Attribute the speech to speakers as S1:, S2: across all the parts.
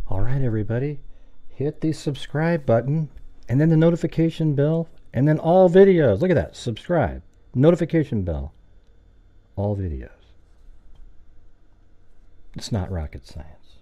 S1: All right, everybody, hit the subscribe button and then the notification bell and then all videos. Look at that. Subscribe, notification bell, all videos. It's not rocket science.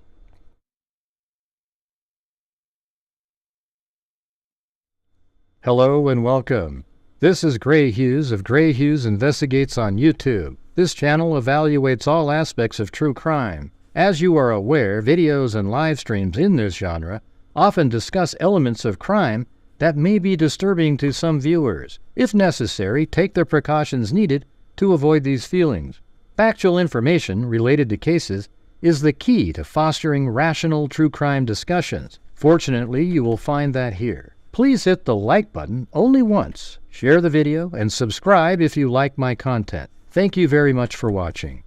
S1: Hello and welcome. This is Grant Hughes of Grant Hughes Investigates on YouTube. This channel evaluates all aspects of true crime. As you are aware, videos and live streams in this genre often discuss elements of crime that may be disturbing to some viewers. If necessary, take the precautions needed to avoid these feelings. Factual information related to cases is the key to fostering rational true crime discussions. Fortunately, you will find that here. Please hit the like button only once, share the video, and subscribe if you like my content. Thank you very much for watching.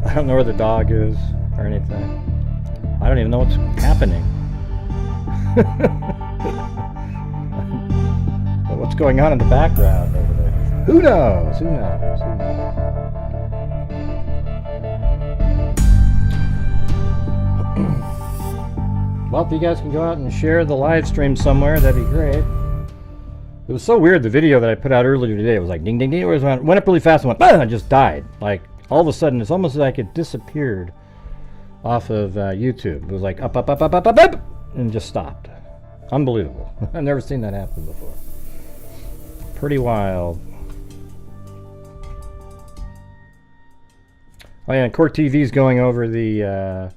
S1: I don't know where the dog is or anything. I don't even know what's happening. What's going on in the background over there? Who knows? Who knows? Who knows? Well, if you guys can go out and share the live stream somewhere, that'd be great. It was so weird, the video that I put out earlier today. It was like ding ding ding. It went up really fast and went, and just died. Like, all of a sudden, it's almost like it disappeared off of YouTube. It was like up, up, up, up, up, up, up, and just stopped. Unbelievable. I've never seen that happen before. Pretty wild. Oh yeah, and Court TV's going over the,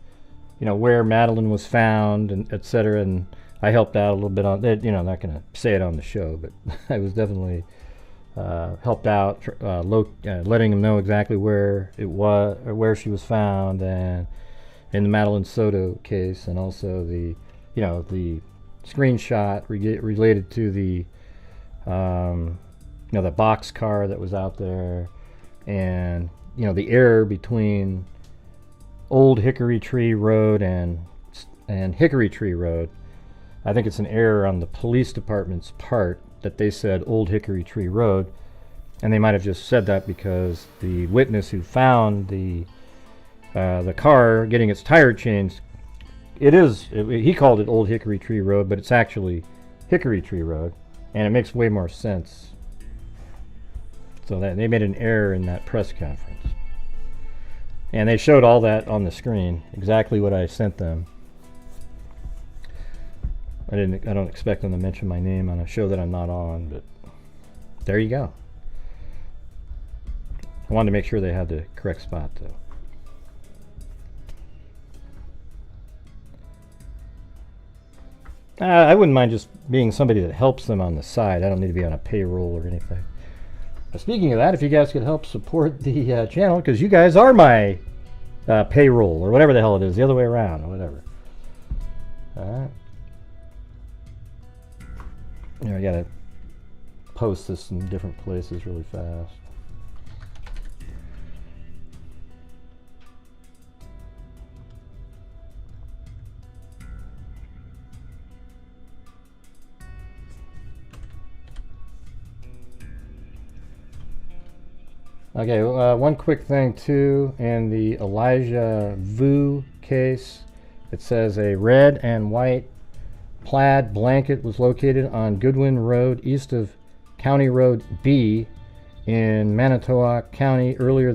S1: where Madeline was found, and etc. And I helped out a little bit on it. I'm not going to say it on the show, but I was definitely helped out, letting them know exactly where it was, or where she was found, and in the Madeline Soto case, and also the screenshot related to the, the box car that was out there, and the error between Old Hickory Tree Road and Hickory Tree Road. I think it's an error on the police department's part that they said Old Hickory Tree Road, and they might have just said that because the witness who found the car getting its tire changed, he called it Old Hickory Tree Road, but it's actually Hickory Tree Road, and it makes way more sense. So that they made an error in that press conference, and they showed all that on the screen, exactly what I sent them. I don't expect them to mention my name on a show that I'm not on, but there you go. I wanted to make sure they had the correct spot, though. I wouldn't mind just being somebody that helps them on the side. I don't need to be on a payroll or anything. But speaking of that, if you guys could help support the channel, because you guys are my payroll, or whatever the hell it is, the other way around, or whatever. All right. I gotta post this in different places really fast. Okay, one quick thing too, in the Elijah Vu case, it says a red and white plaid blanket was located on Goodwin Road east of County Road B in Manitowoc County earlier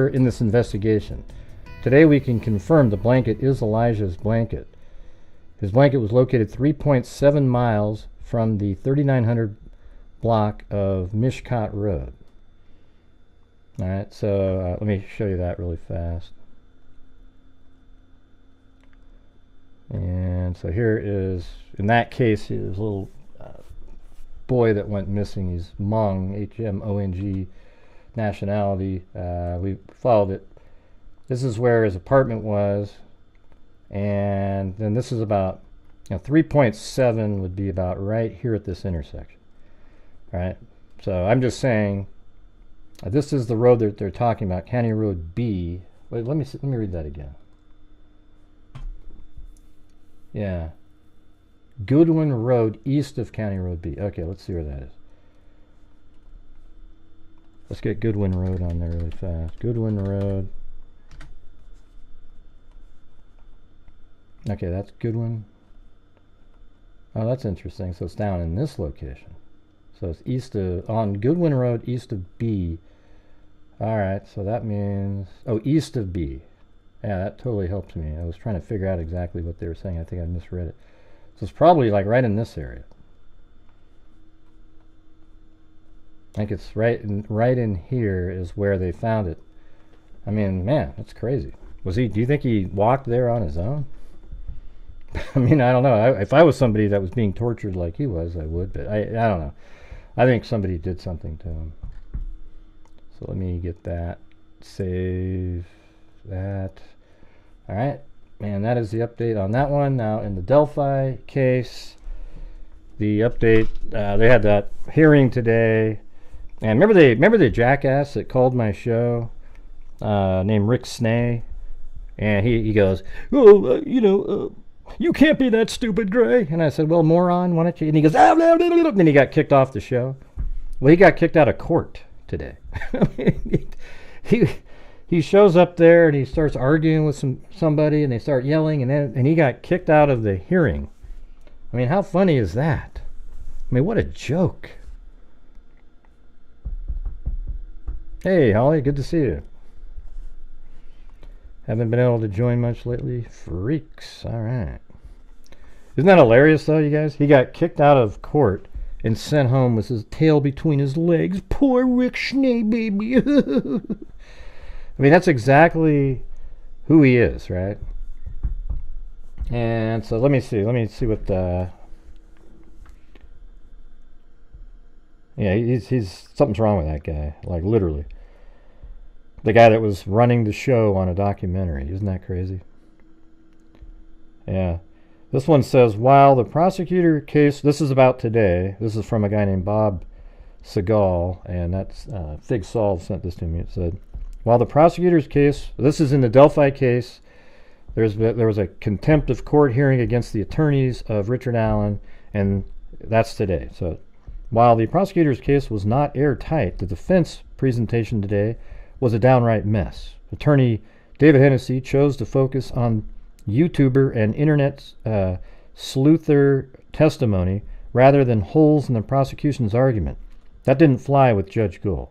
S1: in this investigation. Today we can confirm the blanket is Elijah's blanket. His blanket was located 3.7 miles from the 3900 block of Mishcot Road. Alright, so let me show you that really fast. And so here is, in that case, it was a little boy that went missing. He's Hmong, H-M-O-N-G nationality. We followed it. This is where his apartment was, and then this is about 3.7 would be about right here at this intersection. All right, so I'm just saying this is the road that they're talking about, County Road B. Wait, let me read that again. Yeah, Goodwin Road east of County Road B. Okay, let's see where that is. Let's get Goodwin Road on there really fast. Goodwin Road. Okay, that's Goodwin. Oh, that's interesting. So it's down in this location. So it's east of, on Goodwin Road, east of B. All right, so that means, oh, east of B. Yeah, that totally helps me. I was trying to figure out exactly what they were saying. I think I misread it. So it's probably like right in this area. I think it's right in here is where they found it. I mean, man, that's crazy. Was he? Do you think he walked there on his own? I mean, I don't know. If I was somebody that was being tortured like he was, I would. But I don't know. I think somebody did something to him. So let me get that. Save that. All right, man. That is the update on that one. Now in the Delphi case, the update. They had that hearing today. And remember the jackass that called my show, named Rick Snay, and he goes, oh, you can't be that stupid, Gray. And I said, well, moron, why don't you? And he goes, ah, blah, blah, blah. Then he got kicked off the show. Well, he got kicked out of court today. he shows up there and he starts arguing with somebody, and they start yelling, and he got kicked out of the hearing. I mean, how funny is that? I mean, what a joke. Hey, Holly, good to see you. Haven't been able to join much lately. Freaks. All right. Isn't that hilarious, though, you guys? He got kicked out of court and sent home with his tail between his legs. Poor Rick Schnee, baby. I mean, that's exactly who he is, right? And so let me see what the... Yeah, he's something's wrong with that guy, like literally. The guy that was running the show on a documentary. Isn't that crazy? Yeah. This one says, while the prosecutor case, this is about today. This is from a guy named Bob Segal, and that's Fig Sol sent this to me. It said, while the prosecutor's case, this is in the Delphi case, there was a contempt of court hearing against the attorneys of Richard Allen, and that's today. So while the prosecutor's case was not airtight, the defense presentation today was a downright mess. Attorney David Hennessy chose to focus on YouTuber and internet sleuther testimony rather than holes in the prosecution's argument. That didn't fly with Judge Gould.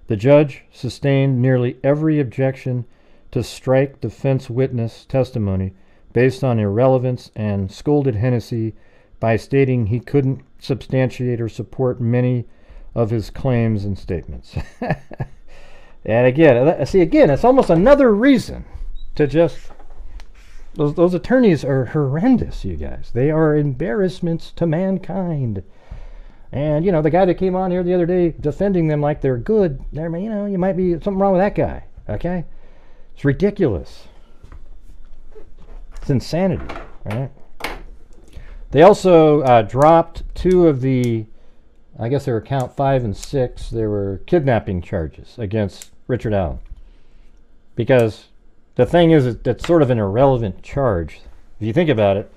S1: The judge sustained nearly every objection to strike defense witness testimony based on irrelevance and scolded Hennessy by stating he couldn't substantiate or support many of his claims and statements. And again, it's almost another reason to just... Those attorneys are horrendous, you guys. They are embarrassments to mankind. And, the guy that came on here the other day defending them like they're good, you might be something wrong with that guy, okay? It's ridiculous. It's insanity, right? They also dropped two of the, I guess they were count 5 and 6, there were kidnapping charges against Richard Allen. Because the thing is, that's sort of an irrelevant charge. If you think about it,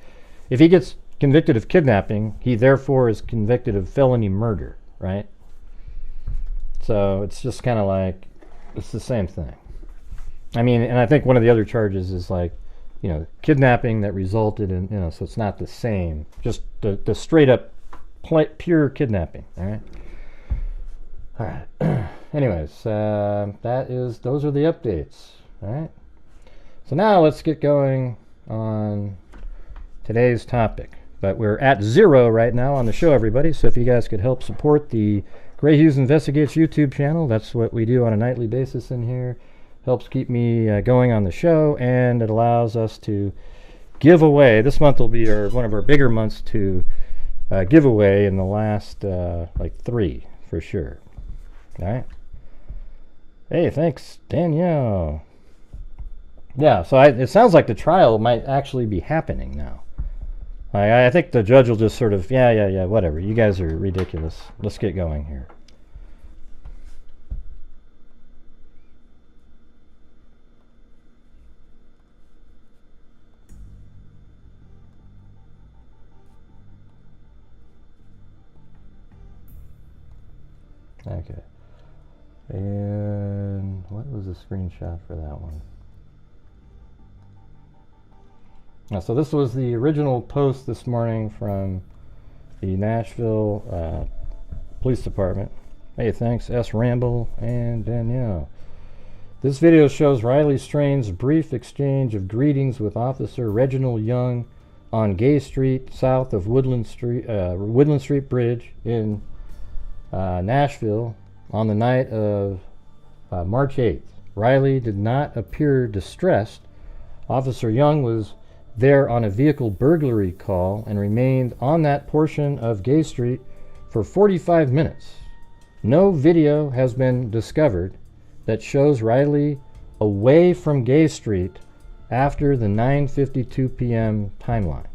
S1: if he gets convicted of kidnapping, he therefore is convicted of felony murder, right? So it's just kind of like, it's the same thing. I mean, and I think one of the other charges is like, kidnapping that resulted in, so it's not the same. Just the straight up pure kidnapping, all right? All right. Anyways, those are the updates, all right? So now let's get going on today's topic. But we're at 0 right now on the show, everybody. So if you guys could help support the Grant Hughes Investigates YouTube channel, that's what we do on a nightly basis in here. Helps keep me going on the show, and it allows us to give away. This month will be one of our bigger months to giveaway in the last like 3 for sure. All right. Hey, thanks, Danielle. Yeah, so it sounds like the trial might actually be happening now. I think the judge will just sort of, yeah, whatever. You guys are ridiculous. Let's get going here. Okay. And what was the screenshot for that one? Now, so this was the original post this morning from the Nashville Police Department. Hey, thanks, S. Ramble and Danielle. This video shows Riley Strain's brief exchange of greetings with Officer Reginald Young on Gay Street, south of Woodland Street Bridge in Nashville on the night of March 8th. Riley did not appear distressed. Officer Young was there on a vehicle burglary call and remained on that portion of Gay Street for 45 minutes. No video has been discovered that shows Riley away from Gay Street after the 9:52 p.m. timeline.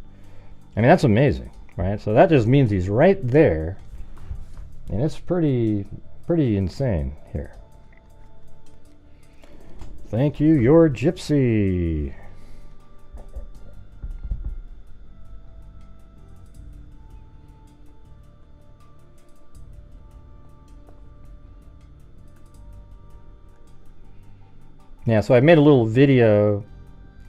S1: I mean, that's amazing, right? So that just means he's right there, and it's pretty insane here. Thank you, your gypsy. Yeah, so I made a little video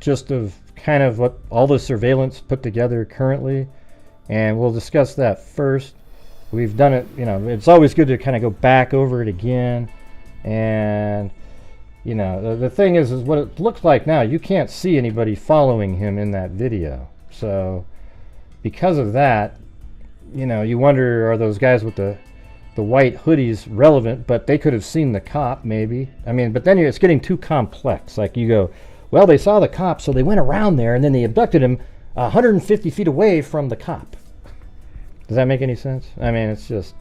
S1: just of kind of what all the surveillance put together currently, and we'll discuss that first. We've done it, you know, it's always good to kind of go back over it again, and you know, the thing is what it looks like now, you can't see anybody following him in that video. So because of that, you know, you wonder, are those guys with the white hoodies relevant? But they could have seen the cop, maybe. I mean, but then it's getting too complex. Like you go, well, they saw the cop, so they went around there, and then they abducted him 150 feet away from the cop. Does that make any sense? I mean, it's just,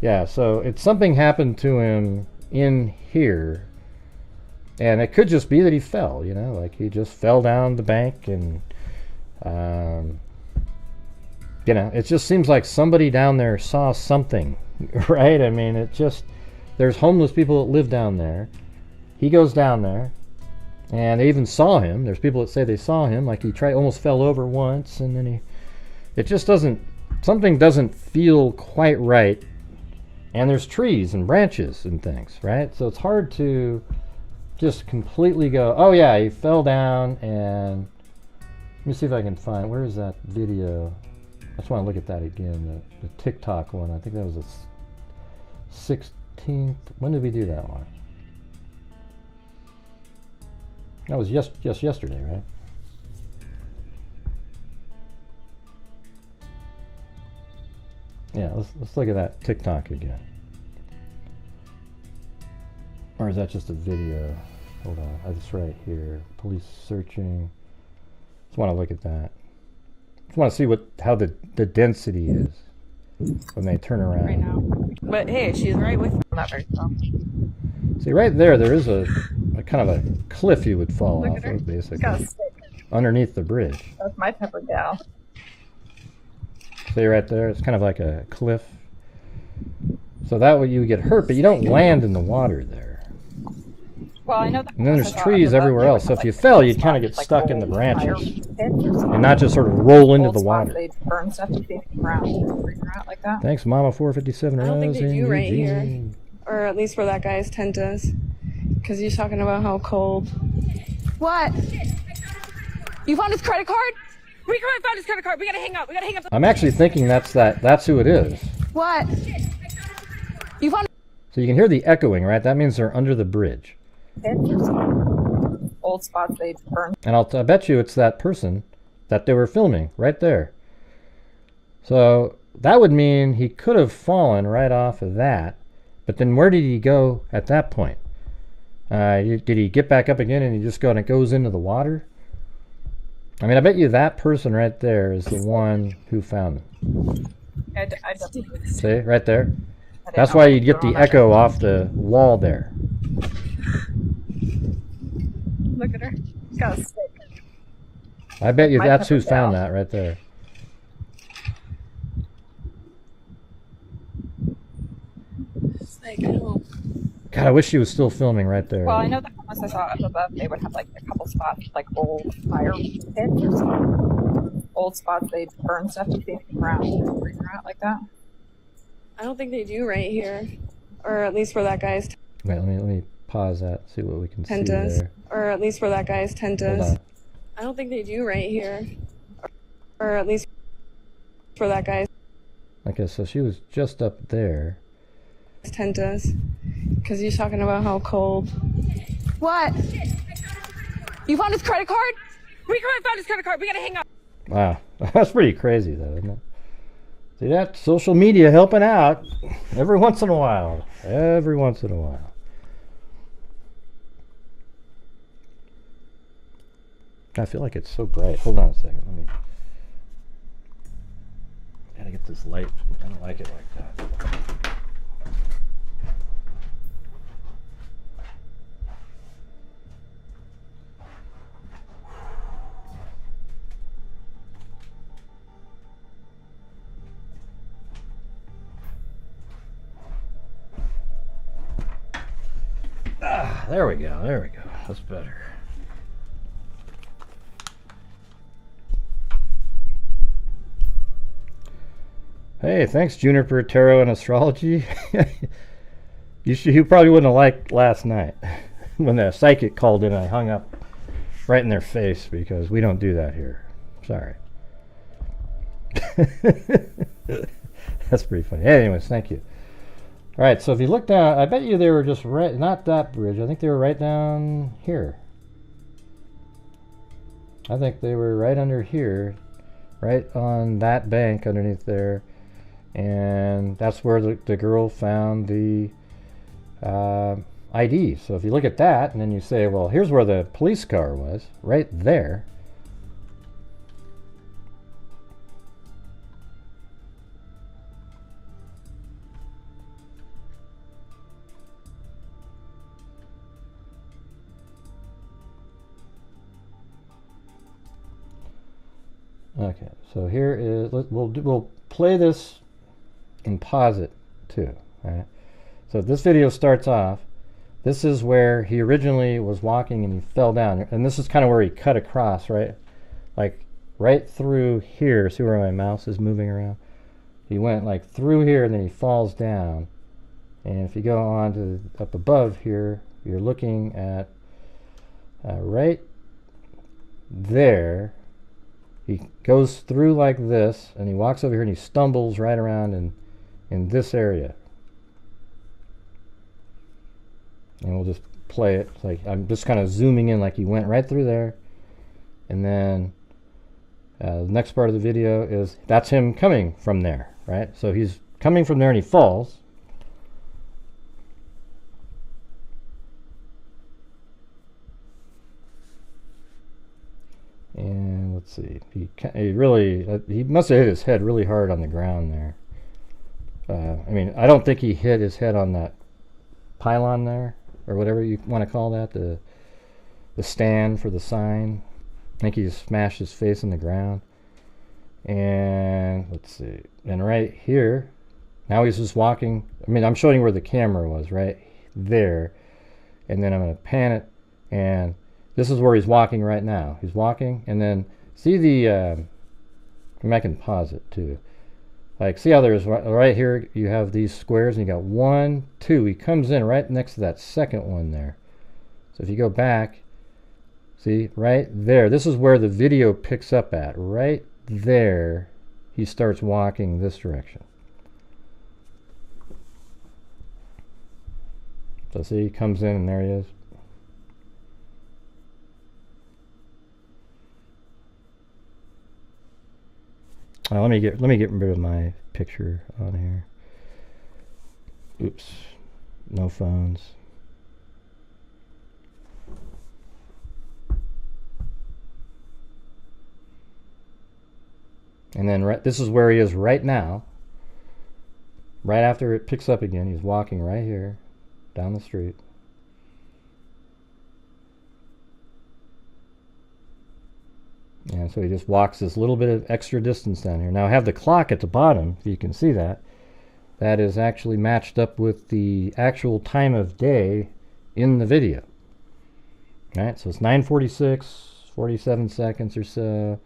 S1: yeah, so it's something happened to him in here, and it could just be that he fell, you know, like he just fell down the bank, and you know, it just seems like somebody down there saw something, right? I mean, it just, there's homeless people that live down there. He goes down there, and they even saw him. There's people that say they saw him, like he almost fell over once, and then it just doesn't, something doesn't feel quite right. And there's trees and branches and things, right? So it's hard to just completely go, oh yeah, he fell down. And let me see if I can find, where is that video? I just want to look at that again, the TikTok one. I think that was the 16th. When did we do that one? That was just yesterday, right? Yeah, let's look at that TikTok again. Or is that just a video? Hold on, that's right here. Police searching. Just want to look at that. Just want to see how the density is when they turn around.
S2: Right now. But hey, she's right with me. Not very well.
S1: See, right there is a kind of a cliff you would fall off of, basically. Underneath the bridge.
S2: That's my pepper gal.
S1: See right there, it's kind of like a cliff. So that way you would get hurt, but you don't land in the water there.
S2: Well, I know that.
S1: And then there's trees everywhere else. So if you fell, you'd kind of get stuck in the branches and not just sort of roll into the water.
S2: They burn stuff to take around like that.
S1: Thanks, Mama 457.
S3: I don't think they do right here, or at least where that guy's tent is, because he's talking about how cold. What? You found his credit card? We found his credit card. We gotta hang up. We gotta hang up.
S1: I'm actually thinking that's who it is.
S3: What? You found.
S1: So you can hear the echoing, right? That means they're under the bridge.
S2: Old spots they burn.
S1: And I bet you it's that person that they were filming right there. So that would mean he could have fallen right off of that. But then where did he go at that point? Did he get back up again and he just goes into the water? I mean, I bet you that person right there is the one who found them.
S2: I definitely
S1: See, right there?
S2: I didn't
S1: That's
S2: know
S1: why
S2: what
S1: you'd
S2: was
S1: get
S2: going
S1: the
S2: on
S1: echo off the wall there.
S2: Look at her. She's got a stick.
S1: I bet you
S2: My
S1: that's who
S2: pepper
S1: found
S2: gal.
S1: that right there.
S3: It's like, I don't.
S1: God, I wish she was still filming right there.
S2: Well, I know the homeless I saw up above, they would have like a couple spots, like old fire pits or something. Old spots they'd burn stuff to save the ground, bring her out like that.
S3: I don't think they do right here, or at least where that guy's
S1: Wait, let me pause that. See what we can
S3: tent
S1: see
S3: is,
S1: there.
S3: or at least where that guy's tent
S1: Hold
S3: is.
S1: on.
S3: I don't think they do right here, or at least where that guy's
S1: Okay, so she was just up there.
S3: tent is, because he's talking about how cold. What? You found his credit card? We found his credit card. We gotta hang up.
S1: Wow, that's pretty crazy though, isn't it? See that? Social media helping out every once in a while. Every once in a while. I feel like it's so bright. Hold on a second. Let me. Gotta get this light. I don't like it like that. Ah, there we go. There we go. That's better. Hey, thanks, Juniper Tarot and Astrology. You probably wouldn't have liked last night when the psychic called in. I hung up right in their face because we don't do that here. Sorry. That's pretty funny. Anyways, thank you. All right, so if you look down, I bet you they were just right, not that bridge. I think they were right down here. I think they were right under here, right on that bank underneath there. And that's where the girl found the ID. So if you look at that and then you say, well, here's where the police car was, right there. Okay, so here is, we'll play this and pause it too. Right? So this video starts off. This is where he originally was walking and he fell down, and this is kind of where he cut across, right? Like right through here. See where my mouse is moving around? He went like through here and then he falls down. And if you go on to up above here, you're looking at right there. He goes through like this and he walks over here and he stumbles right around in this area. And we'll just play it. It's like I'm just kind of zooming in, like he went right through there. And then the next part of the video is that's him coming from there, right? So he's coming from there and he falls. And let's see, he must have hit his head really hard on the ground there. I mean, I don't think he hit his head on that pylon there, or whatever you want to call that, the stand for the sign. I think he just smashed his face on the ground. And let's see, and right here, now he's just walking. I mean, I'm showing you where the camera was, right there. And then I'm going to pan it, and this is where he's walking right now. He's walking, and then see the, I mean, I can pause it too. Like, see how there's right here, you have these squares, and you got 1, 2. He comes in right next to that second one there. So if you go back, see, right there, this is where the video picks up at. Right there, he starts walking this direction. So see, he comes in, and there he is. Let me get rid of my picture on here. Oops, no phones. And then this is where he is right now. Right after it picks up again, he's walking right here down the street. And so he just walks this little bit of extra distance down here. Now I have the clock at the bottom, if you can see that. That is actually matched up with the actual time of day in the video. All right, so it's 9:46, 47 seconds or so.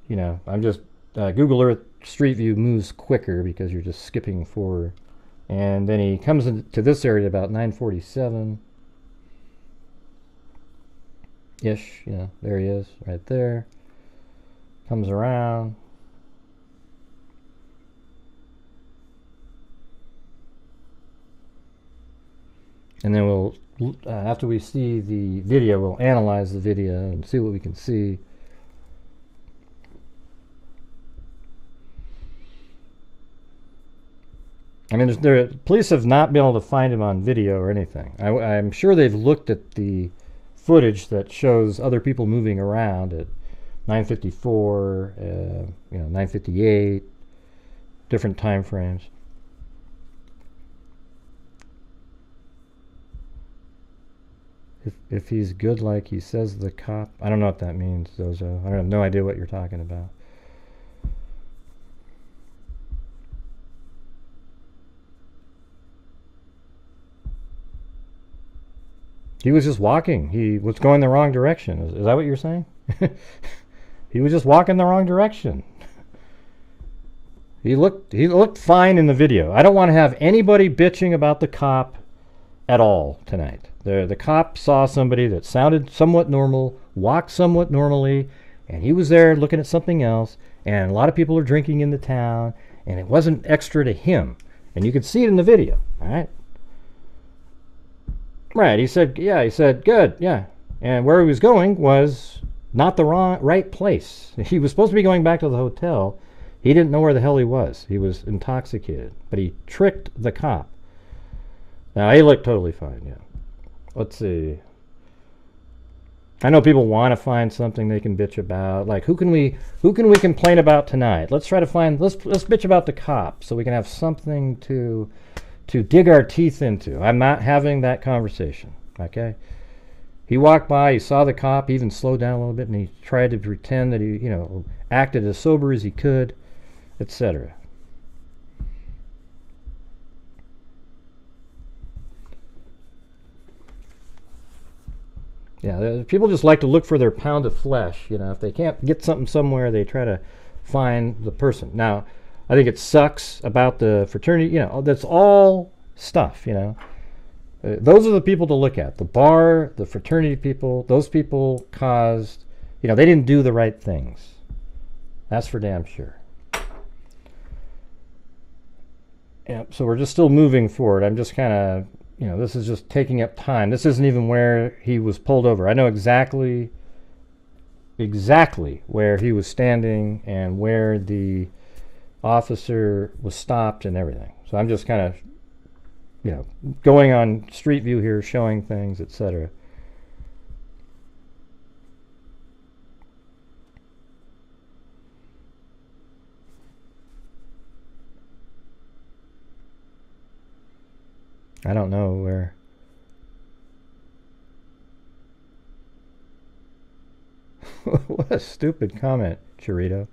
S1: You know, I'm just, Google Earth Street View moves quicker because you're just skipping forward. And then he comes into this area about 9:47-ish. You know, there he is, right there. Comes around. And then we'll, after we see the video, we'll analyze the video and see what we can see. I mean, police have not been able to find him on video or anything. I'm sure they've looked at the footage that shows other people moving around at 9:54, you know, 9:58, different time frames. If he's good like he says the cop, I don't know what that means, Zozo. I have no idea what you're talking about. He was just walking. He was going the wrong direction. Is that what you're saying? He was just walking the wrong direction. He looked fine in the video. I don't want to have anybody bitching about the cop at all tonight. The cop saw somebody that sounded somewhat normal, walked somewhat normally, and he was there looking at something else, and a lot of people are drinking in the town, and it wasn't extra to him. And you could see it in the video, all right? Right, he said, yeah, he said, good, yeah. And where he was going was not the right place. He was supposed to be going back to the hotel. He didn't know where the hell he was. He was intoxicated, but he tricked the cop. Now, he looked totally fine, yeah. Let's see. I know people want to find something they can bitch about. Like, who can we complain about tonight? Let's try to find, let's bitch about the cop so we can have something to dig our teeth into. I'm not having that conversation, okay? He walked by, he saw the cop, he even slowed down a little bit, and he tried to pretend that he, you know, acted as sober as he could, etc. Yeah, people just like to look for their pound of flesh. You know, if they can't get something somewhere, they try to find the person. Now, I think it sucks about the fraternity. You know, that's all stuff, you know. Those are the people to look at. The bar, the fraternity people, those people caused, you know, they didn't do the right things. That's for damn sure. Yeah, so we're just still moving forward. I'm just kind of, you know, this is just taking up time. This isn't even where he was pulled over. I know exactly where he was standing and where the officer was stopped and everything. So I'm just kind of, you know, going on Street View here, showing things, etc. I don't know where. What a stupid comment, Chirito.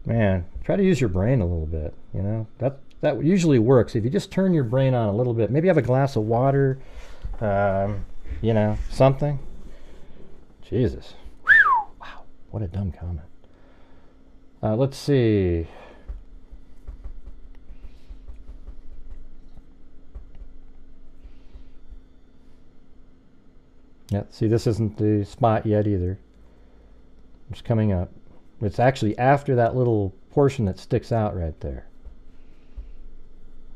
S1: Man, try to use your brain a little bit, you know? That usually works. If you just turn your brain on a little bit, maybe have a glass of water, you know, something. Jesus. Whew. Wow, what a dumb comment. Let's see. Yeah, see, this isn't the spot yet either. It's coming up. It's actually after that little portion that sticks out right there.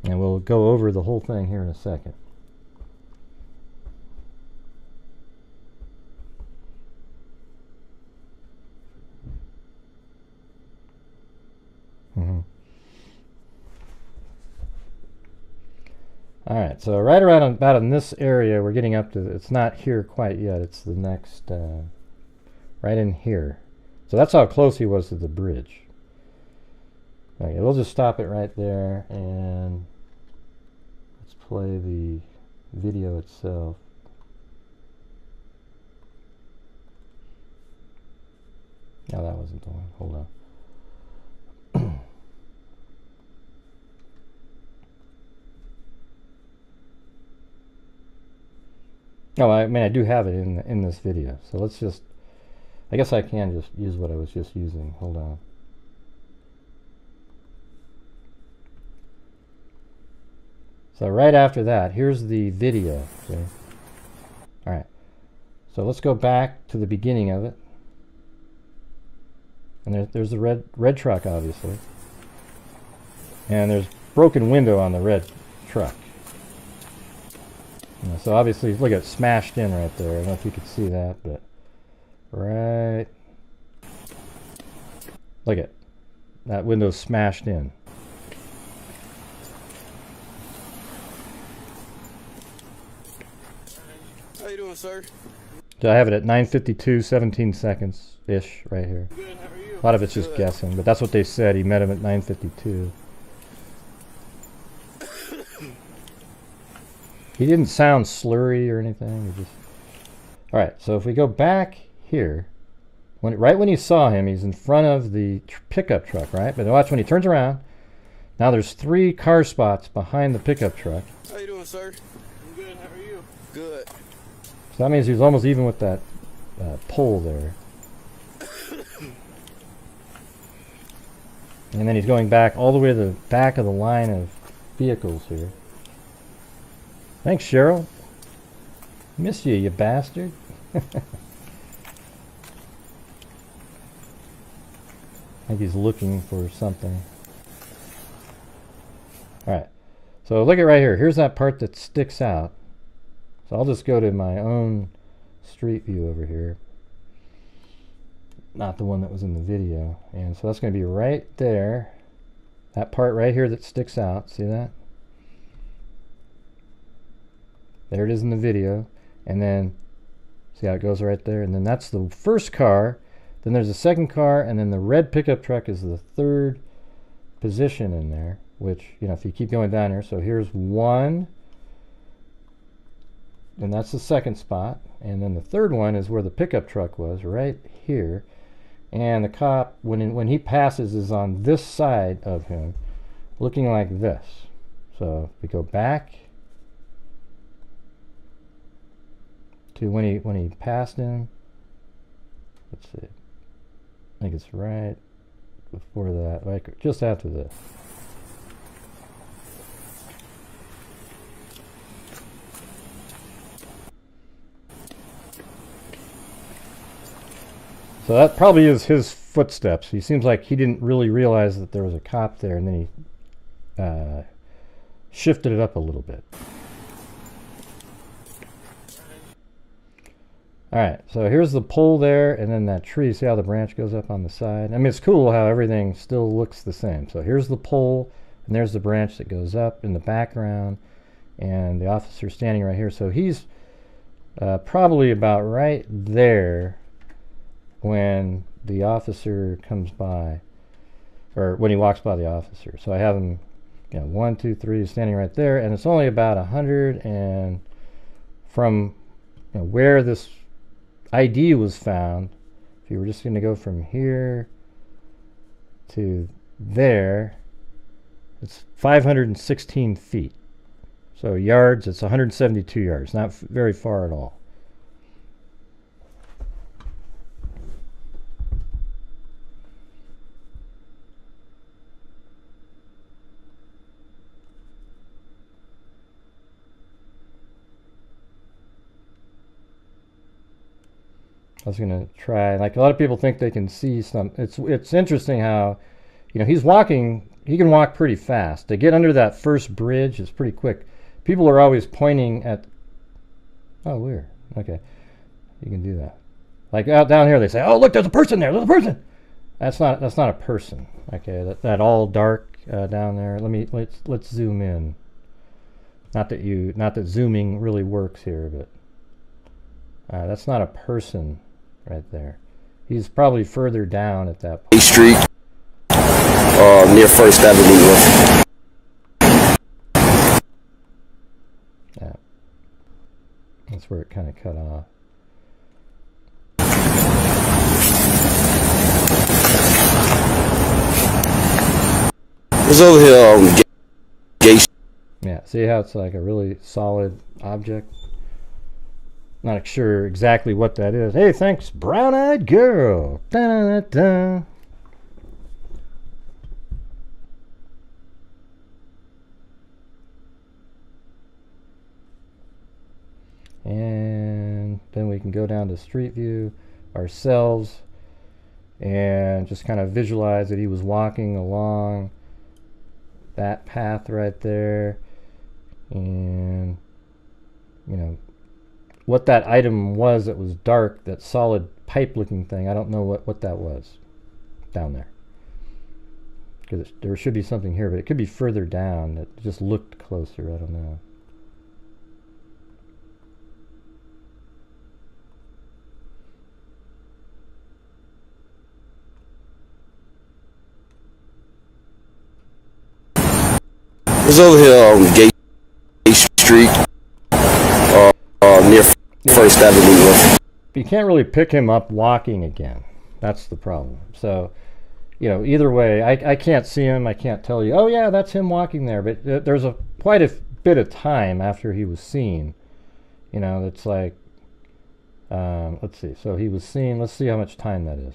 S1: And we'll go over the whole thing here in a second. All right, so right around about in this area, we're getting up to, it's not here quite yet, it's the next, right in here. So that's how close he was to the bridge. Okay, we'll just stop it right there and let's play the video itself. No, that wasn't the one. Hold on. No, I mean I do have it in this video. So let's just, I guess I can just use what I was just using. Hold on. So right after that, here's the video. See? All right. So let's go back to the beginning of it. And there's the red truck, obviously. And there's broken window on the red truck. You know, so obviously, look at it, smashed in right there. I don't know if you could see that, but right. Look at that window's smashed in.
S4: How you doing, sir?
S1: So I have it at 9:52, 17 seconds ish right here.
S4: Good. How are you?
S1: A lot of it's just guessing, but that's what they said. He met him at 9:52. He didn't sound slurry or anything. He just... All right. So if we go back here, right when you saw him, he's in front of the pickup truck, right? But watch when he turns around. Now there's 3 car spots behind the pickup truck.
S4: How you doing, sir? I'm good. How are you? Good.
S1: So that means he's almost even with that pole there. And then he's going back all the way to the back of the line of vehicles here. Thanks, Cheryl. Miss you, you bastard. I think he's looking for something. Alright. So look at right here. Here's that part that sticks out. So I'll just go to my own street view over here. Not the one that was in the video. And so that's going to be right there. That part right here that sticks out. See that? There it is in the video. And then, see how it goes right there? And then that's the first car. Then there's a second car. And then the red pickup truck is the third position in there. Which, you know, if you keep going down here. So here's 1. And that's the second spot. And then the third one is where the pickup truck was, right here. And the cop, when he passes, is on this side of him, looking like this. So if we go back to when he passed him. Let's see. I think it's right before that, like just after this. So that probably is his footsteps. He seems like he didn't really realize that there was a cop there, and then he shifted it up a little bit. Alright, so here's the pole there, and then that tree. See how the branch goes up on the side? I mean, it's cool how everything still looks the same. So here's the pole, and there's the branch that goes up in the background, and the officer standing right here. So he's probably about right there when the officer comes by, or when he walks by the officer. So I have him, you know, 1, 2, 3, standing right there, and it's only about 100, and from, you know, where this ID was found, if you were just going to go from here to there, it's 516 feet. So yards, it's 172 yards, not very far at all. I was going to try, like a lot of people think they can see some, it's interesting how, you know, he's walking, he can walk pretty fast. To get under that first bridge is pretty quick. People are always pointing at, oh, weird, okay, you can do that. Like out down here they say, oh look, there's a person there, there's a person. That's not a person, okay, that all dark down there. Let's zoom in. Not that zooming really works here, but that's not a person right there. He's probably further down at that point.
S4: Street. near First Avenue.
S1: Yeah. That's where it kind of cut off.
S4: It's over here Gay.
S1: Yeah, see how it's like a really solid object? Not sure exactly what that is. Hey, thanks, brown-eyed girl. Da-da-da-da. And then we can go down to Street View ourselves and just kind of visualize that he was walking along that path right there. And, you know, what that item was that was dark, that solid pipe looking thing, I don't know what that was down there. Because there should be something here, but it could be further down. It just looked closer, I don't know.
S4: It's over here on Gay Street, near First Avenue.
S1: You can't really pick him up walking again. That's the problem. So, you know, either way, I can't see him. I can't tell you, oh yeah, that's him walking there. But there's quite a bit of time after he was seen. You know, it's like, let's see. So he was seen. Let's see how much time that is.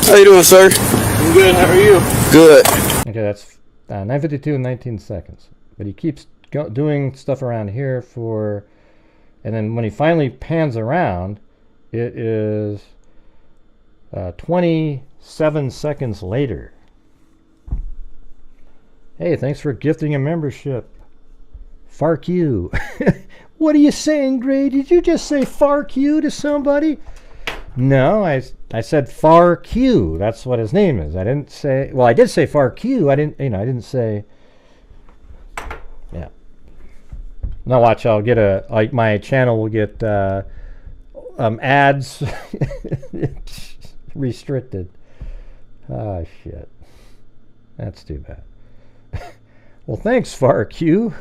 S4: How you doing, sir? I'm good. How are you? Good.
S1: Okay, that's 9:52 and 19 seconds. But he keeps doing stuff around here for, and then when he finally pans around, it is 27 seconds later. Hey, thanks for gifting a membership. Fark you. What are you saying, Gray? Did you just say fark you to somebody? No, I said Far Q. That's what his name is. I didn't say. Well, I did say Far Q. I didn't. You know, I didn't say. Yeah. Now watch. I'll get like my channel will get ads restricted. Oh shit. That's too bad. Well, thanks, Far Q.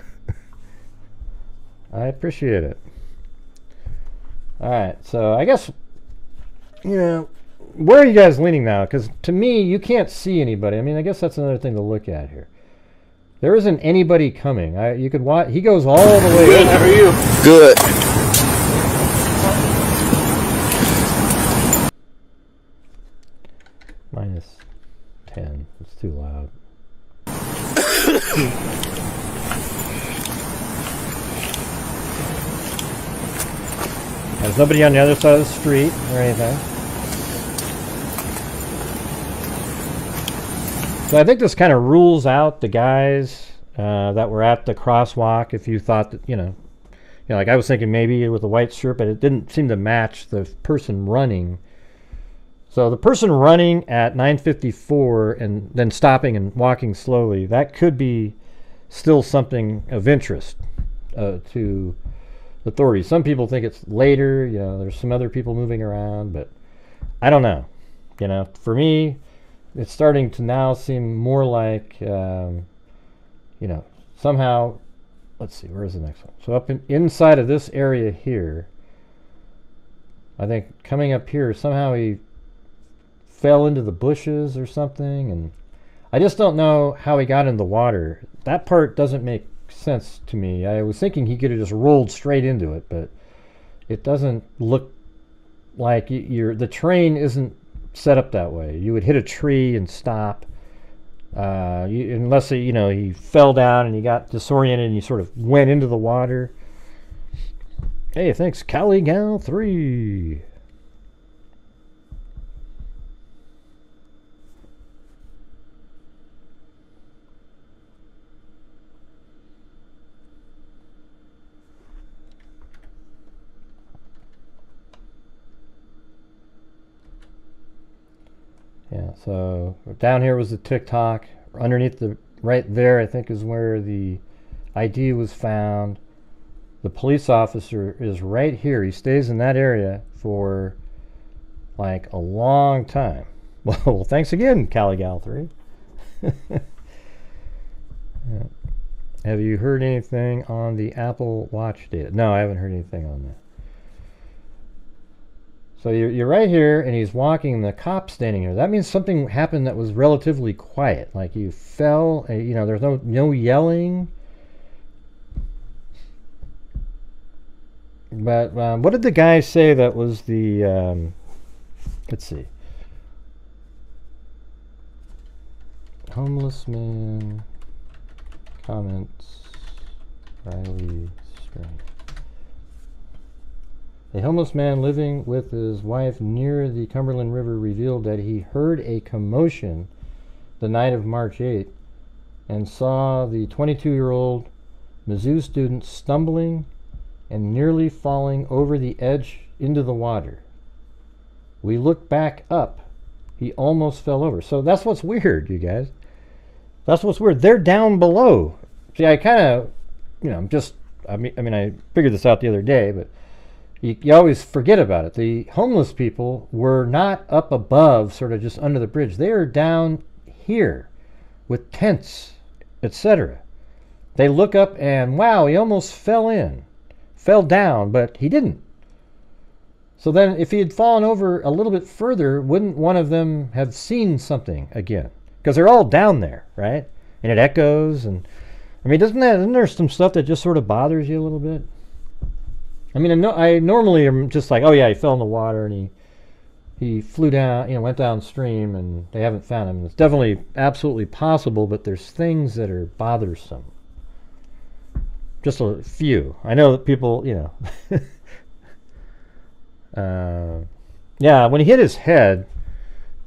S1: I appreciate it. All right. So I guess. You know, where are you guys leaning now? Because to me, you can't see anybody. I mean, I guess that's another thing to look at here. There isn't anybody coming. You could watch. He goes all the way.
S4: Good. How are you? Good.
S1: Minus 10. It's too loud. There's nobody on the other side of the street or anything. So I think this kind of rules out the guys that were at the crosswalk. If you thought that, you know, like I was thinking maybe with a white shirt, but it didn't seem to match the person running. So the person running at 9:54 and then stopping and walking slowly, that could be still something of interest to authorities. Some people think it's later. You know, there's some other people moving around, but I don't know. You know, for me, it's starting to now seem more like, you know, somehow, let's see, where's the next one? So up inside of this area here, I think coming up here, somehow he fell into the bushes or something, and I just don't know how he got in the water. That part doesn't make sense to me. I was thinking he could have just rolled straight into it, but it doesn't look like the train isn't set up that way. You would hit a tree and stop, unless you know, he fell down and he got disoriented and he sort of went into the water. Hey, thanks, Cali Gal 3. Yeah, so down here was the TikTok. Underneath the, right there, I think is where the ID was found. The police officer is right here. He stays in that area for like a long time. Well, thanks again, CaliGal3. Yeah. Have you heard anything on the Apple Watch data? No, I haven't heard anything on that. So you're right here, and he's walking, and the cop's standing here. That means something happened that was relatively quiet. Like you fell, you know, there's no yelling. But what did the guy say that was the, let's see. Homeless man comments, Riley String. A homeless man living with his wife near the Cumberland River revealed that he heard a commotion the night of March 8th and saw the 22-year-old Mizzou student stumbling and nearly falling over the edge into the water. We looked back up. He almost fell over. So that's what's weird, you guys. That's what's weird. They're down below. See, I kind of, you know, I mean, I figured this out the other day, but you always forget about it. The homeless people were not up above, sort of just under the bridge. They are down here with tents, etc. They look up and, wow, he almost fell down, but he didn't. So then if he had fallen over a little bit further, wouldn't one of them have seen something again? Because they're all down there, right? And it echoes, and I mean, isn't there some stuff that just sort of bothers you a little bit? I mean, I normally am just like, oh yeah, he fell in the water and he flew down, you know, went downstream, and they haven't found him. It's definitely absolutely possible, but there's things that are bothersome. Just a few. I know that people, you know. Yeah, when he hit his head,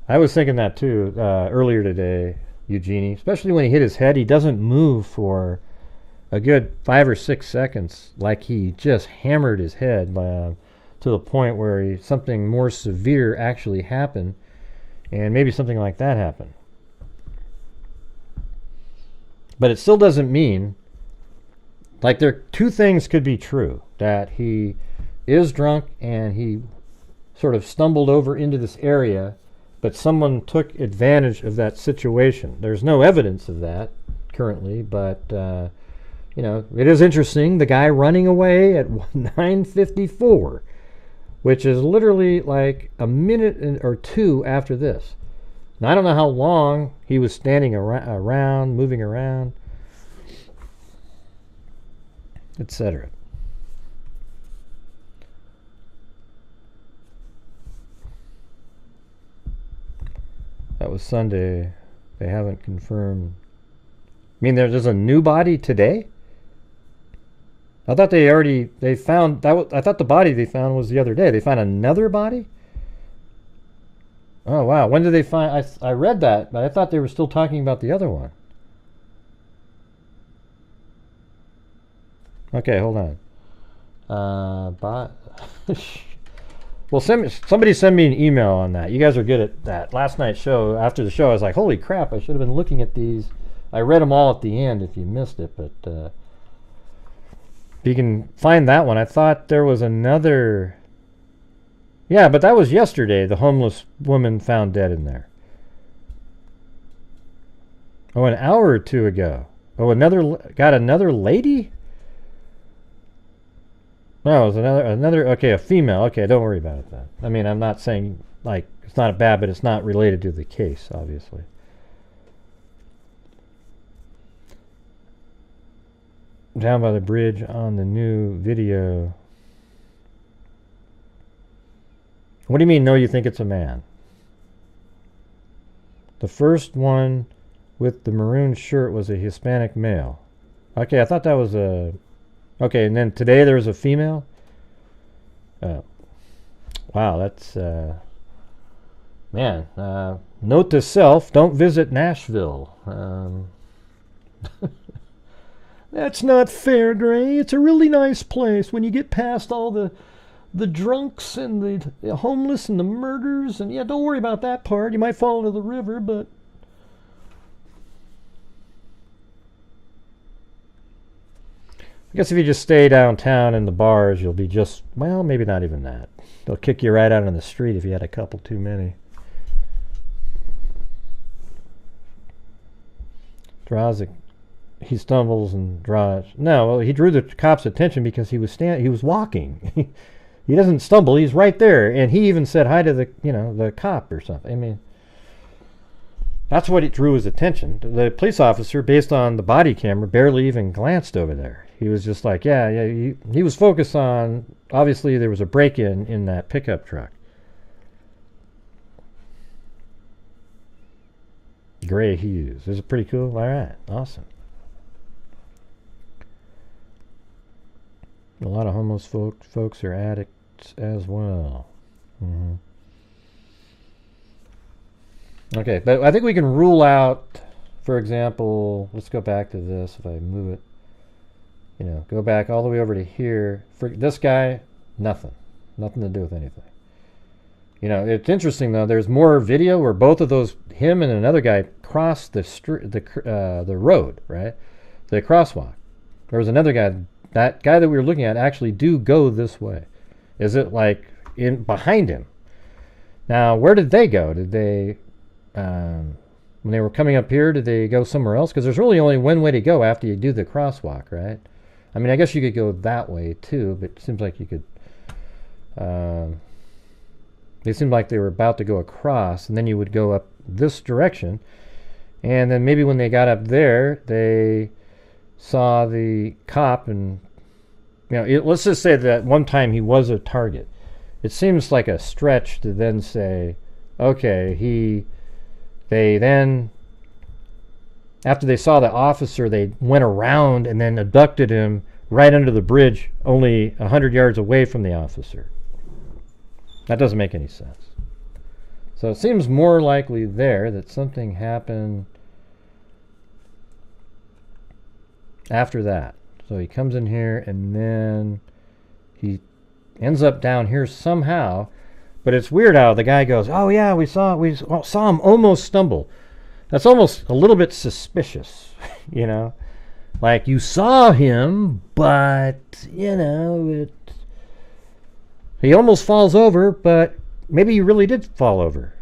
S1: I was thinking that too earlier today, Eugenie. Especially when he hit his head, he doesn't move for a good 5 or 6 seconds, like he just hammered his head to the point where something more severe actually happened, and maybe something like that happened. But it still doesn't mean, like, two things could be true: that he is drunk and he sort of stumbled over into this area, but someone took advantage of that situation. There's no evidence of that currently, but you know, it is interesting. The guy running away at 9:54, which is literally like a minute or two after this. Now, I don't know how long he was standing around, moving around, etc. That was Sunday. They haven't confirmed. I mean, there's a new body today? I thought they found that. I thought the body they found was the other day. They found another body? Oh wow! When did they find? I read that, but I thought they were still talking about the other one. Okay, hold on. Well, somebody send me an email on that. You guys are good at that. Last night's show, after the show, I was like, holy crap! I should have been looking at these. I read them all at the end. If you missed it, but if you can find that one, I thought there was another. Yeah, but that was yesterday. The homeless woman found dead in there. Oh, an hour or two ago. Oh, another lady? No, it was another. Okay, a female. Okay, don't worry about it then. I mean, I'm not saying like it's not bad, but it's not related to the case, obviously. Down by the bridge on the new video. What do you mean, no, you think it's a man? The first one with the maroon shirt was a Hispanic male. Okay, I thought that was a... Okay, and then today there's a female? Wow, that's... Man, note to self, don't visit Nashville. That's not fair, Dre. It's a really nice place when you get past all the drunks and the homeless and the murders, and yeah, don't worry about that part. You might fall into the river, but I guess if you just stay downtown in the bars, you'll be just, well, maybe not even that. They'll kick you right out on the street if you had a couple too many. He stumbles and draws. No, well, he drew the cop's attention because he was walking. He doesn't stumble. He's right there, and he even said hi to the cop or something. I mean, that's what it drew his attention. The police officer, based on the body camera, barely even glanced over there. He was just like, yeah. He was focused on, obviously there was a break-in in that pickup truck. Grant Hughes. This is pretty cool. All right, awesome. A lot of homeless folks are addicts as well. Okay, but I think we can rule out, for example, let's go back to this. If I move it, go back all the way over to here. For this guy, nothing to do with anything. It's interesting though. There's more video where both of those, him and another guy, crossed the road, right? The crosswalk. There was another guy. That guy that we were looking at actually do go this way. Is it like in behind him? Now, where did they go? Did they, when they were coming up here, did they go somewhere else? Because there's really only one way to go after you do the crosswalk, right? I mean, I guess you could go that way too, but it seems like you could. They seemed like they were about to go across, and then you would go up this direction, and then maybe when they got up there, they saw the cop, and let's just say that one time he was a target. It seems like a stretch to then say, okay, they then, after they saw the officer, they went around and then abducted him right under the bridge, only 100 yards away from the officer. That doesn't make any sense. So it seems more likely there that something happened after that. So he comes in here and then he ends up down here somehow. But it's weird how the guy goes, oh yeah, we saw him almost stumble. That's almost a little bit suspicious, Like you saw him, but he almost falls over, but maybe he really did fall over.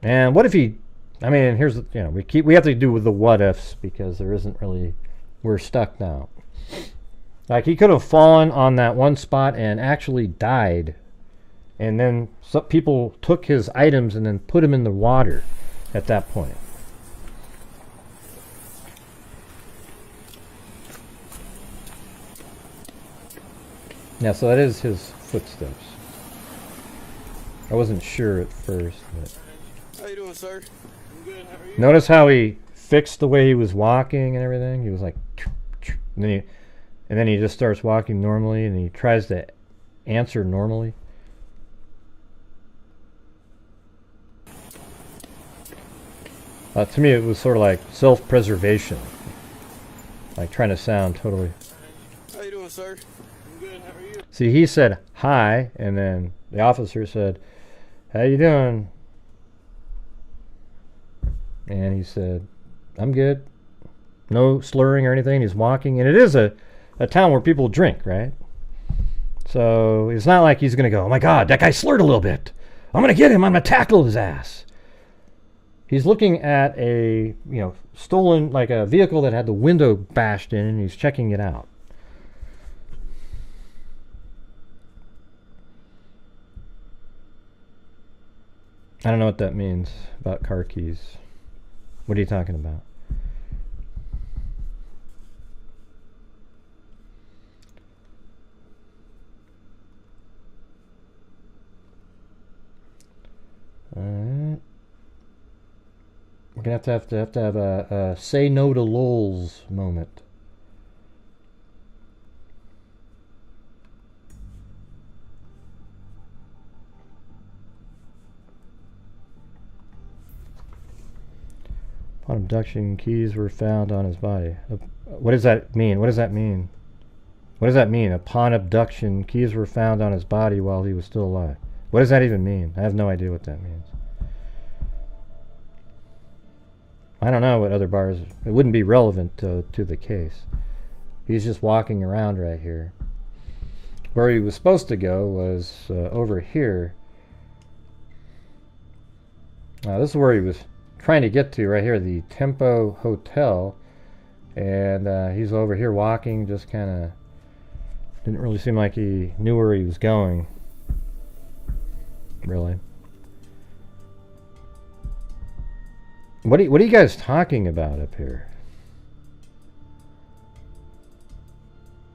S1: And what if he, here's we have to do with the what ifs because there isn't really, we're stuck now. Like he could have fallen on that one spot and actually died, and then some people took his items and then put him in the water at that point. Yeah, so that is his footsteps. I wasn't sure at first, but
S4: How you doing, sir? I'm good. How are you?
S1: Notice how he fixed the way he was walking and everything. He was like, and then he just starts walking normally, and he tries to answer normally. To me, it was sort of like self-preservation, like trying to sound totally.
S4: How you doing, sir? I'm good. How are you?
S1: See, he said hi, and then the officer said, "How you doing?" And he said, "I'm good." No slurring or anything. He's walking, and it is a town where people drink, right? So it's not like he's going to go, "Oh my God, that guy slurred a little bit. I'm going to get him. I'm going to tackle his ass." He's looking at a, stolen, like a vehicle that had the window bashed in, and he's checking it out. I don't know what that means about car keys. What are you talking about? All right. We're gonna have to have a say no to lols moment. Upon abduction, keys were found on his body. What does that mean? What does that mean? What does that mean? Upon abduction, keys were found on his body while he was still alive. What does that even mean? I have no idea what that means. I don't know what other bars. It wouldn't be relevant to the case. He's just walking around right here. Where he was supposed to go was over here. This is where he was trying to get to right here, the Tempo Hotel. And he's over here walking, just kind of didn't really seem like he knew where he was going. Really. What are you guys talking about up here?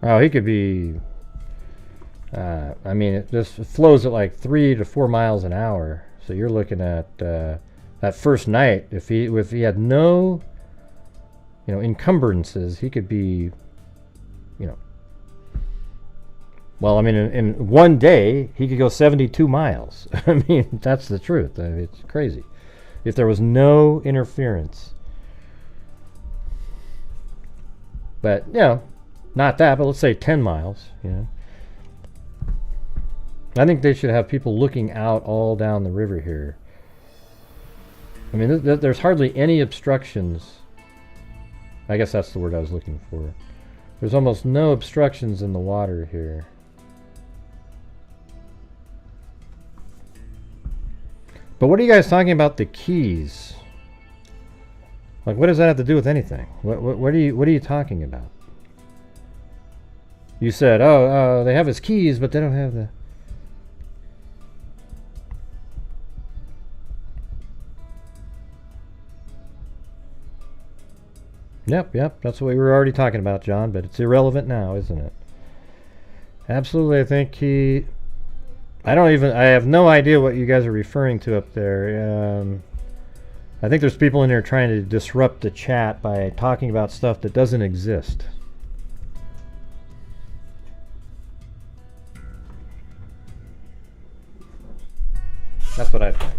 S1: Oh, he could be... I mean, it just flows at like 3 to 4 miles an hour. So you're looking at that first night. If he had no, encumbrances, he could be, well, I mean, in one day he could go 72 miles. I mean, that's the truth. I mean, it's crazy. If there was no interference. But not that. But let's say 10 miles. I think they should have people looking out all down the river here. I mean, there's hardly any obstructions. I guess that's the word I was looking for. There's almost no obstructions in the water here. But what are you guys talking about the keys? Like, what does that have to do with anything? What are you talking about? You said, oh, they have his keys, but they don't have the... Yep, that's what we were already talking about, John, but it's irrelevant now, isn't it? Absolutely, I think I have no idea what you guys are referring to up there. I think there's people in there trying to disrupt the chat by talking about stuff that doesn't exist. That's what I think.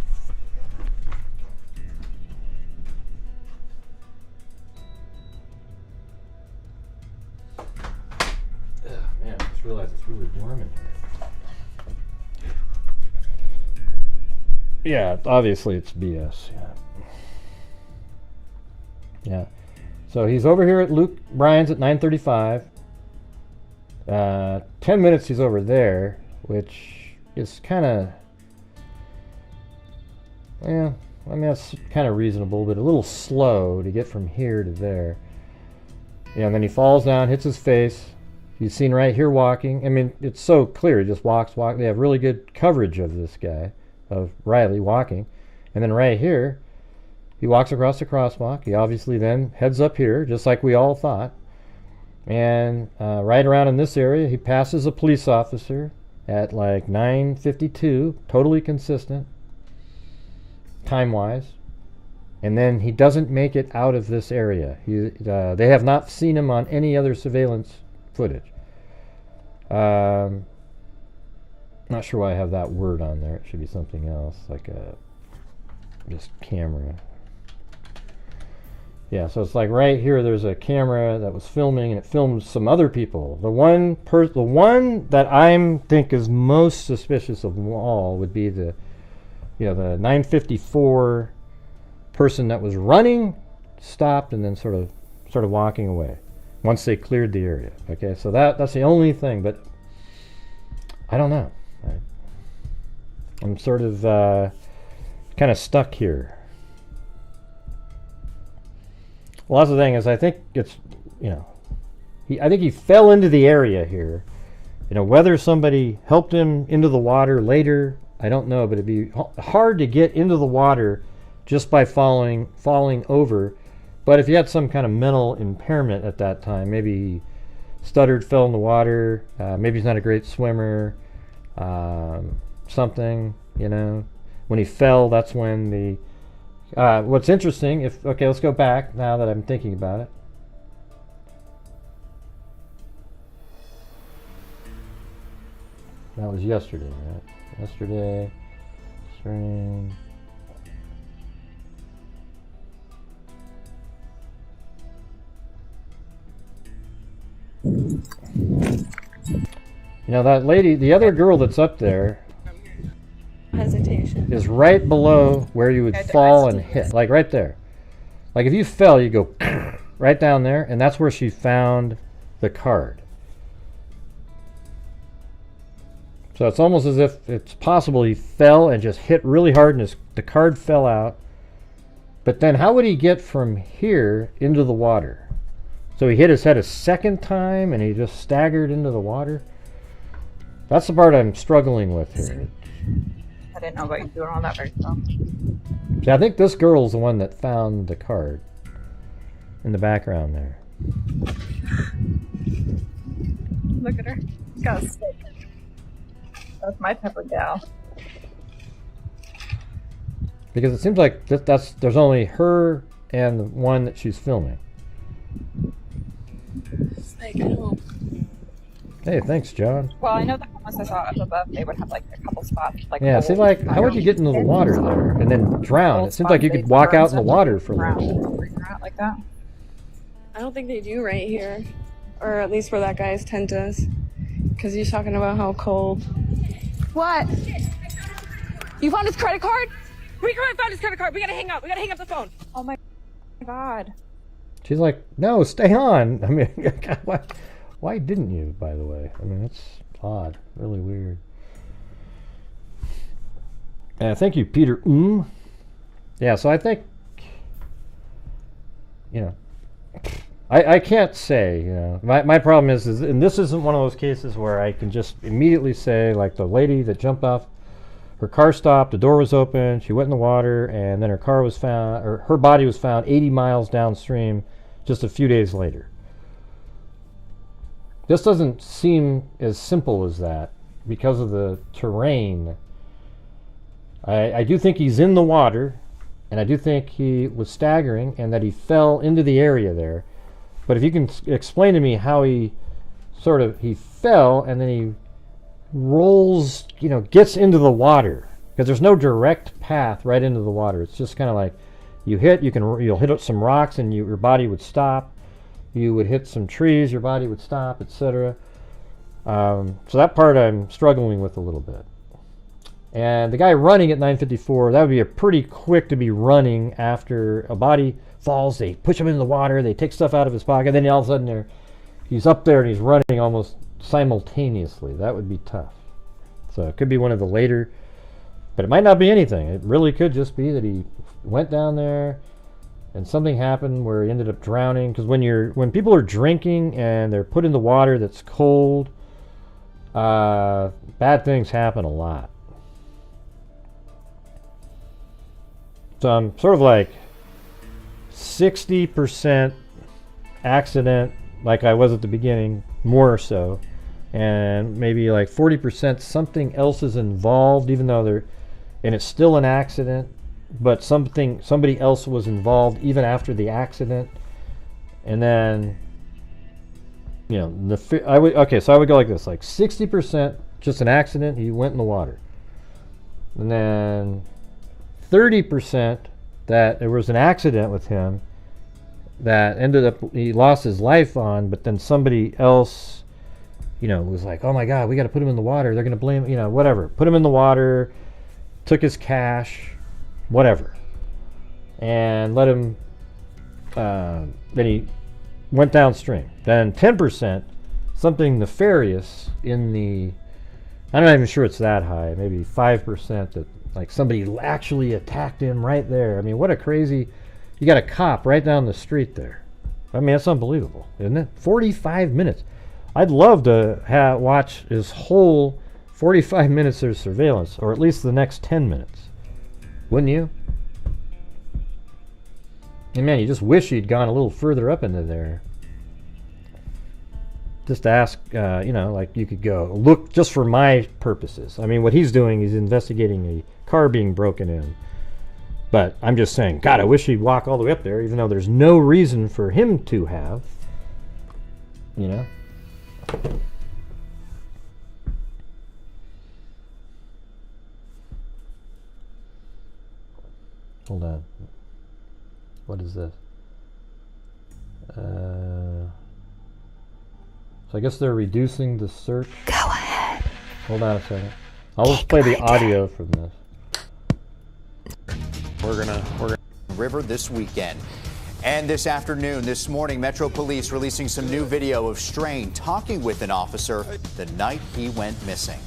S1: Man, I just realized it's really warm in here. Yeah, obviously it's BS. Yeah. So he's over here at Luke Bryan's at 9:35. 10 minutes he's over there, which is kind of... Yeah, I mean, that's kind of reasonable, but a little slow to get from here to there. Yeah, and then he falls down, hits his face. He's seen right here walking. I mean, it's so clear. He just walks. They have really good coverage of this guy, of Riley walking. And then right here, he walks across the crosswalk. He obviously then heads up here, just like we all thought. And right around in this area, he passes a police officer at like 9:52, totally consistent. Time-wise, and then he doesn't make it out of this area. They have not seen him on any other surveillance footage. Not sure why I have that word on there. It should be something else, like just camera. Yeah, so it's like right here. There's a camera that was filming, and it filmed some other people. The one that I think is most suspicious of them all would be the 9:54 person that was running, stopped, and then sort of walking away once they cleared the area. Okay, so that's the only thing, but I don't know. I'm sort of kind of stuck here. Well, that's the thing, is I think it's, I think he fell into the area here. Whether somebody helped him into the water later, I don't know, but it'd be hard to get into the water just by falling over. But if you had some kind of mental impairment at that time, maybe he stuttered, fell in the water, maybe he's not a great swimmer, something, When he fell, that's when the... what's interesting, okay, let's go back now that I'm thinking about it. That was yesterday, right? Yesterday, stream. That lady, the other girl that's up there,
S3: Hesitation.
S1: is right below where you would fall and hit, like right there. Like if you fell, you go right down there, and that's where she found the card. So it's almost as if it's possible he fell and just hit really hard and the card fell out. But then how would he get from here into the water? So he hit his head a second time and he just staggered into the water? That's the part I'm struggling with here.
S2: I didn't know about you doing all that very well.
S1: See, I think this girl's the one that found the card in the background there.
S2: Look at her. She's got a stick. That's my type of gal.
S1: Because it seems like there's only her and the one that she's filming. Hey, thanks, John.
S2: Well, I know that once I saw up above, they would have like a couple spots. Like
S1: Yeah, see, like, how would you get into the water there and then drown? It seems like you could walk out in the water for a little bit.
S2: Like that.
S3: I don't think they do right here. Or at least where that guy's tent is. Because he's talking about how cold. What? You found his credit card? We found his credit card. We gotta hang up. We gotta hang up the phone.
S2: Oh my god.
S1: She's like, no, stay on. I mean, why didn't you, by the way? I mean, it's odd. Really weird. Thank you, Peter. Yeah, so I think, you know, I can't say, you know. My problem is, and this isn't one of those cases where I can just immediately say, like the lady that jumped off, her car stopped, the door was open, she went in the water, and then her car was found, or her body was found 80 miles downstream just a few days later. This doesn't seem as simple as that because of the terrain. I do think he's in the water, and I do think he was staggering and that he fell into the area there. But if you can explain to me how he fell and then he rolls, you know, gets into the water, because there's no direct path right into the water. It's just kind of like you'll hit some rocks and your body would stop. You would hit some trees, your body would stop, etc. So that part I'm struggling with a little bit. And the guy running at 9:54, that would be a pretty quick to be running after a body falls. They push him into the water, they take stuff out of his pocket, then all of a sudden he's up there and he's running almost simultaneously. That would be tough. So it could be one of the later, but it might not be anything. It really could just be that he went down there and something happened where he ended up drowning. Because when people are drinking and they're put in the water that's cold, bad things happen a lot. So I'm sort of like 60% accident, like I was at the beginning, more so, and maybe like 40% something else is involved, even though and it's still an accident, but somebody else was involved even after the accident. And then, you know, so I would go like this, like 60% just an accident, he went in the water, and then 30% that there was an accident with him that ended up he lost his life on, but then somebody else, you know, was like, oh my god, we got to put him in the water, they're going to blame, you know, whatever, put him in the water, took his cash, whatever, and let him then he went downstream. Then 10% something nefarious in the, I'm not even sure it's that high, maybe 5% that like somebody actually attacked him right there. I mean, what a crazy, you got a cop right down the street there. I mean, that's unbelievable, isn't it? 45 minutes. I'd love to watch his whole 45 minutes of surveillance, or at least the next 10 minutes. Wouldn't you? And man, you just wish he'd gone a little further up into there. Just to ask, you know, like you could go, look, just for my purposes. I mean, what he's doing, he's investigating a car being broken in. But I'm just saying, God, I wish he'd walk all the way up there, even though there's no reason for him to have. You know? Hold on. What is this? So I guess they're reducing the search.
S5: Go ahead.
S1: Hold on a second. I'll just play the audio from this.
S6: We're gonna River this weekend.
S5: And this afternoon, this morning, Metro Police releasing some new video of Strain talking with an officer the night he went missing.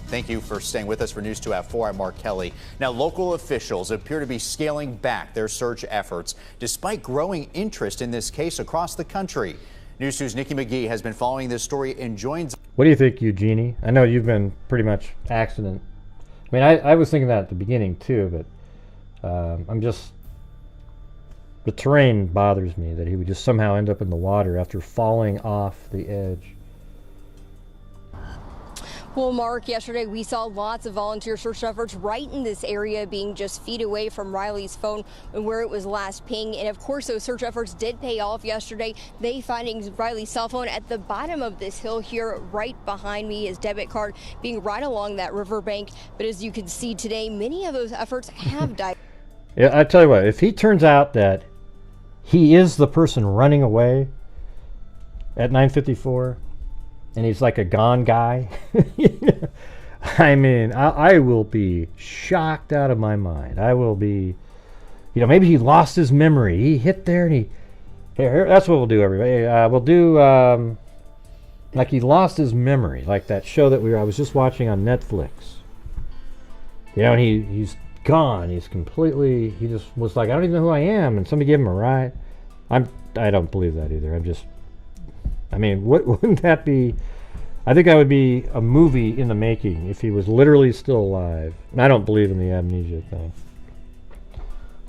S5: Thank you for staying with us for News 2 at 4. I'm Mark Kelly. Now, local officials appear to be scaling back their search efforts despite growing interest in this case across the country. News 2's Nikki McGee has been following this story and joins.
S1: What do you think, Eugenie? I know you've been pretty much accident. I mean, I was thinking that at the beginning too, but I'm just, the terrain bothers me, that he would just somehow end up in the water after falling off the edge.
S6: Well, Mark, yesterday we saw lots of volunteer search efforts right in this area, being just feet away from Riley's phone where it was last pinged. And of course, those search efforts did pay off yesterday. They finding Riley's cell phone at the bottom of this hill here, right behind me, his debit card being right along that riverbank. But as you can see today, many of those efforts have died.
S1: Yeah, I tell you what, if he turns out that he is the person running away at 9:54, and he's like a gone guy, I mean, I will be shocked out of my mind. I will be, you know, maybe he lost his memory. He hit there and here, that's what we'll do, everybody. We'll do, like he lost his memory, like that show that I was just watching on Netflix. You know, and he's gone. He's completely, he just was like, I don't even know who I am, and somebody gave him a ride. I don't believe that either. I mean, wouldn't that be? I think that would be a movie in the making if he was literally still alive. And I don't believe in the amnesia thing.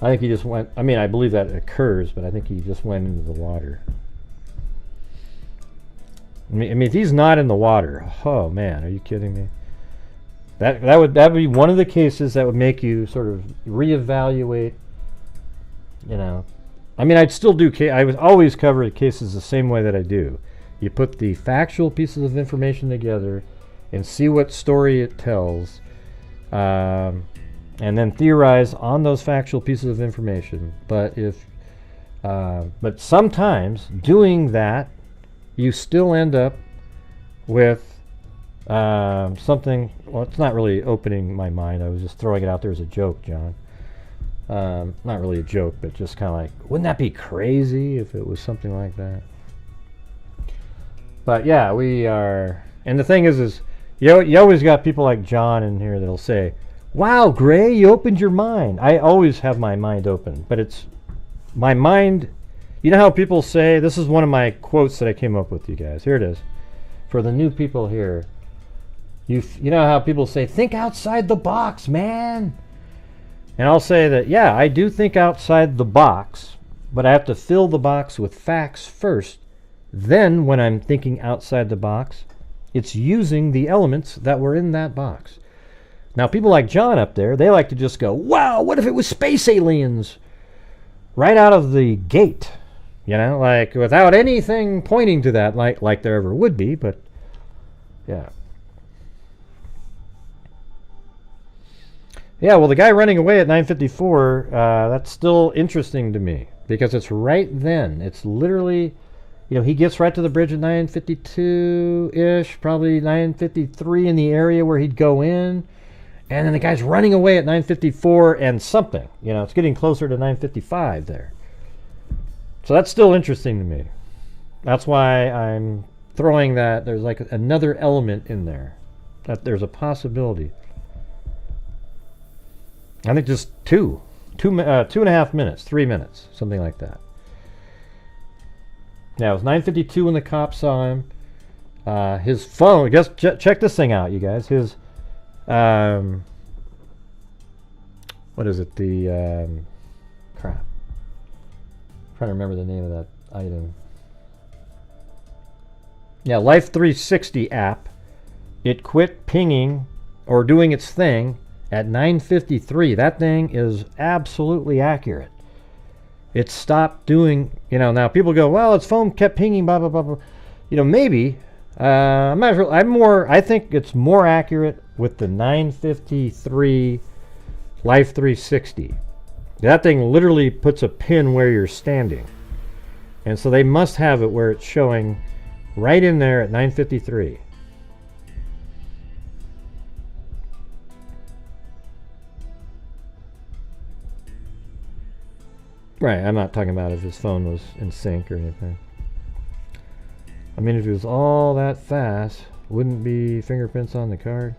S1: I think he just went. I mean, I believe that occurs, but I think he just went into the water. I mean, if he's not in the water, oh man, are you kidding me? That would be one of the cases that would make you sort of reevaluate. You know, I mean, I'd still do. I would always cover cases the same way that I do. You put the factual pieces of information together and see what story it tells, and then theorize on those factual pieces of information. But but sometimes doing that, you still end up with something. Well, it's not really opening my mind. I was just throwing it out there as a joke, John. Not really a joke, but just kind of like, wouldn't that be crazy if it was something like that? But yeah, we are, and the thing is you always got people like John in here that'll say, wow, Gray, you opened your mind. I always have my mind open, but it's my mind. You know how people say, this is one of my quotes that I came up with, you guys. Here it is. For the new people here, you know how people say, think outside the box, man. And I'll say that, yeah, I do think outside the box, but I have to fill the box with facts first. Then, when I'm thinking outside the box, it's using the elements that were in that box. Now, people like John up there, they like to just go, wow, what if it was space aliens? Right out of the gate. You know, like without anything pointing to that, like there ever would be, but yeah. Yeah, well, the guy running away at 9:54, that's still interesting to me because it's right then. It's literally, you know, he gets right to the bridge at 9:52-ish, probably 9:53 in the area where he'd go in. And then the guy's running away at 9:54 and something. You know, it's getting closer to 9:55 there. So that's still interesting to me. That's why I'm throwing that there's like another element in there. That there's a possibility. I think just 2.5 minutes, 3 minutes, something like that. Now, it was 9:52 when the cops saw him. His phone, just check this thing out, you guys. His, what is it? The, crap. I'm trying to remember the name of that item. Yeah, Life 360 app. It quit pinging or doing its thing at 9:53. That thing is absolutely accurate. It stopped doing, you know, now people go, well, its phone kept pinging, blah, blah, blah, blah. You know, maybe. I'm not sure. I think it's more accurate with the 9:53 Life 360. That thing literally puts a pin where you're standing. And so they must have it where it's showing right in there at 9:53. Right, I'm not talking about if his phone was in sync or anything. I mean, if it was all that fast, wouldn't be fingerprints on the card?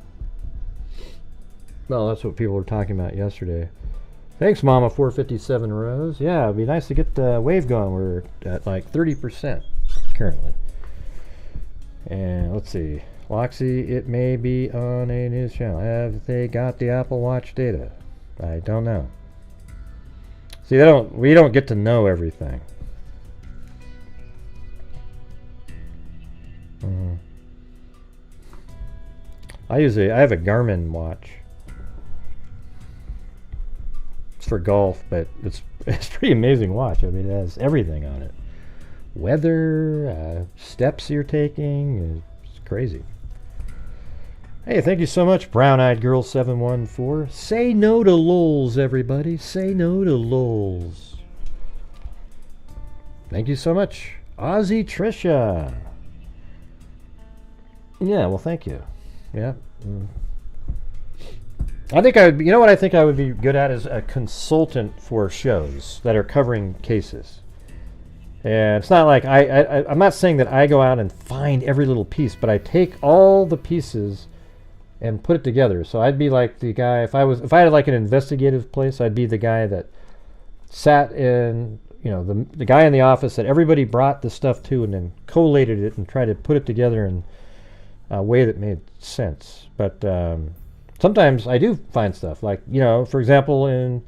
S1: Well, that's what people were talking about yesterday. Thanks, Mama 457 Rose. Yeah, it'd be nice to get the wave going. We're at like 30% currently. And let's see. Loxy, it may be on a news channel. Have they got the Apple Watch data? I don't know. See, we don't get to know everything. I have a Garmin watch. It's for golf, but it's a pretty amazing watch. I mean, it has everything on it. Weather, steps you're taking, it's crazy. Hey, thank you so much, Brown-Eyed Girl 714. Say no to lols, everybody. Say no to lols. Thank you so much, Ozzy Trisha. Yeah, well, thank you. Yeah. I think I would be, you know what I think I would be good at is a consultant for shows that are covering cases. And it's not like I'm not saying that I go out and find every little piece, but I take all the pieces and put it together. So I'd be like the guy, if I had like an investigative place, I'd be the guy that sat in, you know, the guy in the office that everybody brought the stuff to and then collated it and tried to put it together in a way that made sense. But sometimes I do find stuff, like, you know, for example, in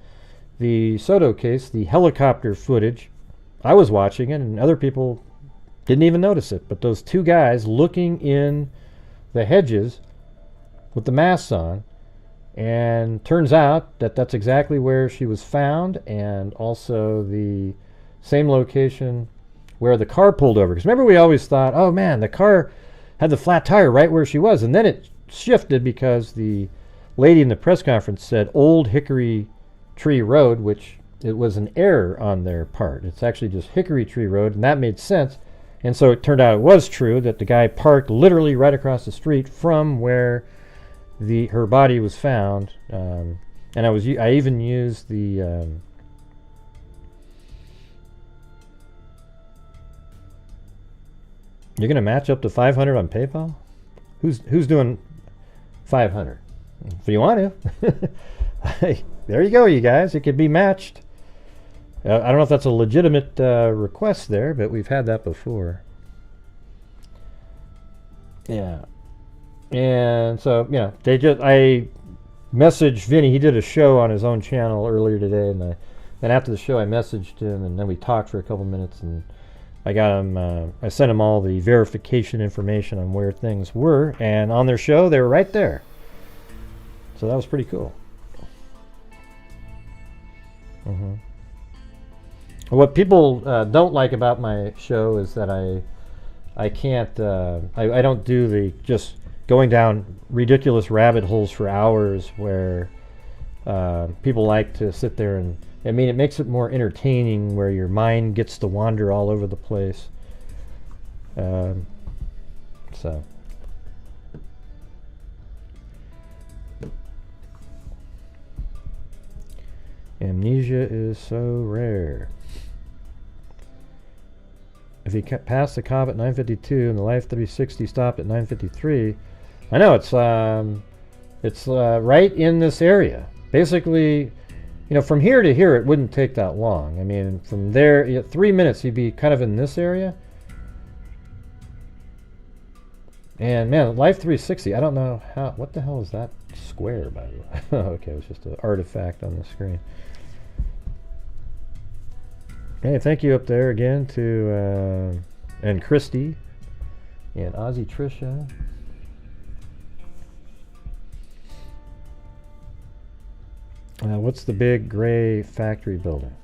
S1: the Soto case, the helicopter footage, I was watching it and other people didn't even notice it, but those two guys looking in the hedges with the masks on, and turns out that that's exactly where she was found, and also the same location where the car pulled over. Because remember, we always thought, oh man, the car had the flat tire right where she was, and then it shifted because the lady in the press conference said Old Hickory Tree Road, which it was an error on their part. It's actually just Hickory Tree Road, and that made sense. And so it turned out it was true that the guy parked literally right across the street from where her body was found. And I even used the you're gonna match up to 500 on PayPal? Who's doing 500? If you want to. Hey, there you go, you guys. It could be matched. I don't know if that's a legitimate request there, but we've had that before. Yeah. And so, yeah, I messaged Vinny. He did a show on his own channel earlier today, and then after the show I messaged him, and then we talked for a couple minutes, and I got him, I sent him all the verification information on where things were, and on their show, they were right there. So that was pretty cool. What people don't like about my show is that I can't, I don't do the just going down ridiculous rabbit holes for hours where people like to sit there and, I mean, it makes it more entertaining where your mind gets to wander all over the place. So. Amnesia is so rare. If he passed the cop at 9:52 and the Life 360 stopped at 9:53, I know it's right in this area. Basically, you know, from here to here it wouldn't take that long. I mean, from there, 3 minutes he'd be kind of in this area. And man, Life 360, I don't know what the hell is that square, by the way? Okay, it was just an artifact on the screen. Hey, thank you up there again to and Christy and Ozzy Trisha. What's the big gray factory building?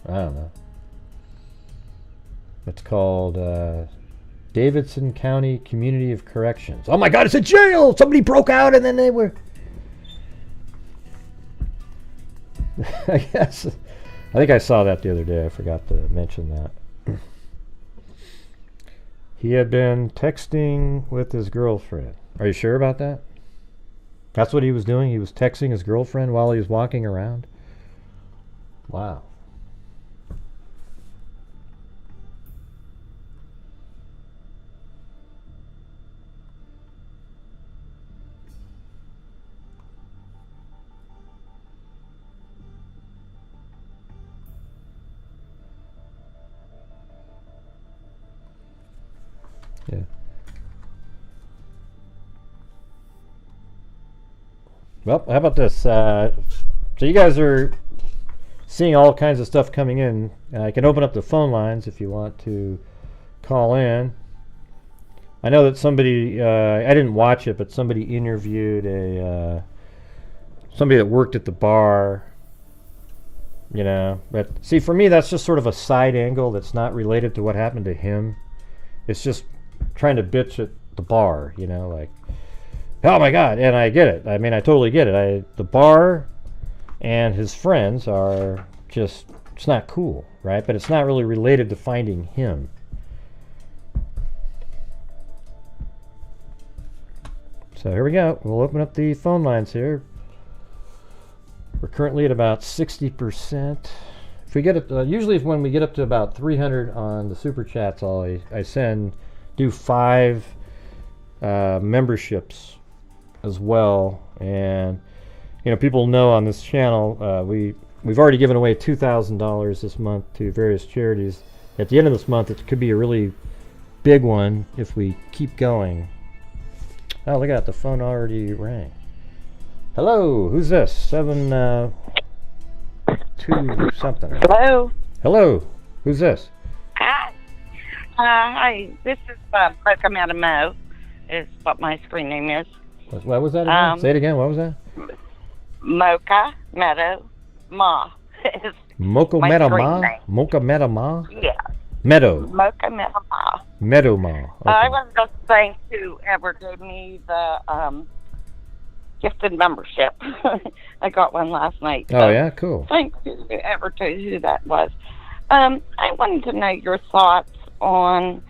S1: I don't know. It's called Davidson County Community of Corrections. Oh my God, it's a jail! Somebody broke out and then they were... I guess... I think I saw that the other day. I forgot to mention that. He had been texting with his girlfriend. Are you sure about that? That's what he was doing? He was texting his girlfriend while he was walking around? Wow. Well, how about this? So you guys are seeing all kinds of stuff coming in. I can open up the phone lines if you want to call in. I know that somebody, I didn't watch it, but somebody interviewed somebody that worked at the bar, you know. But see, for me, that's just sort of a side angle that's not related to what happened to him. It's just trying to bitch at the bar, you know, like, oh my God. And I get it. I mean, I totally get it. The bar and his friends are just, it's not cool, right? But it's not really related to finding him. So here we go. We'll open up the phone lines here. We're currently at about 60%. If we get it, usually when we get up to about 300 on the super chats, I do 5 memberships as well. And you know, people know on this channel we've already given away $2,000 this month to various charities. At the end of this month, it could be a really big one if we keep going. Oh, look at that, the phone already rang. Hello, who's this? 7 2 something.
S7: Hello.
S1: Hello, who's this?
S7: Hi. Hi. This is Mocha Mo. Is what my screen name is.
S1: What was that again? Say it again. What was that?
S7: Mocha Meadow Ma.
S1: Mocha Meadow Ma. Mocha Meadow Ma.
S7: Yeah.
S1: Meadow.
S7: Mocha Meadow Ma.
S1: Meadow Ma. Okay.
S7: I was just saying whoever gave me the gifted membership. I got one last night.
S1: Oh, yeah? Cool.
S7: Thanks to whoever told who that was. I wanted to know your thoughts on,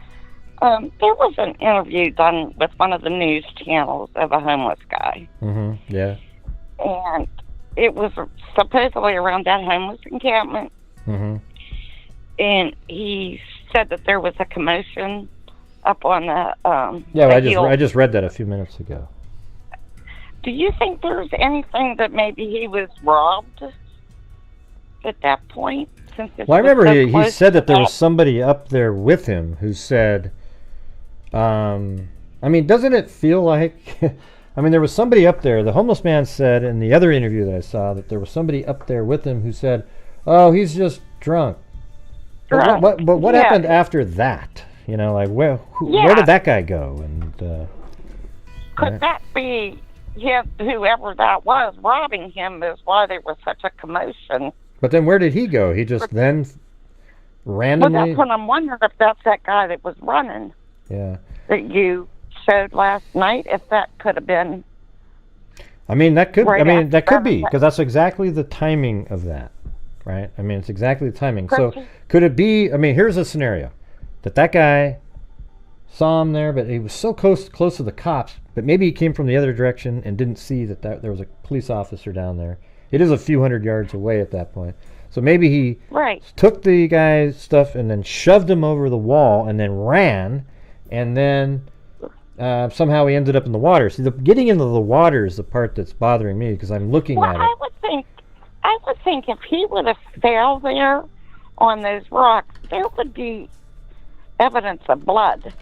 S7: there was an interview done with one of the news channels of a homeless guy.
S1: Mm-hmm, yeah.
S7: And it was supposedly around that homeless encampment.
S1: Mm-hmm.
S7: And he said that there was a commotion up on the
S1: yeah, I just read that a few minutes ago.
S7: Do you think there's anything that maybe he was robbed at that point?
S1: Well, I remember he said that there was somebody up there with him who said, I mean, doesn't it feel like, I mean, there was somebody up there, the homeless man said in the other interview that I saw that there was somebody up there with him who said, oh, he's just drunk. But what happened after that? You know, like, where did that guy go? And
S7: could that be whoever that was robbing him is why there was such a commotion?
S1: But then where did he go? He just then randomly...
S7: Well, that's what I'm wondering, if that's that guy that was running.
S1: Yeah.
S7: That you showed last night, if that could have been...
S1: I mean, that could be, because that's exactly the timing of that, right? I mean, it's exactly the timing. So could it be, I mean, here's a scenario. That guy saw him there, but he was so close to the cops, but maybe he came from the other direction and didn't see that there was a police officer down there. It is a few hundred yards away at that point. So maybe he took the guy's stuff and then shoved him over the wall and then ran, and then somehow he ended up in the water. See, getting into the water is the part that's bothering me, because I'm looking at it.
S7: I would think if he would have fell there on those rocks, there would be evidence of blood.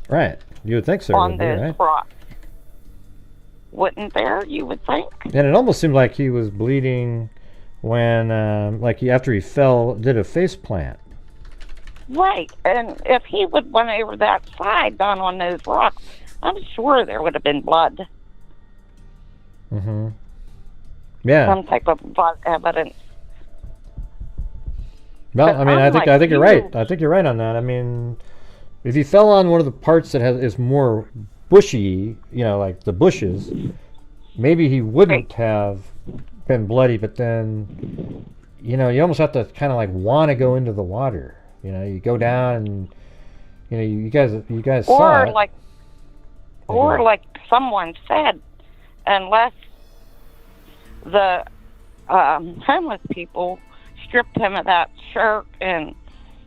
S1: Right. You would think so.
S7: On those rocks. Wouldn't there, you would think?
S1: And it almost seemed like he was bleeding when, after he fell, did a face plant.
S7: Right. And if he would went over that side down on those rocks, I'm sure there would have been blood.
S1: Mm-hmm. Yeah.
S7: Some type of blood evidence.
S1: Well, I mean, I think you're right. I think you're right on that. I mean, if he fell on one of the parts that is more bushy, you know, like the bushes, maybe he wouldn't have been bloody. But then, you know, you almost have to kind of like want to go into the water. You know, you go down, and you know, you guys saw it.
S7: Or like someone said, unless the homeless people stripped him of that shirt and,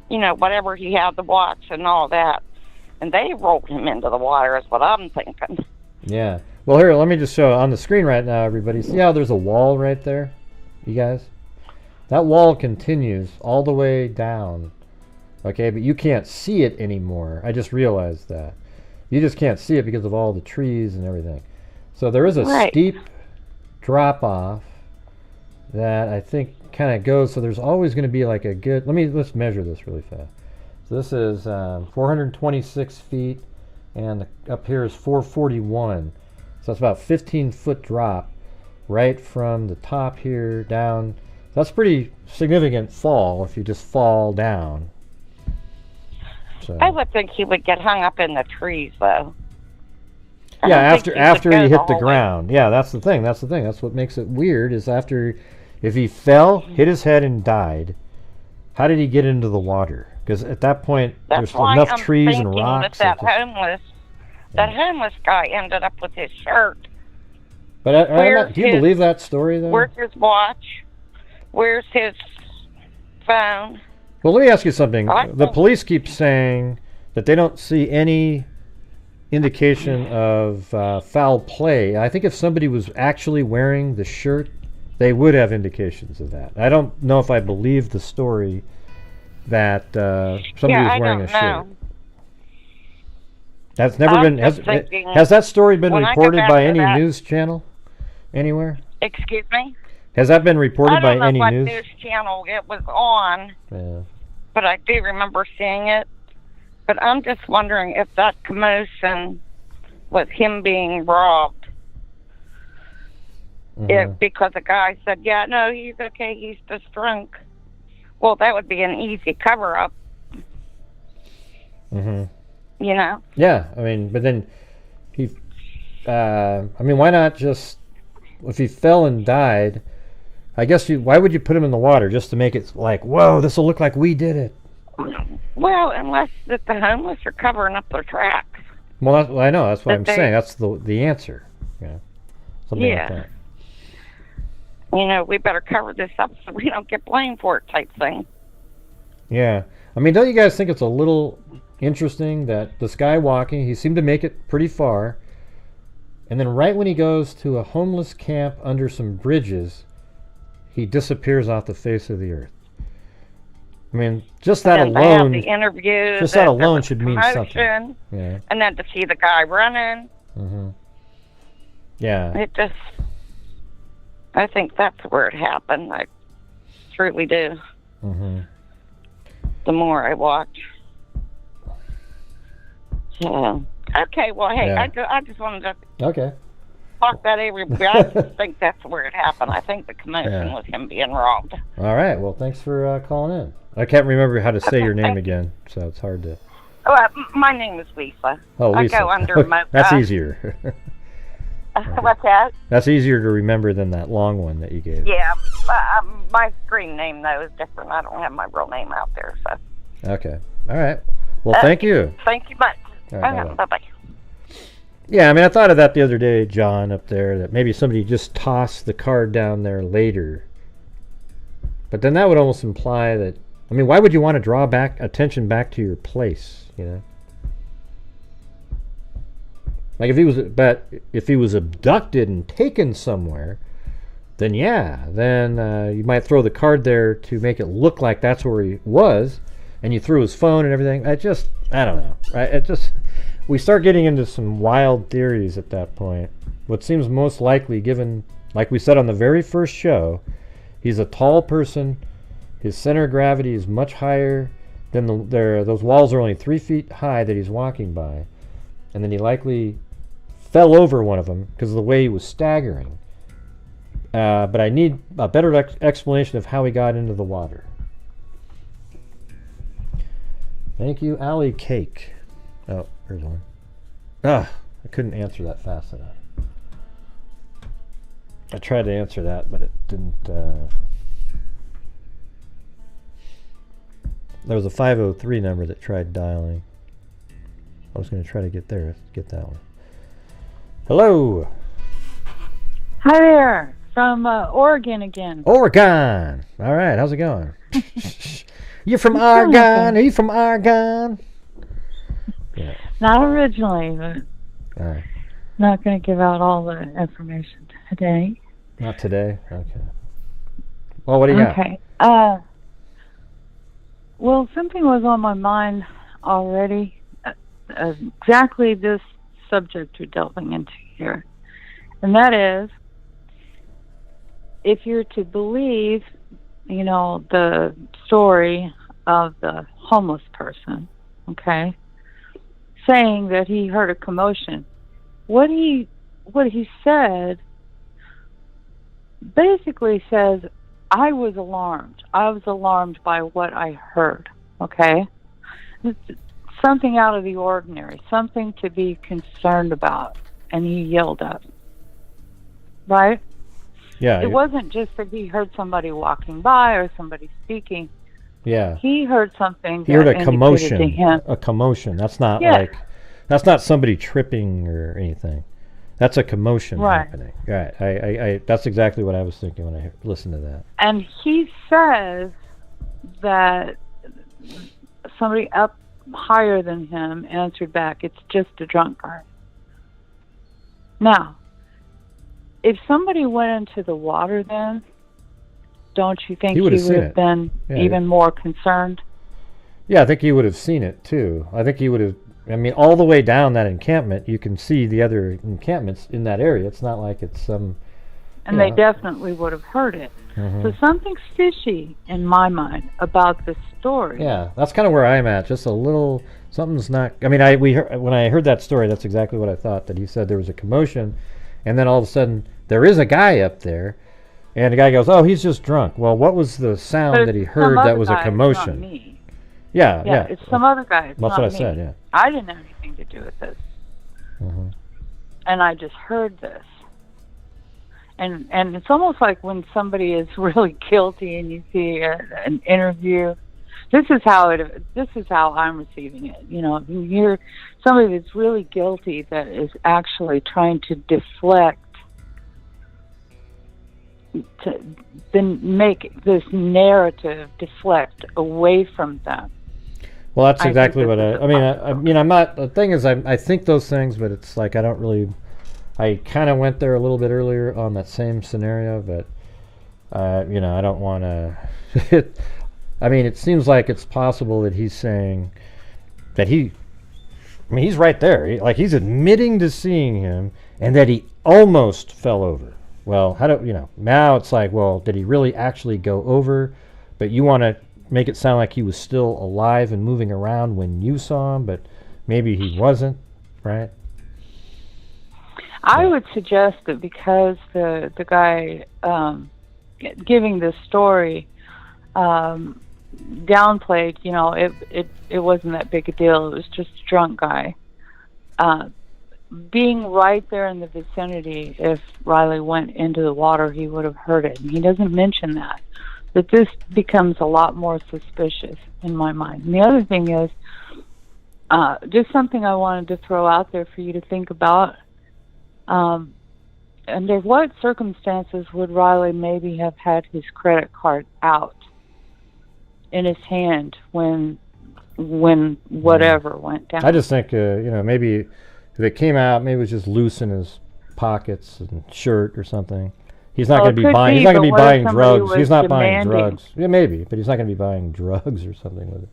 S7: you know, whatever he had, the watch and all that, and they rolled him into the water, is what I'm thinking.
S1: Yeah. Well, here, let me just show on the screen right now, everybody. See how there's a wall right there, you guys? That wall continues all the way down, okay? But you can't see it anymore. I just realized that. You just can't see it because of all the trees and everything. So there is a steep drop off that I think kind of goes, so there's always going to be like a good, let's measure this really fast. So this is 426 feet, and up here is 441. So that's about 15-foot drop right from the top here down. That's pretty significant fall if you just fall down. So.
S7: I would think he would get hung up in the trees, though.
S1: Yeah, after he hit the ground. Yeah, that's the thing. That's what makes it weird is if he fell, hit his head, and died, how did he get into the water? Because at that point, there's enough trees and rocks.
S7: That homeless guy ended up with his shirt.
S1: But do you believe that story, though?
S7: Where's his watch? Where's his phone?
S1: Well, let me ask you something. The police keep saying that they don't see any indication of foul play. I think if somebody was actually wearing the shirt, they would have indications of that. I don't know if I believe the story that somebody was wearing a shirt. That's never been. Has that story been reported by any news channel anywhere?
S7: Excuse me?
S1: Has that been reported by any news?
S7: I don't know what news channel it was on, but I do remember seeing it. But I'm just wondering if that commotion was him being robbed. Because the guy said, yeah, no, he's okay, he's just drunk. Well, that would be an easy cover-up. You know? Yeah,
S1: I mean, but then why not just, if he fell and died, I guess why would you put him in the water? Just to make it like, whoa, this will look like we did it.
S7: Well, unless that the homeless are covering up their tracks.
S1: Well, I know, that's what I'm saying. That's the answer. Yeah. Something like that.
S7: You know, we better cover this up so we don't get blamed for it type thing.
S1: Yeah. I mean, don't you guys think it's a little interesting that this guy walking, he seemed to make it pretty far, and then right when he goes to a homeless camp under some bridges, he disappears off the face of the earth. I mean, just that alone.
S7: The interviews.
S1: Just that alone should mean something. Yeah.
S7: And then to see the guy running.
S1: Yeah.
S7: It just. I think that's where it happened. I truly do. The more I watch. So, okay. Well, hey, I just wanted to. Talk that everybody. I just think that's where it happened. I think the commotion was him being robbed.
S1: All right. Well, thanks for calling in. I can't remember how to say your name again, so it's hard to.
S7: My name is Lisa.
S1: Oh, Lisa.
S7: I go under Mocha.
S1: That's easier.
S7: What's that?
S1: That's easier to remember than that long one that you gave.
S7: Yeah. My screen name, though, is different. I don't have my real name out there, so.
S1: Okay. All right. Well, thank you.
S7: Thank you much.
S1: Right,
S7: bye-bye.
S1: Yeah, I mean, I thought of that the other day, John, up there, that maybe somebody just tossed the card down there later. But then that would almost imply that, I mean, why would you want to draw attention back to your place, you know? Like if he was abducted and taken somewhere, then you might throw the card there to make it look like that's where he was, and you threw his phone and everything. I don't know. We start getting into some wild theories at that point. What seems most likely, given, like we said on the very first show, he's a tall person. His center of gravity is much higher than those walls are only 3 feet high that he's walking by. And then he likely fell over one of them because of the way he was staggering. But I need a better explanation of how he got into the water. Thank you, Allie Cake. Oh, there's one. I couldn't answer that fast enough. I tried to answer that, but it didn't. There was a 503 number that tried dialing. I was going to try to get that one. Hello.
S8: Hi there, from Oregon again.
S1: Oregon. All right, how's it going? You're from Oregon? Are you from Oregon? Yeah.
S8: Not originally, but
S1: all right.
S8: Not going to give out all the information today.
S1: Not today? Okay. Well, what do you got?
S8: Okay. Well, something was on my mind already. Exactly this subject you're delving into here. And that is, if you're to believe, you know, the story of the homeless person, okay, saying that he heard a commotion, what he said basically says, I was alarmed. I was alarmed by what I heard, okay? It's something out of the ordinary, something to be concerned about, and he yelled up, right?
S1: Yeah.
S8: It wasn't just that he heard somebody walking by or somebody speaking.
S1: Yeah.
S8: He heard something.
S1: He heard a
S8: indicated
S1: commotion.
S8: to him.
S1: A commotion. That's not
S8: Yeah.
S1: like, that's not somebody tripping or anything. That's a commotion
S8: Right.
S1: happening. Right. I that's exactly what I was thinking when I listened to that.
S8: And he says that somebody up higher than him answered back, it's just a drunk guy. Now, if somebody went into the water then, don't you think he would have been even more concerned?
S1: Yeah, I think he would have seen it too. I think he would have, I mean, all the way down that encampment, you can see the other encampments in that area. It's not like it's some...
S8: And they definitely would have heard it.
S1: Mm-hmm.
S8: So something's fishy in my mind about this story.
S1: Yeah, that's kind of where I'm at. Just a little, something's not... I mean, when I heard that story, that's exactly what I thought, that he said there was a commotion, and then all of a sudden, there is a guy up there, and the guy goes, oh, he's just drunk. Well, what was the sound that he heard that was a commotion?
S8: It's not me.
S1: Yeah.
S8: It's some other guy. It's
S1: that's
S8: not
S1: what I
S8: me.
S1: said, yeah.
S8: I didn't have anything to do with this.
S1: Mm-hmm.
S8: And I just heard this. And it's almost like when somebody is really guilty and you see an interview. This is how I'm receiving it. You know, you hear somebody that's really guilty that is actually trying to deflect, to then make this narrative deflect away from them.
S1: Well, that's exactly what I mean, I'm not, the thing is, I think those things, but it's like, I kind of went there a little bit earlier on that same scenario, but, you know, I don't want to, I mean, it seems like it's possible that he's saying that he's right there. He's admitting to seeing him and that he almost fell over. Well, now it's like, well, did he really actually go over? But you want to make it sound like he was still alive and moving around when you saw him, but maybe he wasn't, right?
S8: I would suggest that because the guy giving this story downplayed, you know, it wasn't that big a deal. It was just a drunk guy. Being right there in the vicinity, if Riley went into the water, he would have heard it. And he doesn't mention that. But this becomes a lot more suspicious in my mind. And the other thing is, just something I wanted to throw out there for you to think about. Under what circumstances would Riley maybe have had his credit card out in his hand when whatever went down?
S1: I just think, maybe if it came out, maybe it was just loose in his pockets and shirt or something. He's not going to be buying. He's not going to be buying drugs. He's not buying drugs. Yeah, maybe, but he's not going to be buying drugs or something with it.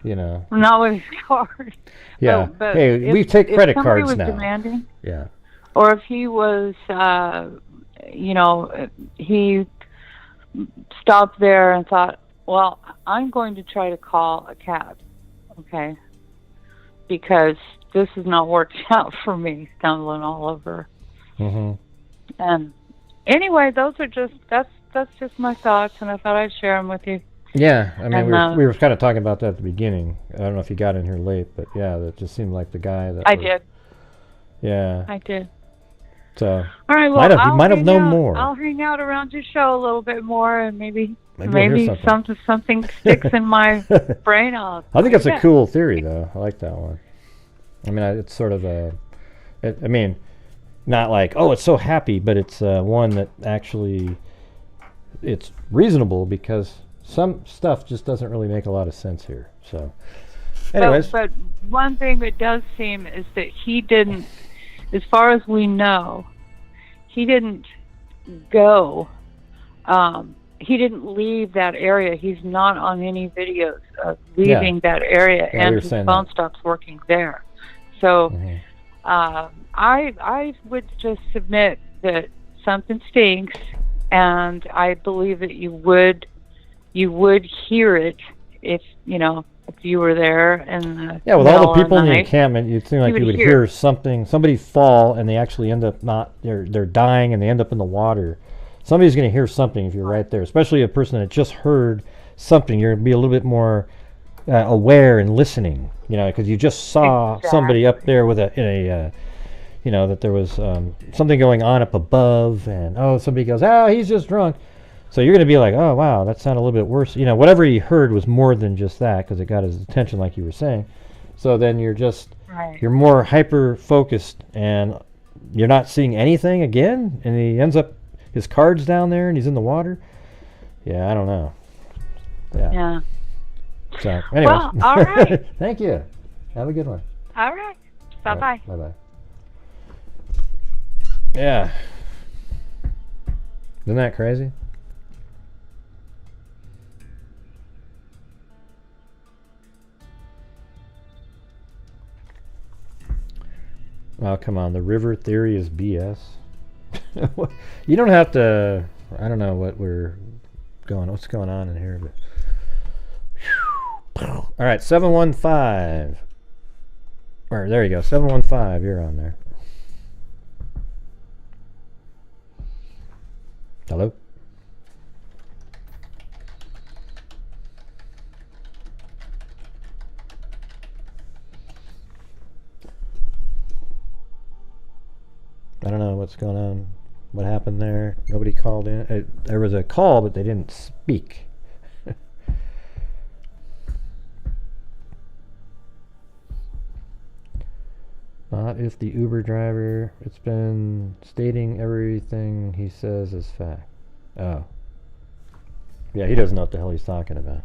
S1: You know.
S8: Not with his card.
S1: Yeah.
S8: But
S1: hey, we take credit cards
S8: was
S1: now.
S8: Demanding,
S1: yeah.
S8: Or if he was, he stopped there and thought, well, I'm going to try to call a cab, okay, because this is not working out for me, stumbling all over.
S1: Mm-hmm.
S8: And anyway, that's just my thoughts, and I thought I'd share them with you.
S1: Yeah, I mean, we were kind of talking about that at the beginning. I don't know if you got in here late, but yeah, that just seemed like the guy that...
S8: I did.
S1: Yeah.
S8: I did.
S1: So,
S8: all right, well,
S1: he might have known more.
S8: I'll hang out around your show a little bit more, and maybe something sticks in my brain.
S1: I think it's a cool theory, though. I like that one. I mean, it's sort of not like, oh, it's so happy, but it's one that actually, it's reasonable because some stuff just doesn't really make a lot of sense here. So, anyways.
S8: But one thing that does seem is that he didn't, as far as we know, he didn't go, he didn't leave that area. He's not on any videos of leaving that area, and his phone stops working there. So I would just submit that something stinks, and I believe that you would hear it if you were there. And
S1: with all the people in the encampment, you'd think like you would hear somebody fall, and they actually end up they're dying, and they end up in the water. Somebody's going to hear something if you're right there, especially a person that just heard something. You're going to be a little bit more aware and listening, because you just saw somebody up there with that there was something going on up above, and somebody goes, he's just drunk. So you're going to be like, oh, wow, that sounded a little bit worse. Whatever he heard was more than just that, because it got his attention, like you were saying. So then you're you're more hyper-focused, and you're not seeing anything again, and he ends up, his card's down there, and he's in the water. Yeah, I don't know. Yeah. So, anyways.
S8: Well, all right.
S1: Thank you. Have a good one.
S8: All right. Bye-bye.
S1: Bye-bye. Yeah. Isn't that crazy? Oh, come on. The river theory is BS. You don't have to... I don't know what's going on in here. But all right, 715. Or there you go, 715. You're on there. Hello? I don't know what's going on. What happened there? Nobody called in. There was a call, but they didn't speak. Not if the Uber driver, it's been stating everything he says is fact. Oh. Yeah, he doesn't know what the hell he's talking about.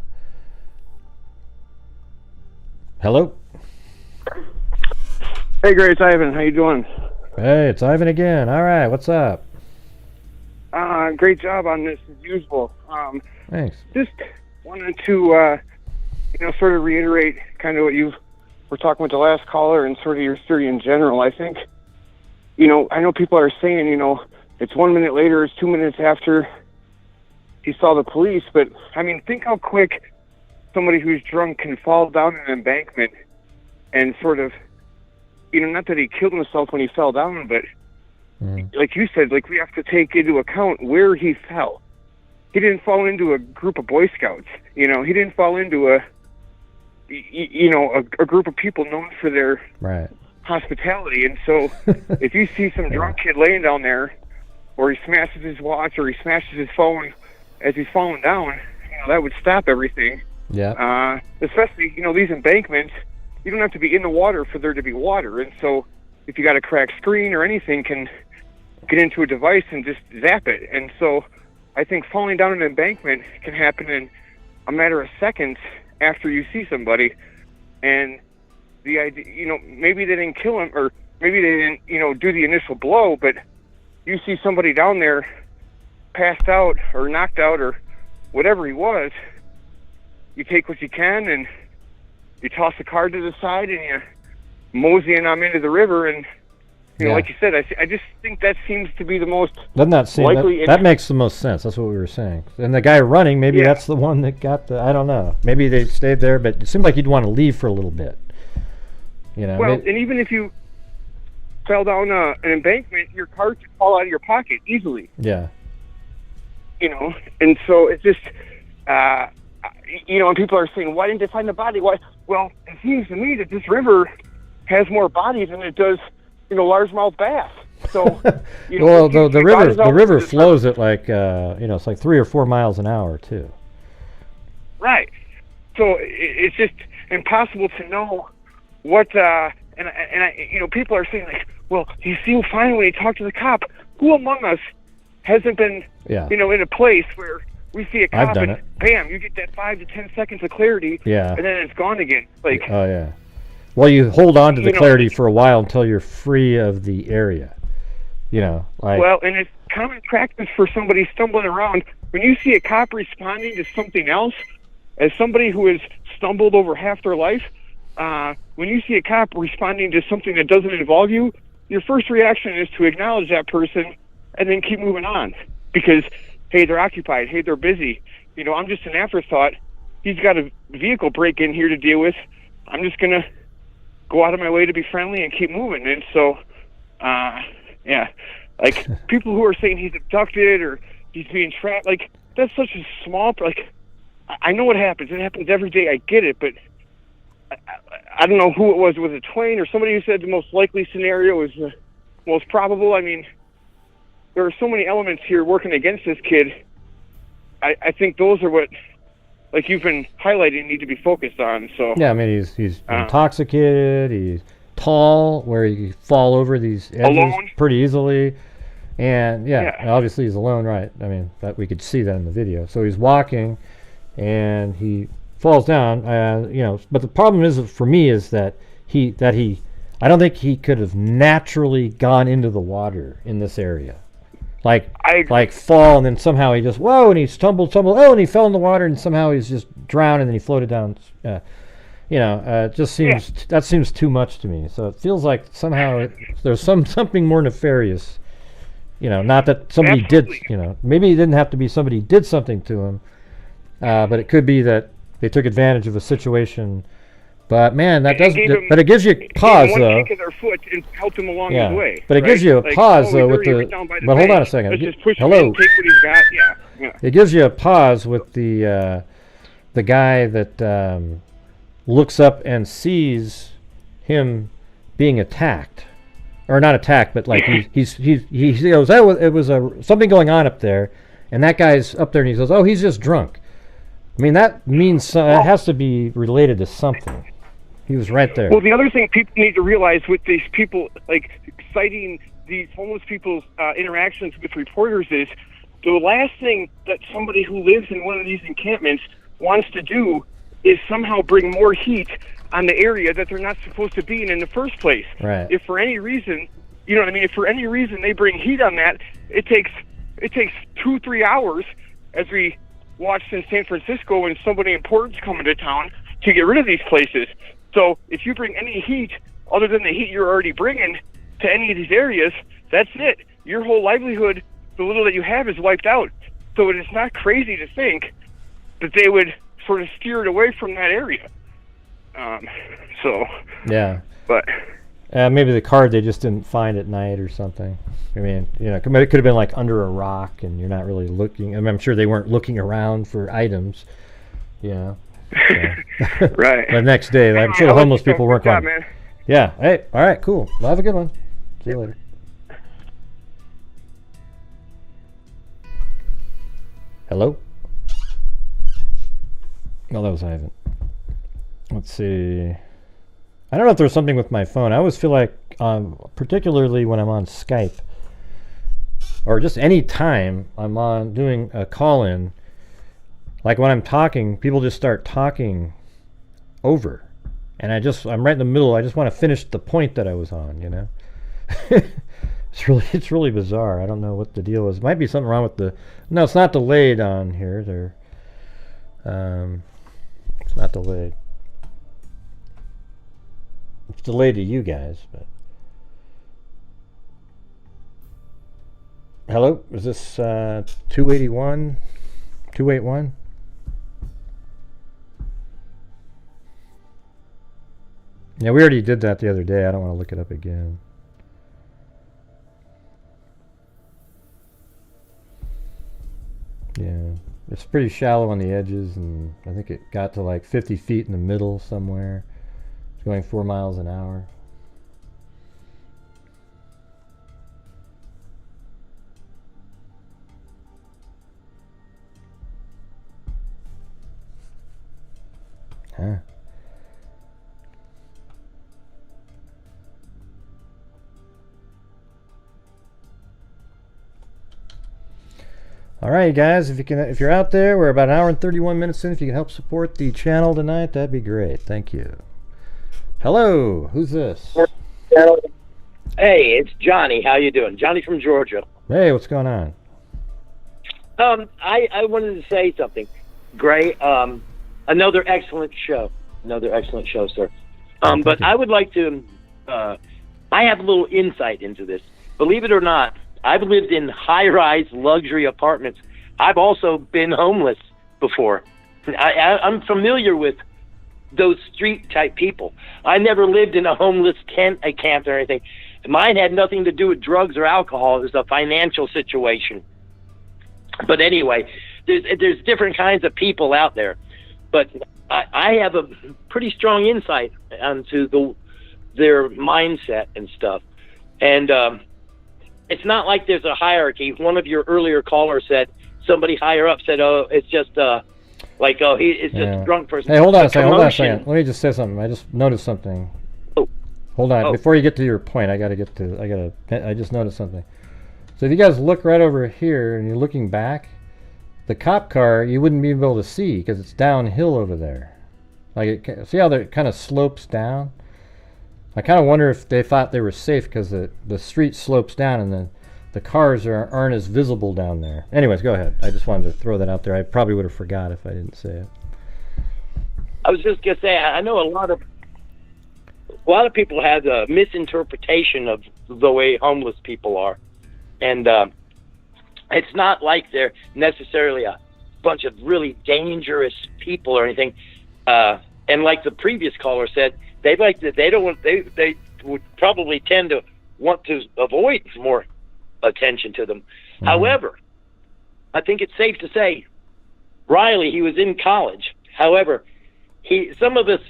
S1: Hello?
S9: Hey, Gray, it's Ivan. How you doing?
S1: Hey, it's Ivan again. All right, what's up?
S9: Great job on this, as usual.
S1: Thanks.
S9: Just wanted to, sort of reiterate kind of what you were talking with the last caller and sort of your theory in general. I think, I know people are saying, it's 1 minute later, it's 2 minutes after he saw the police, but, I mean, think how quick somebody who's drunk can fall down an embankment and sort of, not that he killed himself when he fell down, but like you said, like we have to take into account where he fell. He didn't fall into a group of Boy Scouts. He didn't fall into a group of people known for their hospitality. And so if you see some drunk kid laying down there, or he smashes his watch, or he smashes his phone as he's falling down, that would stop everything.
S1: Yeah.
S9: Especially, these embankments, you don't have to be in the water for there to be water. And so if you got a cracked screen or anything, can get into a device and just zap it. And so I think falling down an embankment can happen in a matter of seconds after you see somebody. And the idea, maybe they didn't kill him, or maybe they didn't, do the initial blow, but you see somebody down there passed out or knocked out or whatever he was, you take what you can and you toss the card to the side and you mosey him into the river. And, like you said, I just think that seems to be the most likely.
S1: That makes the most sense. That's what we were saying. And the guy running, maybe that's the one that got I don't know. Maybe they stayed there, but it seemed like you'd want to leave for a little bit.
S9: Well, and even if you fell down an embankment, your card could fall out of your pocket easily.
S1: Yeah.
S9: And so it's just, and people are saying, why didn't they find the body? Why? Well, it seems to me that this river has more bodies than it does, largemouth bass. So,
S1: well, the river flows at like, it's like 3 or 4 miles an hour too.
S9: Right. So it's just impossible to know what, and people are saying like, well, he seemed fine when he talked to the cop. Who among us hasn't been, in a place where we see a cop and bam, you get that 5 to 10 seconds of clarity, and then it's gone again. Like,
S1: oh yeah. Well, you hold on to the clarity for a while until you're free of the area.
S9: Well, and it's common practice for somebody stumbling around. When you see a cop responding to something else, as somebody who has stumbled over half their life, when you see a cop responding to something that doesn't involve you, your first reaction is to acknowledge that person and then keep moving on. Because hey, they're occupied, hey, they're busy. You know, I'm just an afterthought. He's got a vehicle break in here to deal with. I'm just going to go out of my way to be friendly and keep moving. And so, yeah, like people who are saying he's abducted or he's being trapped, like that's such a small, like, I know what happens. It happens every day. I get it, but I don't know who it was. Was it Twain or somebody who said the most likely scenario is the most probable? I mean, there are so many elements here working against this kid. I think those are what, like you've been highlighting, need to be focused on. So
S1: yeah, I mean, he's intoxicated. He's tall, where he fall over these edges
S9: alone
S1: pretty easily, and obviously he's alone, right? I mean, that we could see that in the video. So he's walking, and he falls down. You know, but the problem is for me is that I don't think he could have naturally gone into the water in this area. Like fall, and then somehow he just and he stumbled, and he fell in the water, and somehow he's just drowned, and then he floated down. You know, it just seems that seems too much to me. So it feels like somehow there's something more nefarious. You know, not that somebody did. You know, maybe it didn't have to be somebody did something to him, but it could be that they took advantage of a situation. But man, that does. But it gives you pause though.
S9: Kick of their foot and helped him along his way.
S1: But it gives you a pause though with the. But hold on a second. Hello.
S9: Take what he's got. Yeah.
S1: It gives you a pause with the guy that looks up and sees him being attacked, or not attacked, but like he goes, oh, it was something going on up there, and that guy's up there and he goes, oh, he's just drunk. I mean, that means it has to be related to something. He was right there.
S9: Well, the other thing people need to realize with these people, like citing these homeless people's interactions with reporters, is the last thing that somebody who lives in one of these encampments wants to do is somehow bring more heat on the area that they're not supposed to be in the first place.
S1: Right.
S9: If for any reason, you know what I mean, if for any reason they bring heat on that, it takes 2-3 hours, as we watched in San Francisco when somebody important's coming to town, to get rid of these places. So if you bring any heat other than the heat you're already bringing to any of these areas, that's it. Your whole livelihood, the little that you have, is wiped out. So it is not crazy to think that they would sort of steer it away from that area.
S1: Yeah.
S9: But
S1: maybe the card they just didn't find at night or something. I mean, you know, it could have been like under a rock, and you're not really looking. I mean, I'm sure they weren't looking around for items. You know. So.
S9: Right.
S1: The next day, I'm sure the homeless people weren't going.
S9: Man.
S1: Yeah. Hey. All right. Cool. Well, have a good one. See you later. Hello. No, that was Ivan. Let's see. I don't know if there's something with my phone. I always feel like, particularly when I'm on Skype, or just any time I'm on doing a call-in, like when I'm talking, people just start talking over, and I'm right in the middle. I just want to finish the point that I was on. You know, it's really bizarre. I don't know what the deal is. It might be something wrong with the. No, it's not delayed on here. It's not delayed. It's delayed to you guys, but. Hello? Is this 281? 281? Yeah, we already did that the other day. I don't want to look it up again. Yeah, it's pretty shallow on the edges, and I think it got to like 50 feet in the middle somewhere. It's going 4 miles an hour. Huh. All right, guys, if you're out there, we're about an hour and 31 minutes in. If you can help support the channel tonight, that'd be great. Thank you. Hello, who's this?
S10: Hey, it's Johnny. How you doing? Johnny from Georgia.
S1: Hey, what's going on?
S10: I wanted to say something. Gray, another excellent show. Another excellent show, sir. But I would like to, I have a little insight into this. Believe it or not, I've lived in high-rise luxury apartments I've also been homeless before. I'm familiar with those street type people. I never lived in a homeless camp or anything. Mine had nothing to do with drugs or alcohol. It was a financial situation. But anyway, there's different kinds of people out there. But I have a pretty strong insight onto their mindset and stuff. And it's not like there's a hierarchy. One of your earlier callers said, somebody higher up said, oh, it's just it's just a drunk person.
S1: Hey, hold on a second. Let me just say something. I just noticed something.
S10: Oh.
S1: Hold on. Before you get to your point, I just noticed something. So if you guys look right over here and you're looking back, the cop car, you wouldn't be able to see because it's downhill over there. See how it kind of slopes down? I kind of wonder if they thought they were safe because the street slopes down and the cars aren't as visible down there. Anyways, go ahead. I just wanted to throw that out there. I probably would have forgot if I didn't say it.
S10: I was just gonna say, I know a lot of people have a misinterpretation of the way homeless people are, and it's not like they're necessarily a bunch of really dangerous people or anything. And like the previous caller said, they would probably tend to want to avoid more attention to them. Mm-hmm. However, I think it's safe to say, Riley, he was in college. However, some of us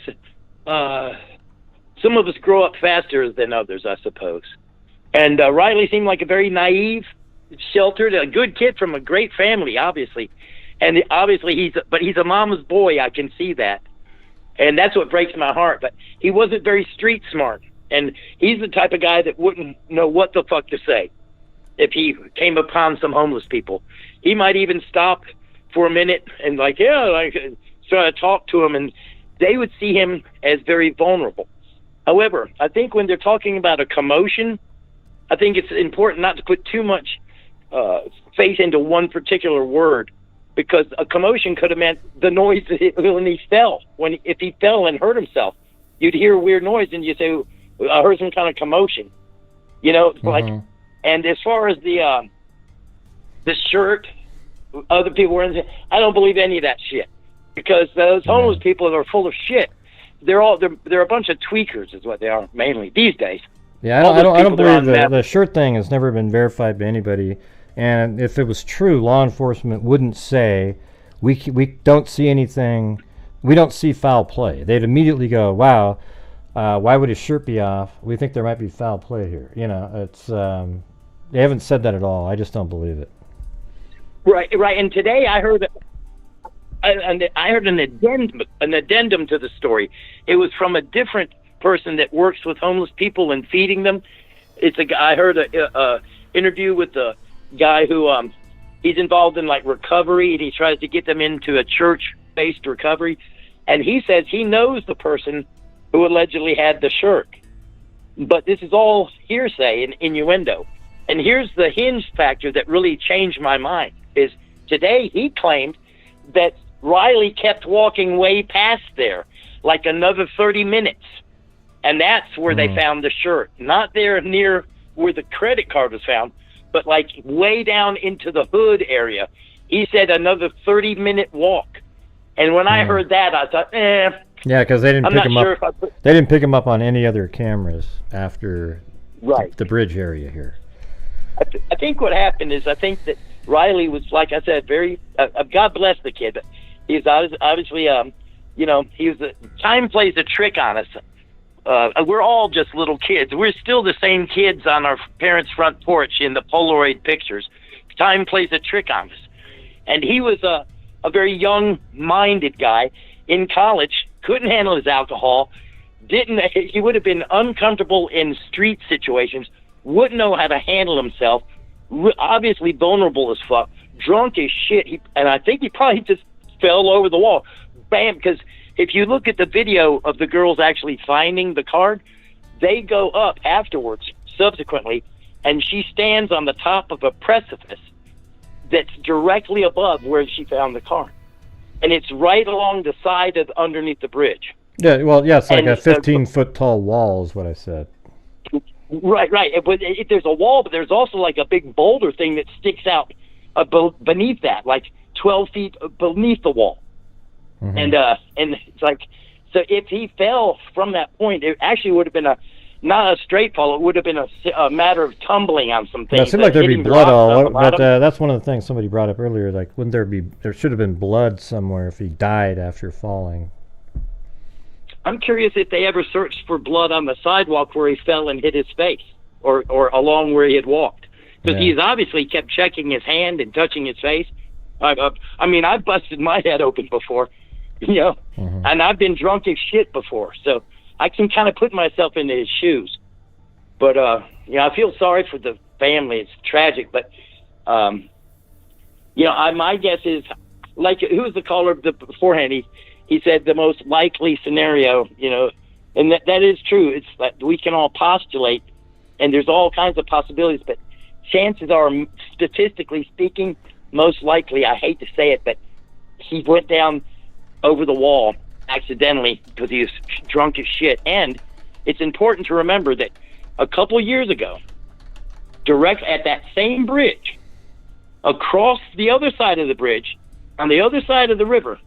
S10: grow up faster than others, I suppose. And Riley seemed like a very naive, sheltered, a good kid from a great family, obviously. And obviously he's a mama's boy. I can see that. And that's what breaks my heart. But he wasn't very street smart. And he's the type of guy that wouldn't know what the fuck to say if he came upon some homeless people. He might even stop for a minute and try to talk to him, and they would see him as very vulnerable. However, I think when they're talking about a commotion, I think it's important not to put too much faith into one particular word, because a commotion could have meant the noise when he fell. If he fell and hurt himself, you'd hear a weird noise and you say, I heard some kind of commotion. Mm-hmm. And as far as the shirt other people were in, I don't believe any of that shit, because those homeless people are full of shit. They're a bunch of tweakers is what they are mainly these days.
S1: Yeah, I don't believe the shirt thing has never been verified by anybody. And if it was true, law enforcement wouldn't say, we don't see anything, we don't see foul play. They'd immediately go, wow, why would his shirt be off? We think there might be foul play here. It's they haven't said that at all. I just don't believe it.
S10: Right. And today I heard an addendum to the story. It was from a different person that works with homeless people and feeding them. I heard a interview with the guy who he's involved in recovery, and he tries to get them into a church-based recovery, and he says he knows the person who allegedly had the shirt, but this is all hearsay and innuendo. And here's the hinge factor that really changed my mind, is today he claimed that Riley kept walking way past there, like another 30 minutes, and that's where they found the shirt, not there near where the credit card was found, but way down into the hood area. He said another 30-minute walk. And when I heard that, I thought,
S1: yeah, because they didn't pick him up. They didn't pick him up on any other cameras after the bridge area here.
S10: I think what happened is, I think that Riley was, like I said, very. God bless the kid, but he's obviously, time plays a trick on us. We're all just little kids. We're still the same kids on our parents' front porch in the Polaroid pictures. Time plays a trick on us. And he was a very young-minded guy in college, couldn't handle his alcohol, he would have been uncomfortable in street situations, wouldn't know how to handle himself, obviously vulnerable as fuck, drunk as shit, and I think he probably just fell over the wall. Bam, because if you look at the video of the girls actually finding the card, they go up afterwards, subsequently, and she stands on the top of a precipice that's directly above where she found the card. And it's right along the side of underneath the bridge.
S1: Yeah, well, yeah, it's like a 15-foot tall wall is what I said.
S10: Right. But there's a wall, but there's also like a big boulder thing that sticks out beneath that, like 12 feet beneath the wall.
S1: Mm-hmm.
S10: And it's like, so if he fell from that point, it actually would have been not a straight fall. It would have been a matter of tumbling on some things.
S1: Yeah, it seemed like there'd be
S10: hitting the
S1: blood
S10: rocks
S1: all
S10: on the
S1: over, but
S10: bottom.
S1: that's one of the things somebody brought up earlier. Like, wouldn't there should have been blood somewhere if he died after falling.
S10: I'm curious if they ever searched for blood on the sidewalk where he fell and hit his face, or along where he had walked, because he's obviously kept checking his hand and touching his face. I mean, I've busted my head open before, you know, and I've been drunk as shit before, so I can kind of put myself into his shoes. But you know, I feel sorry for the family. It's tragic, but you know, my guess is, like, who was the caller beforehand? He said the most likely scenario, you know, and that is true. It's like we can all postulate, and there's all kinds of possibilities, but chances are, statistically speaking, most likely, I hate to say it, but he went down over the wall accidentally because he was drunk as shit. And it's important to remember that a couple years ago, direct at that same bridge, across the other side of the bridge, on the other side of the river,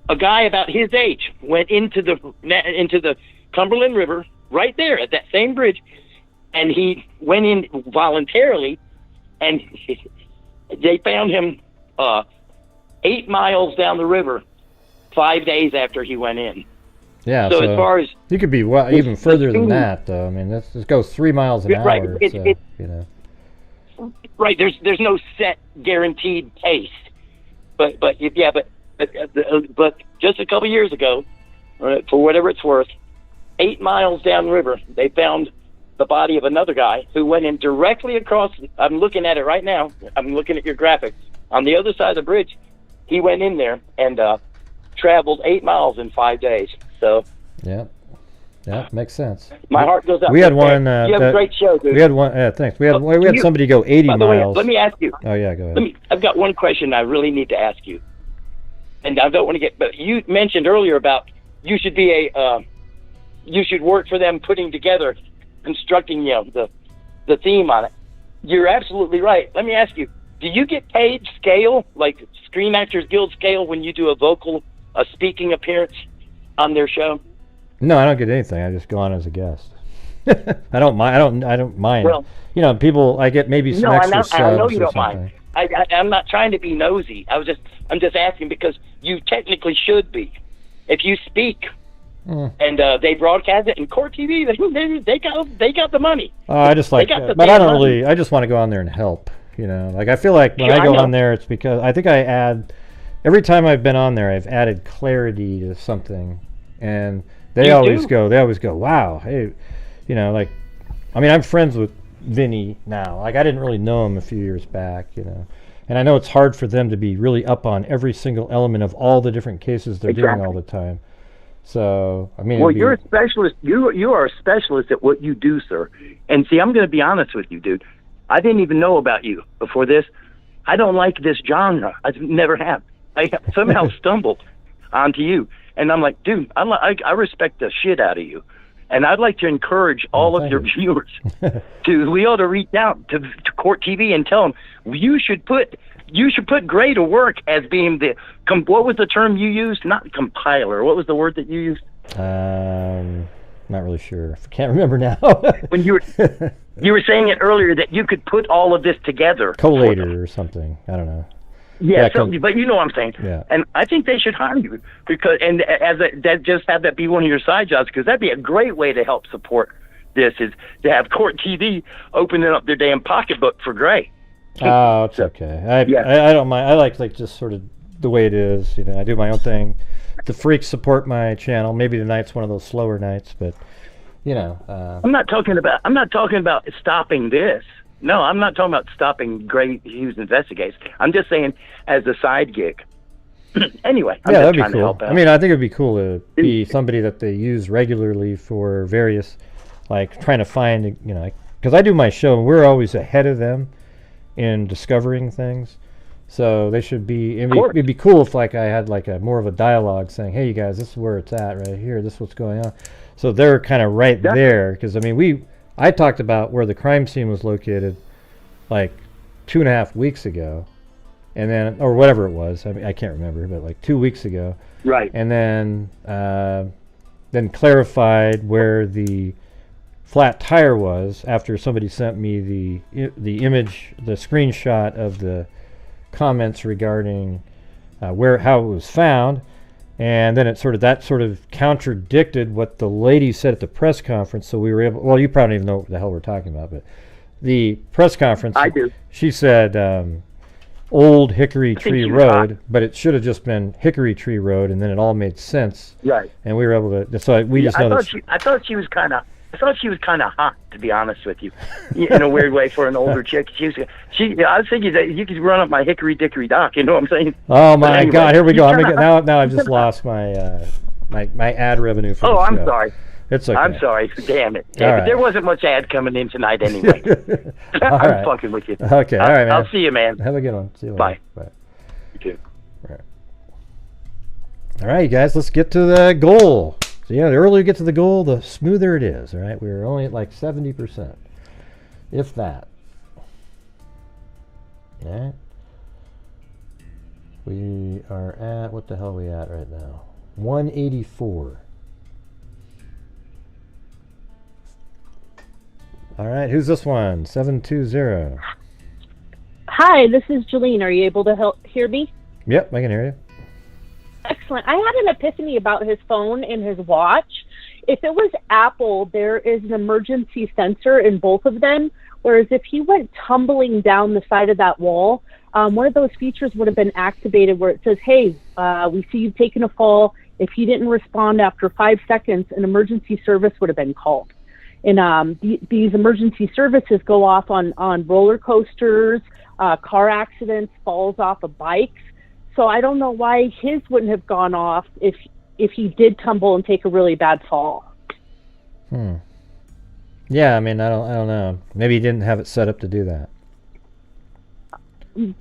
S10: a guy about his age went into the Cumberland River right there at that same bridge, and he went in voluntarily, and they found him 8 miles down the river 5 days after he went in.
S1: Yeah,
S10: so as far as
S1: you could be even further than that, though. I mean, this goes 3 miles an hour. You know.
S10: Right, there's no set guaranteed pace, but just a couple years ago, for whatever it's worth, 8 miles downriver, they found the body of another guy who went in directly across. I'm looking at it right now. I'm looking at your graphic. On the other side of the bridge, he went in there and traveled 8 miles in 5 days. So
S1: yeah, makes sense.
S10: My heart goes out.
S1: We had one.
S10: You have a great show, dude.
S1: We had one. Thanks. We had somebody go 80
S10: by the way,
S1: miles.
S10: let me ask you.
S1: Oh yeah, go ahead.
S10: I've got one question I really need to ask you, and I don't want to get. But you mentioned earlier about you should be you should work for them putting together, constructing, you know, the theme on it. You're absolutely right. Let me ask you: do you get paid scale, like Screen Actors Guild scale, when you do a speaking appearance on their show?
S1: No, I don't get anything. I just go on as a guest. I don't mind. I don't mind.
S10: Well,
S1: you know, people. I get maybe some extra subs.
S10: I know you
S1: or
S10: don't
S1: something.
S10: mind. I'm not trying to be nosy. I'm just asking because you technically should be. If you speak and they broadcast it in Court TV, they got the money.
S1: I just like, but I don't really. I just want to go on there and help. You know, like I feel like when I go on there, it's because I think I add. Every time I've been on there, I've added clarity to something, and they always go, wow, hey, you know, like, I mean, I'm friends with Vinny now. Like, I didn't really know him a few years back, you know, and I know it's hard for them to be really up on every single element of all the different cases they're doing all the time. So, I mean,
S10: well, you're a specialist. You are a specialist at what you do, sir. And see, I'm going to be honest with you, dude. I didn't even know about you before this. I don't like this genre. I never have. I somehow stumbled onto you, and I'm like, dude, I respect the shit out of you, and I'd like to encourage all of your viewers we ought to reach out to Court TV and tell them you should put Gray to work as being what was the term you used? Not compiler. What was the word that you used?
S1: Not really sure. I can't remember now.
S10: When you were saying it earlier that you could put all of this together.
S1: Collator or something. I don't know.
S10: Yeah, but you know what I'm saying.
S1: Yeah.
S10: And I think they should hire you just have that be one of your side jobs, because that'd be a great way to help support this, is to have Court TV opening up their damn pocketbook for Gray.
S1: Oh, it's okay. I don't mind. I like just sort of the way it is. You know, I do my own thing. The freaks support my channel. Maybe tonight's one of those slower nights, but you know.
S10: I'm not talking about stopping this. No, I'm not talking about stopping Grant Hughes Investigates. I'm just saying as a side gig. Anyway, I'm just trying to help out.
S1: I mean, I think it'd be cool to be somebody that they use regularly for various, like trying to find, you know, because I do my show and we're always ahead of them in discovering things. So they should be. It'd be cool if like I had like more of a dialogue saying, "Hey, you guys, this is where it's at right here. This is what's going on." So they're kind of right there, because I mean I talked about where the crime scene was located like 2.5 weeks ago, and then, or whatever it was. I mean, I can't remember, but like 2 weeks ago.
S10: Right.
S1: And then clarified where the flat tire was after somebody sent me the image, the screenshot of the comments regarding how it was found. And then that sort of contradicted what the lady said at the press conference. So we were able, well, you probably don't even know what the hell we're talking about, but the press conference,
S10: I do.
S1: She said Old Hickory Tree Road, but it should have just been Hickory Tree Road, and then it all made sense.
S10: Right.
S1: And we were able to, so we just know that.
S10: I thought she was kind of hot, to be honest with you, in a weird way for an older chick. I was thinking that you could run up my hickory dickory dock. You know what I'm saying?
S1: Oh my anyway, God! Here we go. Now I've just lost my my ad revenue for.
S10: Oh, I'm sorry.
S1: It's okay.
S10: I'm sorry. Damn it.
S1: Right.
S10: But there wasn't much ad coming in tonight anyway. I'm fucking with you.
S1: Okay. All right, man.
S10: I'll see you, man.
S1: Have a good one. See you later.
S10: Bye.
S1: Bye.
S10: You too.
S1: All right, you guys. Let's get to the goal. So yeah, the earlier you get to the goal, the smoother it is. All right, we were only at like 70%, if that. All right. We are at, what the hell are we at right now? 184. All right, who's this one? 720.
S11: Hi, this is Jolene. Are you able to hear me?
S1: Yep, I can hear you.
S11: Excellent. I had an epiphany about his phone and his watch. If it was Apple, there is an emergency sensor in both of them, whereas if he went tumbling down the side of that wall, one of those features would have been activated where it says, hey, we see you've taken a fall. If he didn't respond after 5 seconds, an emergency service would have been called. And these emergency services go off on roller coasters, car accidents, falls off of bikes. So I don't know why his wouldn't have gone off if he did tumble and take a really bad fall.
S1: Yeah, I mean, I don't know. Maybe he didn't have it set up to do that.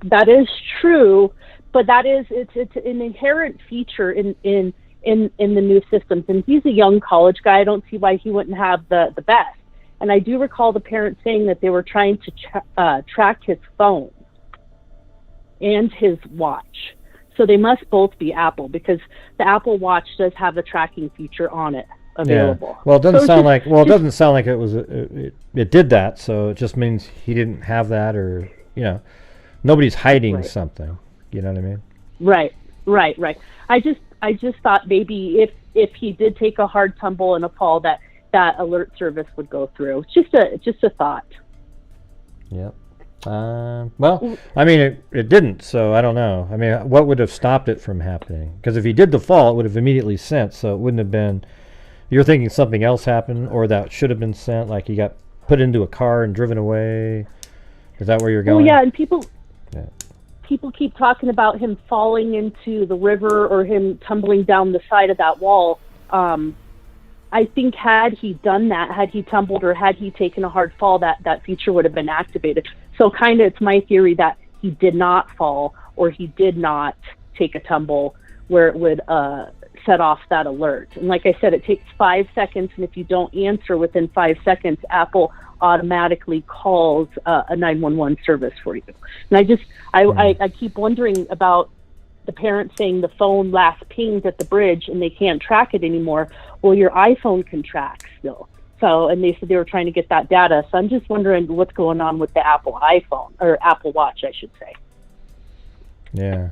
S11: That is true, but it's an inherent feature in the new systems. And he's a young college guy. I don't see why he wouldn't have the best. And I do recall the parents saying that they were trying to track his phone and his watch. So they must both be Apple, because the Apple Watch does have the tracking feature on it available.
S1: Yeah. Well, it doesn't sound like it doesn't sound like it was it did that. So it just means he didn't have that, or nobody's hiding something. You know what I mean?
S11: Right. I just thought maybe if he did take a hard tumble and a fall, that alert service would go through. It's just a thought.
S1: Yep. Well, I mean, it didn't, so I don't know. I mean, what would have stopped it from happening? Because if he did the fall, it would have immediately sent, so it wouldn't have been... You're thinking something else happened, or that should have been sent, like he got put into a car and driven away? Is that where you're going?
S11: Well, yeah, and people keep talking about him falling into the river or him tumbling down the side of that wall. I think had he done that, had he tumbled or had he taken a hard fall, that feature would have been activated. So kind of it's my theory that he did not fall or he did not take a tumble where it would set off that alert. And like I said, it takes 5 seconds, and if you don't answer within 5 seconds, Apple automatically calls a 911 service for you. And I keep wondering about the parents saying the phone last pinged at the bridge and they can't track it anymore. Well, your iPhone can track still. So, and they said they were trying to get that data. So I'm just wondering what's going on with the Apple iPhone, or Apple Watch, I should say.
S1: Yeah.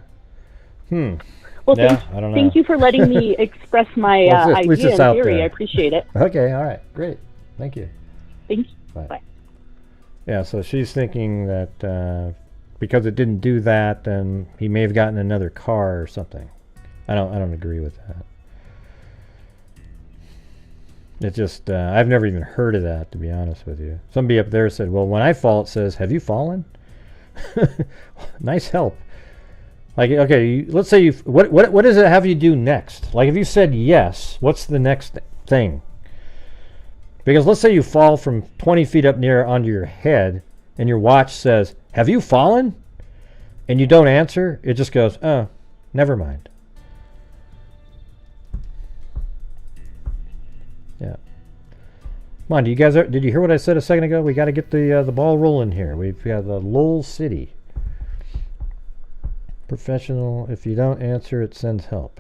S11: Well,
S1: yeah, I don't know.
S11: Thank you for letting me express my idea and theory. I appreciate it.
S1: Okay, all right, great. Thank you.
S11: Thank you. Bye.
S1: Yeah, so she's thinking that because it didn't do that, then he may have gotten another car or something. I don't agree with that. It just I've never even heard of that, to be honest with you. Somebody up there said, "Well, when I fall, it says, 'Have you fallen?'" Nice help. Like, okay, let's say you what does it have you do next? Like, if you said yes, what's the next thing? Because let's say you fall from 20 feet up near onto your head, and your watch says, "Have you fallen?" and you don't answer, it just goes, "Oh, never mind." Yeah. Come on, did you hear what I said a second ago? We got to get the ball rolling here. We've got the Lowell City. Professional. If you don't answer, it sends help.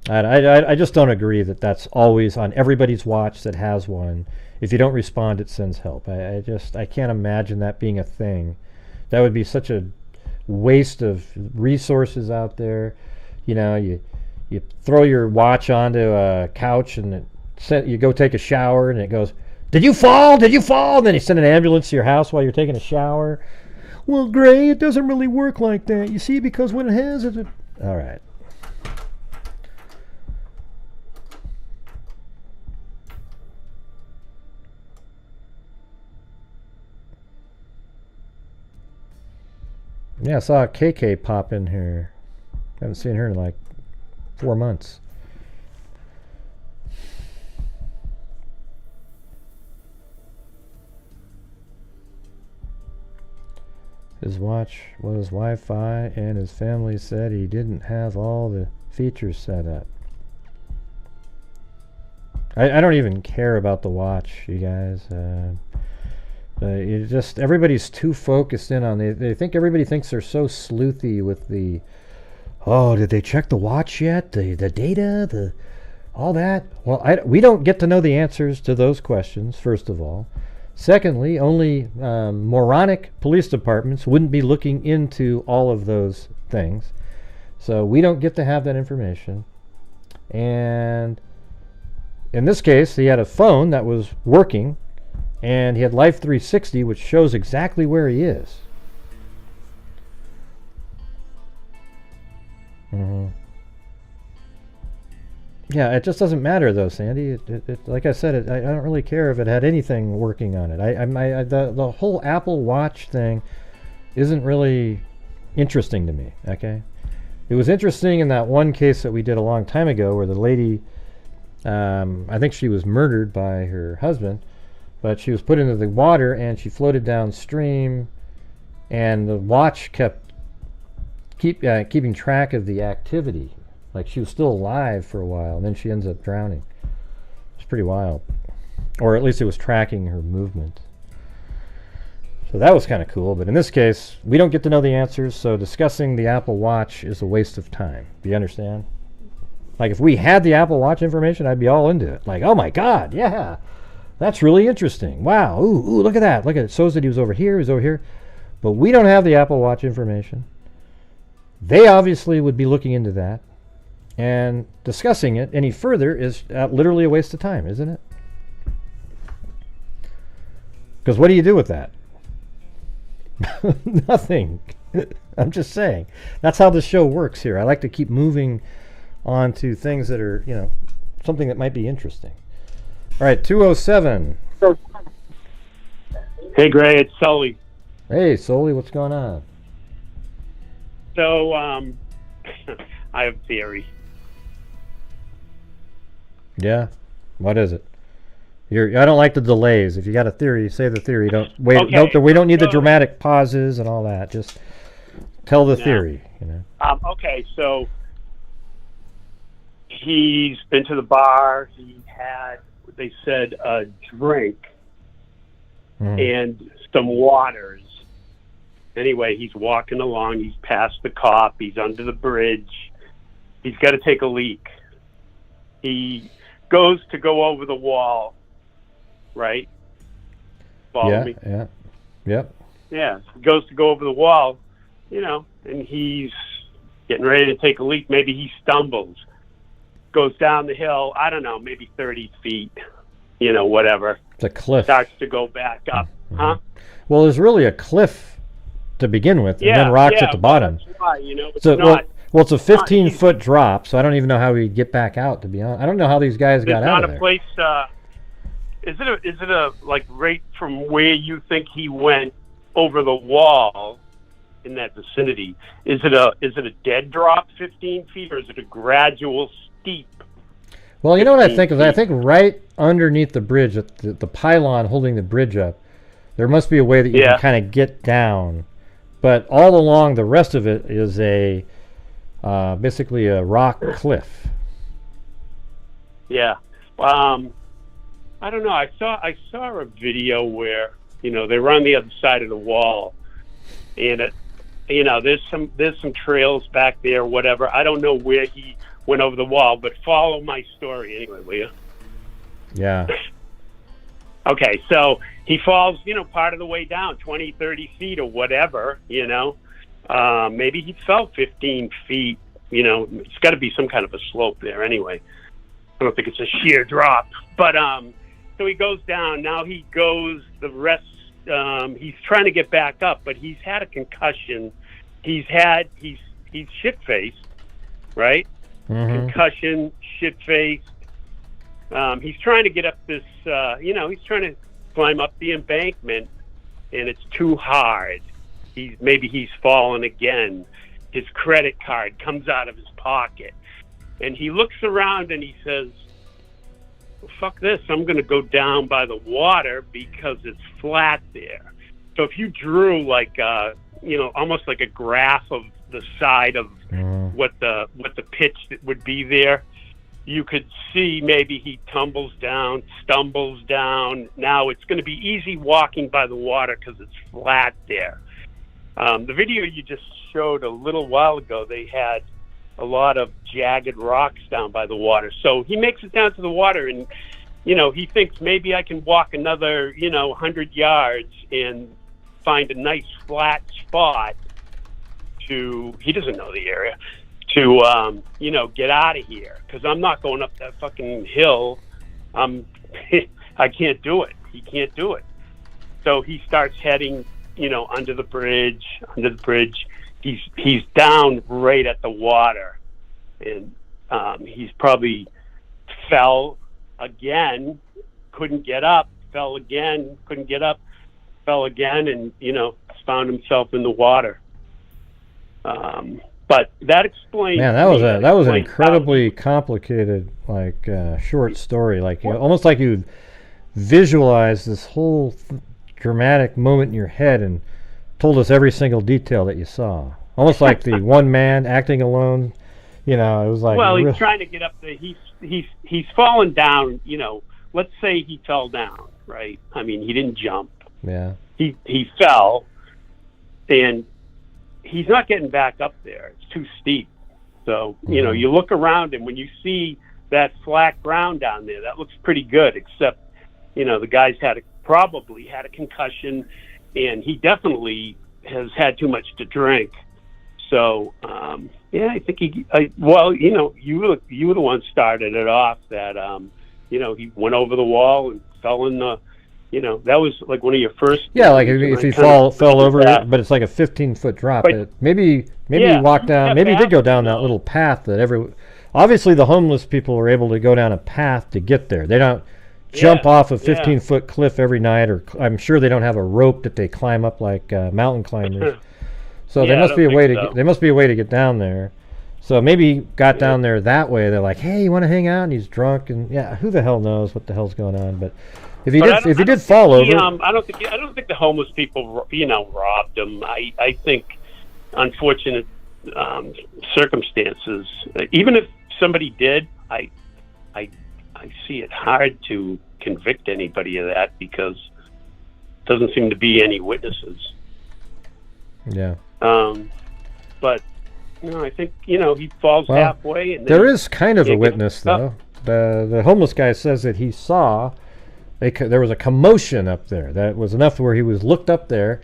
S1: I just don't agree that that's always on everybody's watch that has one. If you don't respond, it sends help. I can't imagine that being a thing. That would be such a waste of resources out there. You know, you throw your watch onto a couch and you go take a shower and it goes, "Did you fall? Did you fall?" And then you send an ambulance to your house while you're taking a shower. Well, Gray, it doesn't really work like that. You see, because when it has it... All right. Yeah, I saw KK pop in here. Haven't seen her in like 4 months. His watch was Wi-Fi, and his family said he didn't have all the features set up. I don't even care about the watch, you guys. Everybody's too focused in on they think everybody thinks they're so sleuthy with the, oh, did they check the watch yet? The data, all that. Well, we don't get to know the answers to those questions, first of all. Secondly, only moronic police departments wouldn't be looking into all of those things. So we don't get to have that information. And in this case, he had a phone that was working, and he had Life 360, which shows exactly where he is. Yeah, it just doesn't matter though, Sandy. Like I said, I don't really care if it had anything working on it. The whole Apple Watch thing isn't really interesting to me. Okay, it was interesting in that one case that we did a long time ago, where the lady, I think she was murdered by her husband, but she was put into the water and she floated downstream, and the watch kept keeping track of the activity. Like she was still alive for a while, and then she ends up drowning. It's pretty wild. Or at least it was tracking her movement. So that was kind of cool. But in this case, we don't get to know the answers, so discussing the Apple Watch is a waste of time. Do you understand? Like if we had the Apple Watch information, I'd be all into it. Like, oh my God, yeah, that's really interesting. Wow, ooh, look at that. Look at it. It shows that he was over here, he was over here. But we don't have the Apple Watch information. They obviously would be looking into that. And discussing it any further is literally a waste of time, isn't it? Because what do you do with that? Nothing. I'm just saying. That's how the show works here. I like to keep moving on to things that are, something that might be interesting. All right, 207.
S12: Hey, Gray, it's Sully.
S1: Hey, Sully, what's going on?
S12: So, I have a theory.
S1: Yeah, what is it? I don't like the delays. If you got a theory, say the theory. Don't wait. Okay. Nope, we don't need the dramatic pauses and all that. Just tell the theory.
S12: Okay, so he's been to the bar. He had, they said, a drink and some waters. Anyway, he's walking along. He's past the cop. He's under the bridge. He's got to take a leak. He goes to go over the wall, right? Follow me?
S1: Yeah. Yep.
S12: Yeah, he goes to go over the wall, and he's getting ready to take a leak. Maybe he stumbles, goes down the hill, I don't know, maybe 30 feet, whatever.
S1: It's a cliff.
S12: Starts to go back up, huh?
S1: Well, there's really a cliff to begin with, and then rocks at the bottom.
S12: That's why, it's not...
S1: Well, it's a 15-foot drop, so I don't even know how we'd get back out, to be honest. I don't know how these guys got out of there.
S12: There's not a place, is it a like right from where you think he went over the wall in that vicinity? Is it a dead drop 15 feet, or is it a gradual steep?
S1: Well, you know what I think is, I think right underneath the bridge, the pylon holding the bridge up, there must be a way that you can kind of get down. But all along the rest of it is basically a rock cliff.
S12: Yeah. I don't know. I saw a video where, they were on the other side of the wall, and you know, there's some trails back there, whatever. I don't know where he went over the wall, but follow my story anyway, will you?
S1: Yeah.
S12: Okay, so he falls, you know, part of the way down, 20, 30 feet or whatever, you know. Maybe he fell 15 feet, you know. It's got to be some kind of a slope there anyway. I don't think it's a sheer drop. But so he goes down. Now he goes the rest. He's trying to get back up, but he's had a concussion. He's shit-faced, right?
S1: Mm-hmm.
S12: Concussion, shit-faced. He's trying to get up this, you know, he's trying to climb up the embankment, and it's too hard. Maybe he's fallen again. His credit card comes out of his pocket, and he looks around and he says, well, fuck this, I'm going to go down by the water because it's flat there. So if you drew like, you know, almost like a graph of the side of what the pitch that would be there, you could see maybe he tumbles down, stumbles down. Now it's going to be easy walking by the water because it's flat there. The video you just showed a little while ago, they had a lot of jagged rocks down by the water. So he makes it down to the water, and, you know, he thinks maybe I can walk another, you know, 100 yards and find a nice flat spot he doesn't know the area, to, you know, get out of here, because I'm not going up that fucking hill. I can't do it. He can't do it. So he starts heading, you know, under the bridge. He's down right at the water, and he's probably fell again, couldn't get up, fell again, couldn't get up, fell again, and, you know, found himself in the water. But that explains.
S1: Man, that was an incredibly complicated, like, short story. Like, almost like you visualized this whole dramatic moment in your head and told us every single detail that you saw. Almost like the one man acting alone. You know, it was like.
S12: Well, he's trying to get up there. He's fallen down. You know, let's say he fell down, right? I mean, he didn't jump.
S1: Yeah.
S12: He fell, and he's not getting back up there. It's too steep. So, you know, you look around, and when you see that flat ground down there, that looks pretty good, except, you know, the guy's probably had a concussion, and he definitely has had too much to drink. So, yeah, I think well, you know, you were the one started it off that, you know, he went over the wall and fell in the, you know, that was like one of your first.
S1: Yeah, like if he fell over it, but it's like a 15-foot drop. But maybe he walked down. Maybe he did go down that little path that obviously the homeless people are able to go down a path to get there. They don't jump off a 15-foot cliff every night, or I'm sure they don't have a rope that they climb up like mountain climbers. So there must be a way there must be a way to get down there. So maybe he got down there that way. They're like, hey, you want to hang out? And he's drunk, and who the hell knows what the hell's going on? But if he did fall over,
S12: I don't think the homeless people, you know, robbed him. I think unfortunate circumstances. Even if somebody did, I see it hard to convict anybody of that because there doesn't seem to be any witnesses.
S1: Yeah.
S12: But no, I think, you know, he falls halfway. And
S1: there is kind of a witness though. The homeless guy says that he saw. There was a commotion up there that was enough where he was looked up there,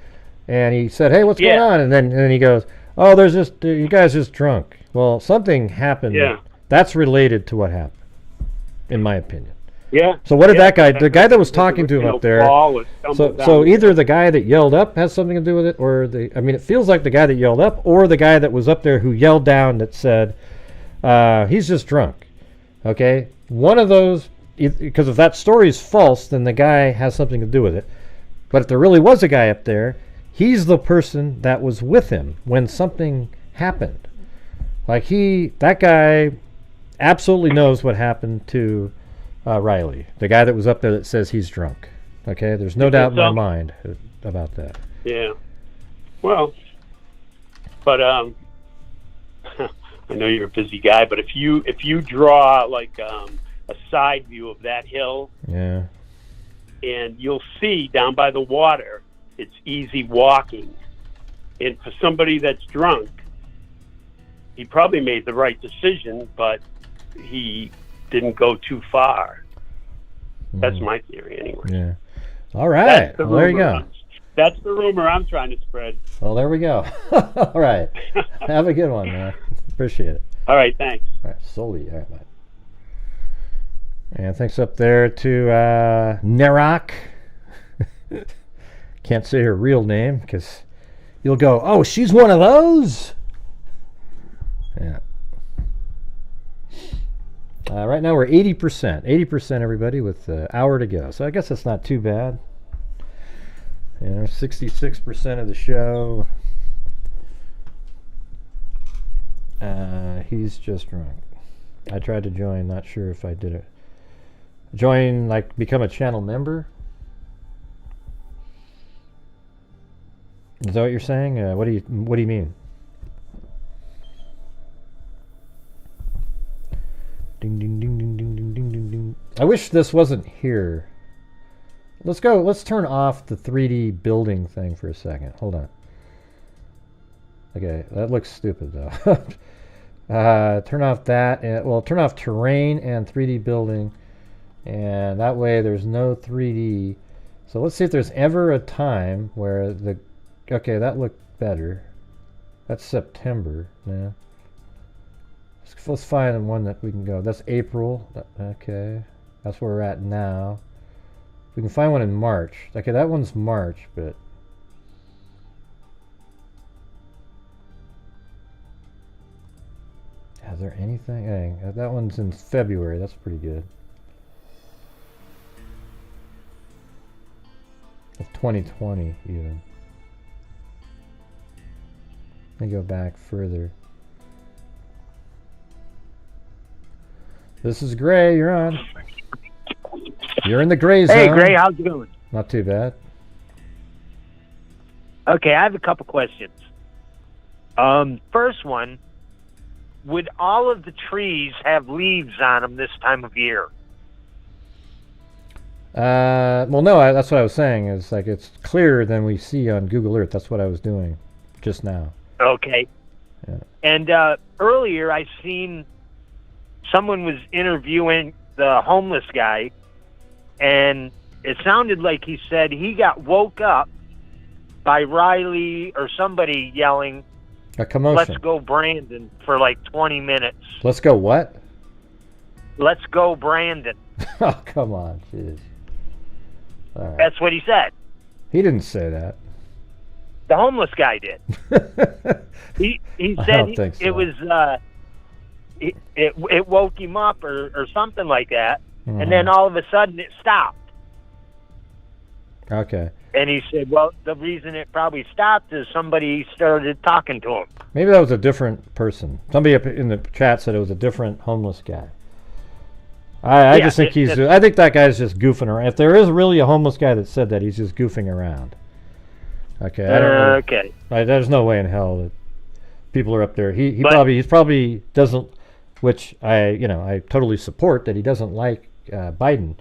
S1: and he said, "Hey, what's going on?" And then he goes, "Oh, there's just you guys just drunk." Well, something happened.
S12: Yeah.
S1: That's related to what happened, in my opinion.
S12: Yeah.
S1: So what did that guy, the guy that was talking to him up there? So either the guy that yelled up has something to do with it, or I mean, it feels like the guy that yelled up, or the guy that was up there who yelled down that said, "He's just drunk." Okay, one of those. Because if that story is false, then the guy has something to do with it. But if there really was a guy up there, he's the person that was with him when something happened. Like that guy absolutely knows what happened to Riley, the guy that was up there that says he's drunk. Okay, there's no doubt in my mind about that.
S12: Yeah. Well, but I know you're a busy guy, but if you draw like a side view of that hill,
S1: and
S12: you'll see down by the water, it's easy walking. And for somebody that's drunk, he probably made the right decision, but he didn't go too far. That's my theory, anyway.
S1: Yeah. All right. Well, there you go.
S12: That's the rumor I'm trying to spread.
S1: Well, there we go. All right. Have a good one, man. Appreciate it.
S12: All right, thanks.
S1: All right, Soli. All right, bye. And thanks up there to Nerak. Can't say her real name because you'll go, oh, she's one of those? Yeah. Right now we're 80%. 80% everybody with an hour to go. So I guess that's not too bad. 66% of the show. He's just drunk. I tried to join, not sure if I did it. Join, like become a channel member? Is that what you're saying? What do you mean? Ding ding ding ding ding ding ding ding ding. I wish this wasn't here. Let's go. Let's turn off the 3D building thing for a second. Hold on. Okay, that looks stupid though. Turn off that. And, well, turn off terrain and 3D building, and that way there's no 3D. So let's see if there's ever a time where the. Okay, that looked better. That's September. Yeah. Let's find one that we can go. That's April. Okay, that's where we're at now. We can find one in March. Okay, that one's March, but is there anything? Hey, that one's in February. That's pretty good. Of 2020 even. Let me go back further. This is Gray. You're on. You're in the gray zone.
S13: Hey, Gray, how's it going?
S1: Not too bad.
S13: Okay, I have a couple questions. First one, would all of the trees have leaves on them this time of year?
S1: Well, no, that's what I was saying. Is like it's clearer than we see on Google Earth. That's what I was doing just now.
S13: Okay.
S1: Yeah.
S13: And earlier I seen someone was interviewing the homeless guy, and it sounded like he said he got woke up by Riley or somebody yelling,
S1: a commotion.
S13: "Let's go Brandon," for like 20 minutes.
S1: Let's go what?
S13: Let's go Brandon.
S1: Oh, come on. Jeez. All right.
S13: That's what he said.
S1: He didn't say that.
S13: The homeless guy did. he
S1: I
S13: said
S1: don't think so.
S13: it was it woke him up or something like that, and then all of a sudden it stopped.
S1: Okay.
S13: And he said, well, the reason it probably stopped is somebody started talking to him.
S1: Maybe that was a different person. Somebody up in the chat said it was a different homeless guy. I just think I think that guy's just goofing around. If there is really a homeless guy that said that, he's just goofing around. Okay. I don't know.
S13: Okay.
S1: There's no way in hell that people are up there. He probably doesn't, which I totally support that he doesn't like Biden.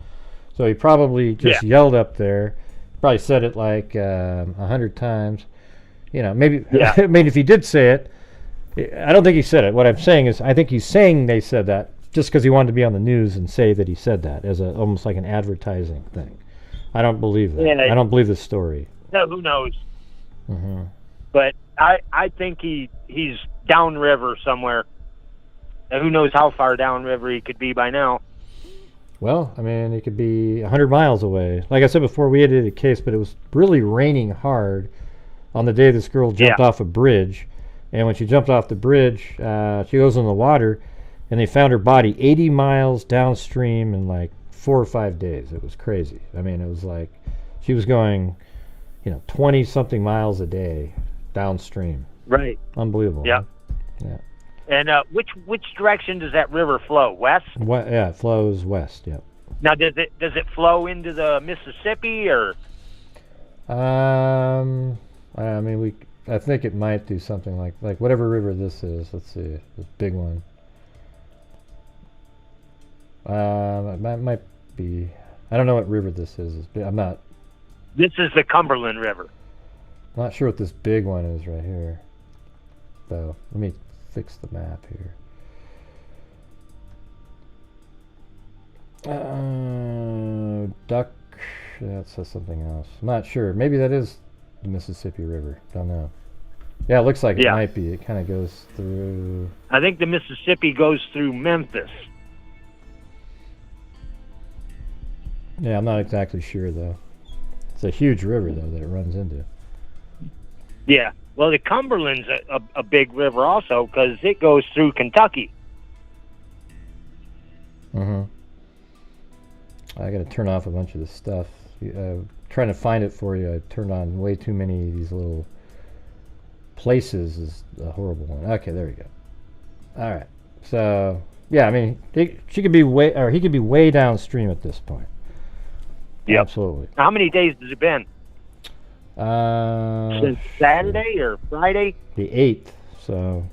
S1: So he probably just yelled up there. Probably said it like 100 times. Maybe.
S13: Yeah.
S1: I mean, if he did say it, I don't think he said it. What I'm saying is, I think he's saying they said that just because he wanted to be on the news and say that he said that as almost like an advertising thing. I don't believe that.
S13: Yeah,
S1: I don't believe this story.
S13: No, who knows?
S1: Mm-hmm.
S13: But I think he's downriver somewhere. Now, who knows how far downriver he could be by now?
S1: Well, I mean, it could be 100 miles away. Like I said before, we had a case, but it was really raining hard on the day this girl jumped off a bridge. And when she jumped off the bridge, she goes in the water, and they found her body 80 miles downstream in like 4 or 5 days. It was crazy. I mean, it was like she was going, 20-something miles a day downstream.
S13: Right.
S1: Unbelievable.
S13: Yeah.
S1: Huh? Yeah.
S13: And which direction does that river flow? West?
S1: Yeah, it flows west. Yep.
S13: Now, does it flow into the Mississippi or?
S1: I mean, I think it might do something like whatever river this is. Let's see, the big one. It might be. I don't know what river this is. I'm not.
S13: This is the Cumberland River.
S1: I'm not sure what this big one is right here, though. Let me fix the map here. Duck. That says something else. I'm not sure. Maybe that is the Mississippi River. Don't know. Yeah, it looks like it might be. It kind of goes through.
S13: I think the Mississippi goes through Memphis.
S1: Yeah, I'm not exactly sure, though. It's a huge river, though, that it runs into.
S13: Yeah. Well, the Cumberland's a big river also because it goes through Kentucky.
S1: Mm-hmm. I got to turn off a bunch of this stuff. Trying to find it for you, I turned on way too many of these little places. Is a horrible one. Okay, there we go. All right. So yeah, I mean, she could be way, or he could be way downstream at this point.
S13: Yeah,
S1: absolutely.
S13: How many days has it been? Since Saturday or Friday?
S1: The 8th. So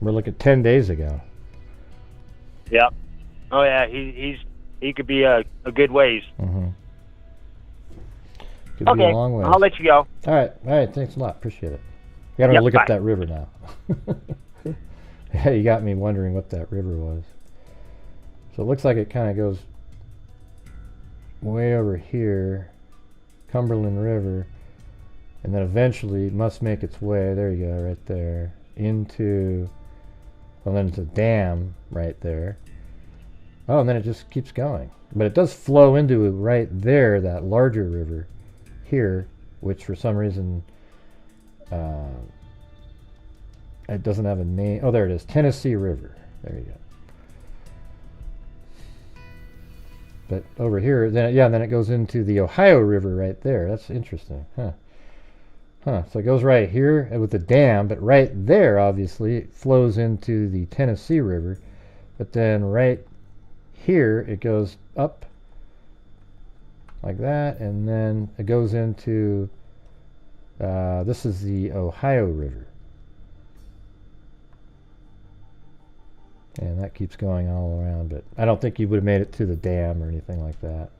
S1: we're looking at 10 days ago.
S13: Yep. Oh yeah, he could be a good ways.
S1: Mm-hmm.
S13: Could be a long ways. I'll let you go.
S1: All right. Thanks a lot. Appreciate it. You got to look up that river now. Yeah, you got me wondering what that river was. So it looks like it kind of goes way over here, Cumberland River, and then eventually it must make its way, there you go, right there, into, well, then it's a dam right there. Oh, and then it just keeps going. But it does flow into right there, that larger river here, which for some reason it doesn't have a name. Oh, there it is, Tennessee River. There you go. But over here, then then it goes into the Ohio River right there. That's interesting, huh? So it goes right here with the dam, but right there, obviously, it flows into the Tennessee River. But then right here, it goes up like that, and then it goes into, this is the Ohio River. And that keeps going all around, but I don't think you would have made it to the dam or anything like that.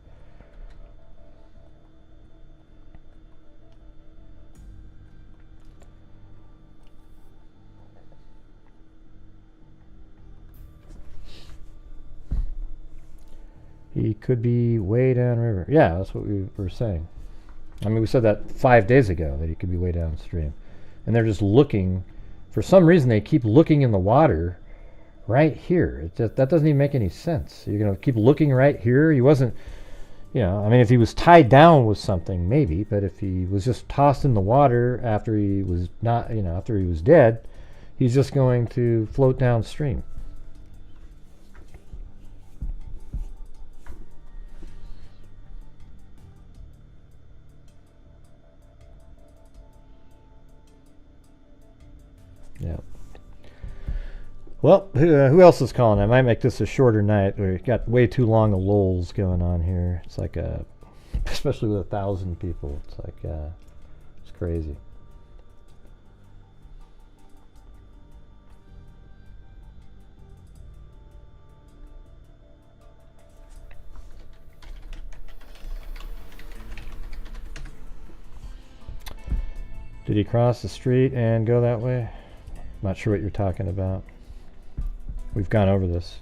S1: He could be way downriver. Yeah, that's what we were saying. I mean, we said that 5 days ago, that he could be way downstream. And they're just looking, for some reason they keep looking in the water right here. That doesn't even make any sense. You're going to keep looking right here? He wasn't, I mean, if he was tied down with something, maybe, but if he was just tossed in the water after he was not, after he was dead, he's just going to float downstream. Yeah. Well, who else is calling? I might make this a shorter night. We got way too long of lulls going on here. It's like especially with 1,000 people. It's like it's crazy. Did he cross the street and go that way? Not sure what you're talking about. We've gone over this.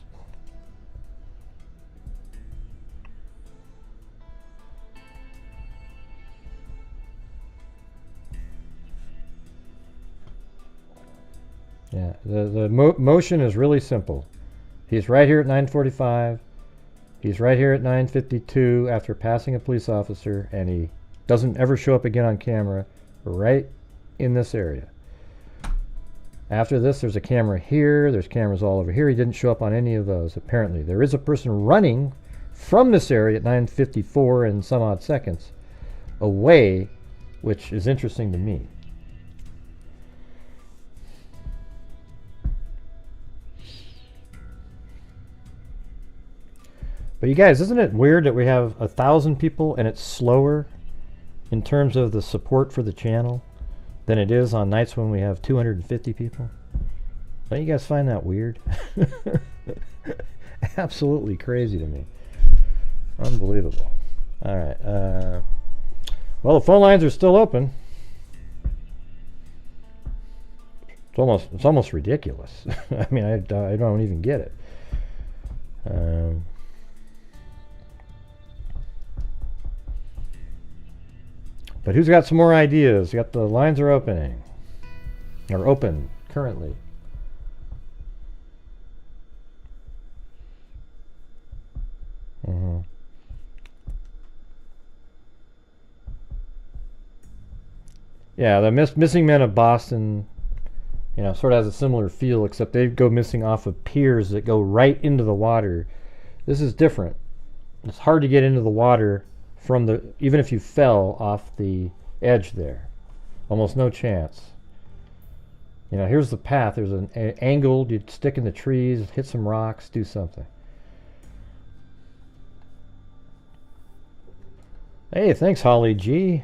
S1: Yeah, the motion is really simple. He's right here at 9:45. He's right here at 9:52 after passing a police officer, and he doesn't ever show up again on camera right in this area. After this, there's a camera here, there's cameras all over here. He didn't show up on any of those, apparently. There is a person running from this area at 9:54 and some odd seconds away, which is interesting to me. But you guys, isn't it weird that we have 1,000 people and it's slower in terms of the support for the channel than it is on nights when we have 250 people? Don't you guys find that weird? Absolutely crazy to me. Unbelievable. All right. Well, the phone lines are still open. It's almost ridiculous. I mean, I don't even get it. But who's got some more ideas? The lines are opening. Or open currently. Yeah, the Missing Men of Boston, sort of has a similar feel, except they go missing off of piers that go right into the water. This is different. It's hard to get into the water even if you fell off the edge there. Almost no chance. Here's the path. There's an angle. You'd stick in the trees, hit some rocks, do something. Hey, thanks, Holly G.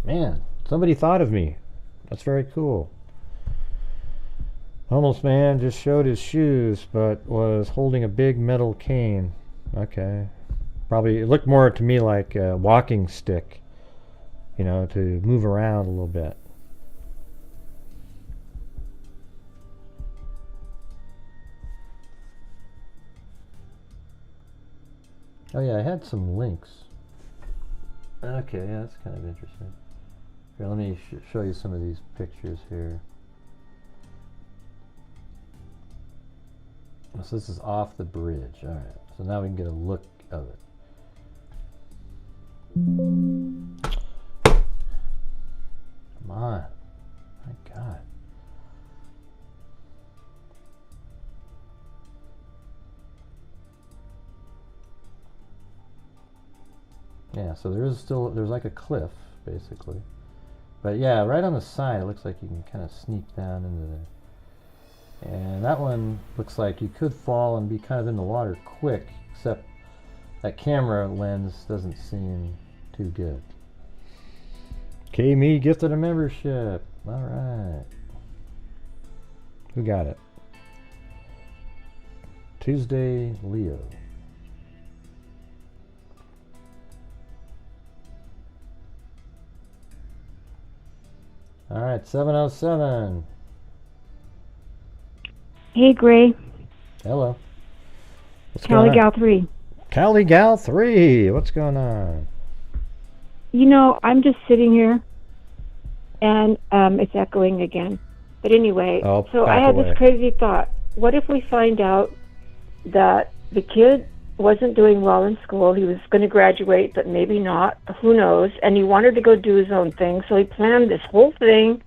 S1: Man, somebody thought of me. That's very cool. Homeless man just showed his shoes, but was holding a big metal cane. Okay. Probably, it looked more to me like a walking stick, to move around a little bit. Oh yeah, I had some links. Okay, yeah, that's kind of interesting. Here, let me show you some of these pictures here. So this is off the bridge. All right, so now we can get a look of it. Come on. My God. Yeah, so there's like a cliff, basically. But yeah, right on the side, it looks like you can kind of sneak down into there. And that one looks like you could fall and be kind of in the water quick, except that camera lens doesn't seem too good. K-Me gifted a membership. All right. Who got it? Tuesday Leo. All right, 707.
S14: Hey, Gray.
S1: Hello. What's
S14: Cali
S1: going on?
S14: Gal 3.
S1: Cali Gal 3. What's going on?
S14: I'm just sitting here, and it's echoing again. But anyway, so I had this crazy thought. What if we find out that the kid wasn't doing well in school? He was going to graduate, but maybe not. Who knows? And he wanted to go do his own thing, so he planned this whole thing,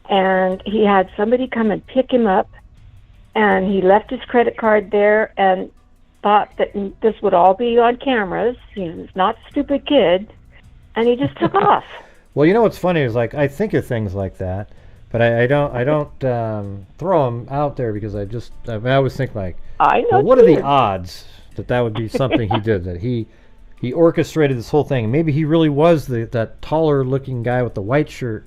S14: and he had somebody come and pick him up, and he left his credit card there and thought that this would all be on cameras. He's not a stupid kid, and he just took off.
S1: Well, what's funny is I think of things like that, but I don't throw them out there because I always think what are the odds that would be something he did, that he orchestrated this whole thing. Maybe he really was that taller looking guy with the white shirt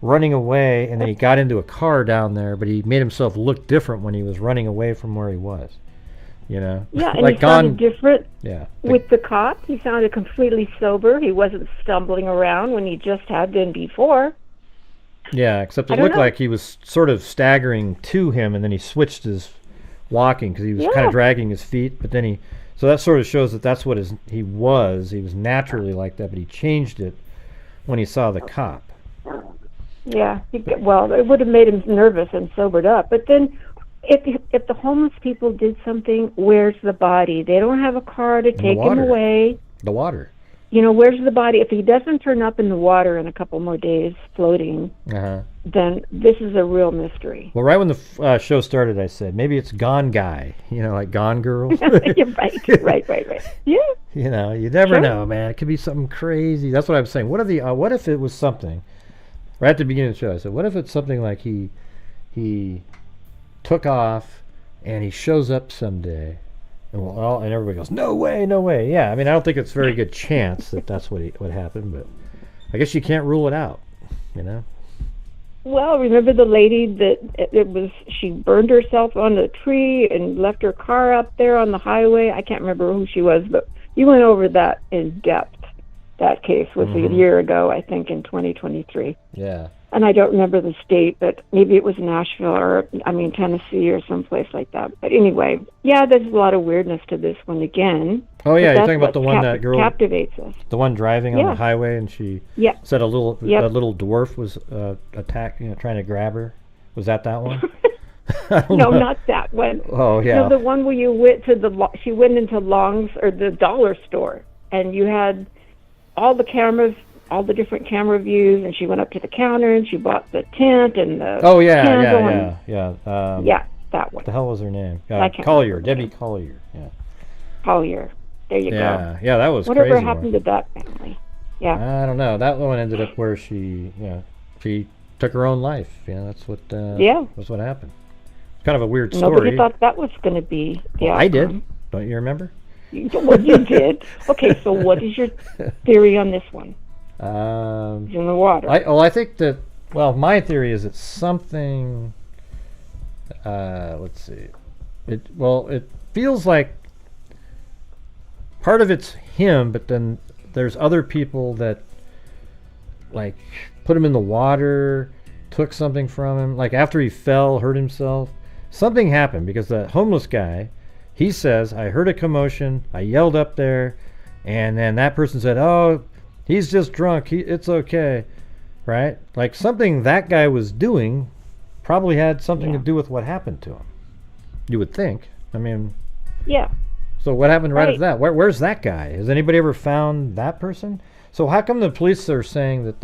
S1: running away, and then he got into a car down there, but he made himself look different when he was running away from where he was.
S14: Yeah, and he sounded different with the cop. He sounded completely sober. He wasn't stumbling around when he just had been before.
S1: Yeah, except it looked like he was sort of staggering to him, and then he switched his walking because he was kind of dragging his feet. But then so that sort of shows that that's what he was. He was naturally like that, but he changed it when he saw the cop.
S14: Yeah, well, it would have made him nervous and sobered up. But then, if the homeless people did something, where's the body? They don't have a car to take him away.
S1: The water.
S14: Where's the body? If he doesn't turn up in the water in a couple more days floating, then this is a real mystery.
S1: Well, right when the show started, I said, maybe it's Gone Guy, like Gone Girl.
S14: You're right. Yeah.
S1: You never know, man. It could be something crazy. That's what I'm saying. What if it was something, right at the beginning of the show, I said, what if it's something like he took off and he shows up someday, and everybody goes, no way. Yeah, I mean, I don't think it's a very good chance that that's what happened, but I guess you can't rule it out,
S14: Well, remember the lady that she burned herself on a tree and left her car up there on the highway? I can't remember who she was, but you went over that in depth. That case was a year ago, I think, in 2023.
S1: Yeah.
S14: and I don't remember the state, but maybe it was Nashville or, Tennessee or someplace like that. But anyway, yeah, there's a lot of weirdness to this one again.
S1: Oh, yeah, you're talking about the one that girl...
S14: captivates us.
S1: The one driving on the highway, and she said a little dwarf was trying to grab her. Was that one?
S14: No, not that one.
S1: Oh, yeah.
S14: No, the one where you went to she went into Long's or the dollar store, and you had all the cameras, all the different camera views, and she went up to the counter and she bought the tent and the
S1: yeah,
S14: that one.
S1: What the hell was her name? Collier, Debbie Collier. Yeah.
S14: Collier. There you go.
S1: Yeah, that was
S14: Whatever
S1: crazy.
S14: Happened to that family? Yeah.
S1: I don't know. That one ended up where she took her own life. Yeah, that's what. That's what happened. It's kind of a weird story.
S14: Nobody thought that was going to be.
S1: Well, I did. Don't you remember?
S14: Well, you did. Okay, so what is your theory on this one?
S1: It's
S14: in the water.
S1: I think that. Well, my theory is it's something. Let's see. It feels like part of it's him, but then there's other people that like put him in the water, took something from him. Like after he fell, hurt himself, something happened because that homeless guy, he says, I heard a commotion, I yelled up there, and then that person said, oh, he's just drunk, it's okay, right? Like something that guy was doing probably had something to do with what happened to him. You would think. I mean, so what happened right after that? Where's that guy? Has anybody ever found that person? So how come the police are saying that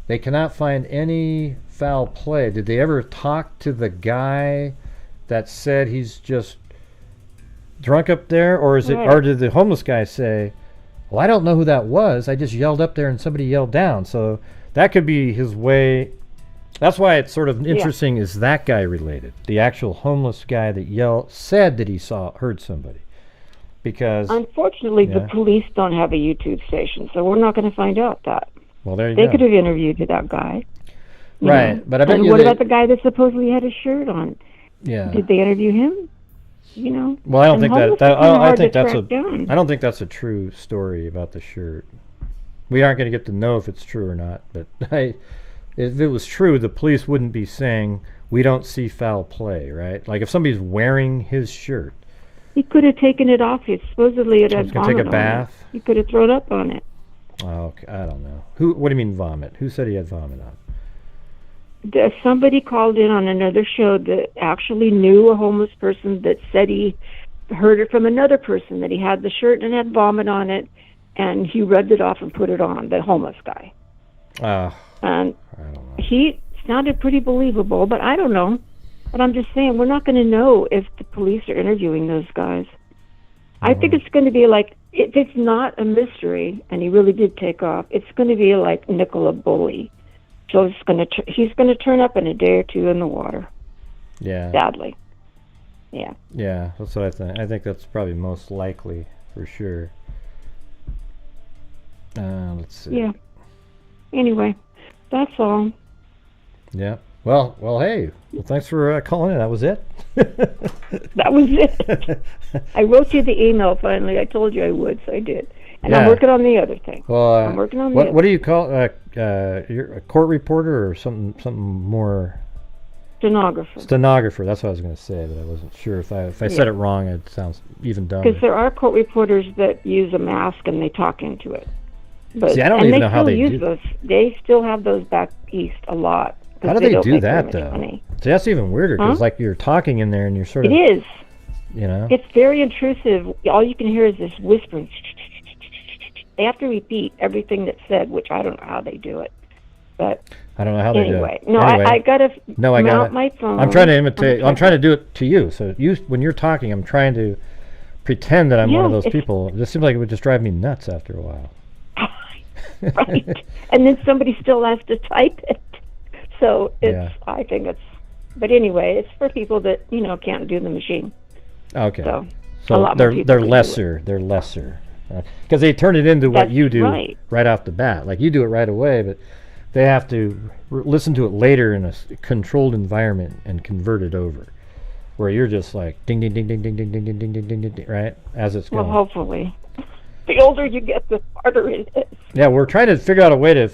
S1: they cannot find any foul play? Did they ever talk to the guy that said he's just drunk up there, or did the homeless guy say, well, I don't know who that was, I just yelled up there and somebody yelled down? So that could be his way. That's why it's sort of interesting. Is that guy related? The actual homeless guy that said that he heard somebody. Because
S14: unfortunately the police don't have a YouTube station, so we're not going to find out that.
S1: Well, there you go.
S14: They could have interviewed that guy.
S1: Right, but I bet
S14: what about the guy that supposedly had a shirt on?
S1: Yeah.
S14: Did they interview him?
S1: Well, I don't think I don't think that's a true story about the shirt. We aren't going to get to know if it's true or not, but if it was true, the police wouldn't be saying we don't see foul play, right? Like if somebody's wearing his shirt,
S14: he could have taken it off. Supposedly it had
S1: vomit on it. Take a bath.
S14: He could have thrown up on it.
S1: Oh, okay. I don't know. What do you mean vomit? Who said he had vomit on?
S14: Somebody called in on another show that actually knew a homeless person that said he heard it from another person that he had the shirt and had vomit on it, and he rubbed it off and put it on, the homeless guy. And
S1: I don't know.
S14: He sounded pretty believable, but I don't know. But I'm just saying, we're not going to know if the police are interviewing those guys. I think it's going to be like, if it's not a mystery, and he really did take off, it's going to be like Nicola Bully. So he's going to turn up in a day or two in the water.
S1: Yeah.
S14: Sadly. Yeah.
S1: Yeah, that's what I think. I think that's probably most likely, for sure. Let's see.
S14: Yeah. Anyway, that's all.
S1: Yeah. Well, hey. Well, thanks for calling in. That was it?
S14: That was it. I wrote you the email finally. I told you I would, so I did. And I'm working on the other thing.
S1: Well,
S14: I'm working on the
S1: what do you call you're a court reporter or something more? Stenographer. That's what I was going to say, but I wasn't sure if I said it wrong. It sounds even dumber.
S14: Because there are court reporters that use a mask and they talk into it. But,
S1: see, I don't even know how they do
S14: those. They still have those back east a lot.
S1: How do they do that, though? See, that's even weirder, because like you're talking in there and you're sort of...
S14: It is.
S1: You know?
S14: It's very intrusive. All you can hear is this whispering. They have to repeat everything that's said, which I don't know how they do it. But
S1: I don't know how they do it.
S14: I got to mount my phone.
S1: I'm trying to imitate. I'm trying to do it to you. So when you're talking, I'm trying to pretend that I'm one of those people. It just seems like it would just drive me nuts after a while.
S14: Right. And then somebody still has to type it. So I think it's, but anyway, it's for people that, can't do the machine.
S1: Okay.
S14: So
S1: they're lesser. They're lesser. Because they turn it into what you do right off the bat. Like you do it right away, but they have to listen to it later in a controlled environment and convert it over. Where you're just like ding, ding, ding, ding, ding, ding, ding, ding, ding, ding, ding, ding, right? As it's going.
S14: Well, hopefully. The older you get, the harder it is.
S1: Yeah, we're trying to figure out a way to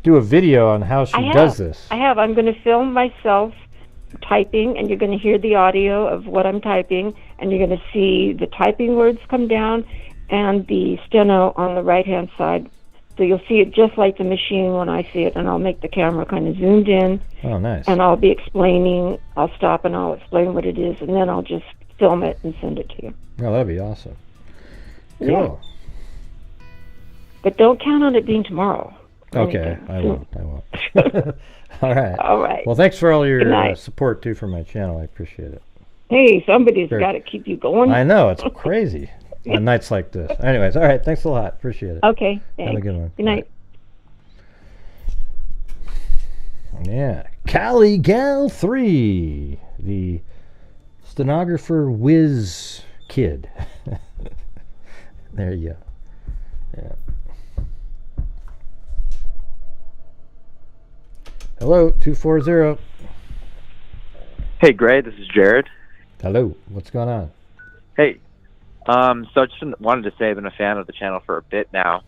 S1: do a video on how she does this.
S14: I have. I'm going to film myself typing, and you're going to hear the audio of what I'm typing, and you're going to see the typing words come down and the steno on the right-hand side. So you'll see it just like the machine when I see it, and I'll make the camera kind of zoomed in.
S1: Oh, nice.
S14: And I'll be explaining. I'll stop and I'll explain what it is, and then I'll just film it and send it to you.
S1: Oh, that'd be awesome. Cool.
S14: Yeah. But don't count on it being tomorrow.
S1: Okay, I won't. All right.
S14: All right.
S1: Well, thanks for all your support, too, for my channel. I appreciate it.
S14: Hey, somebody's got to keep you going.
S1: I know. It's crazy on nights like this. Anyways, all right. Thanks a lot. Appreciate it.
S14: Okay. Thanks.
S1: Have a good one.
S14: Good night.
S1: Yeah. Cali Gal 3, the stenographer whiz kid. There you go. Yeah. Hello, 240.
S15: Hey, Gray, this is Jared.
S1: Hello, what's going on?
S15: Hey, so I just wanted to say I've been a fan of the channel for a bit now.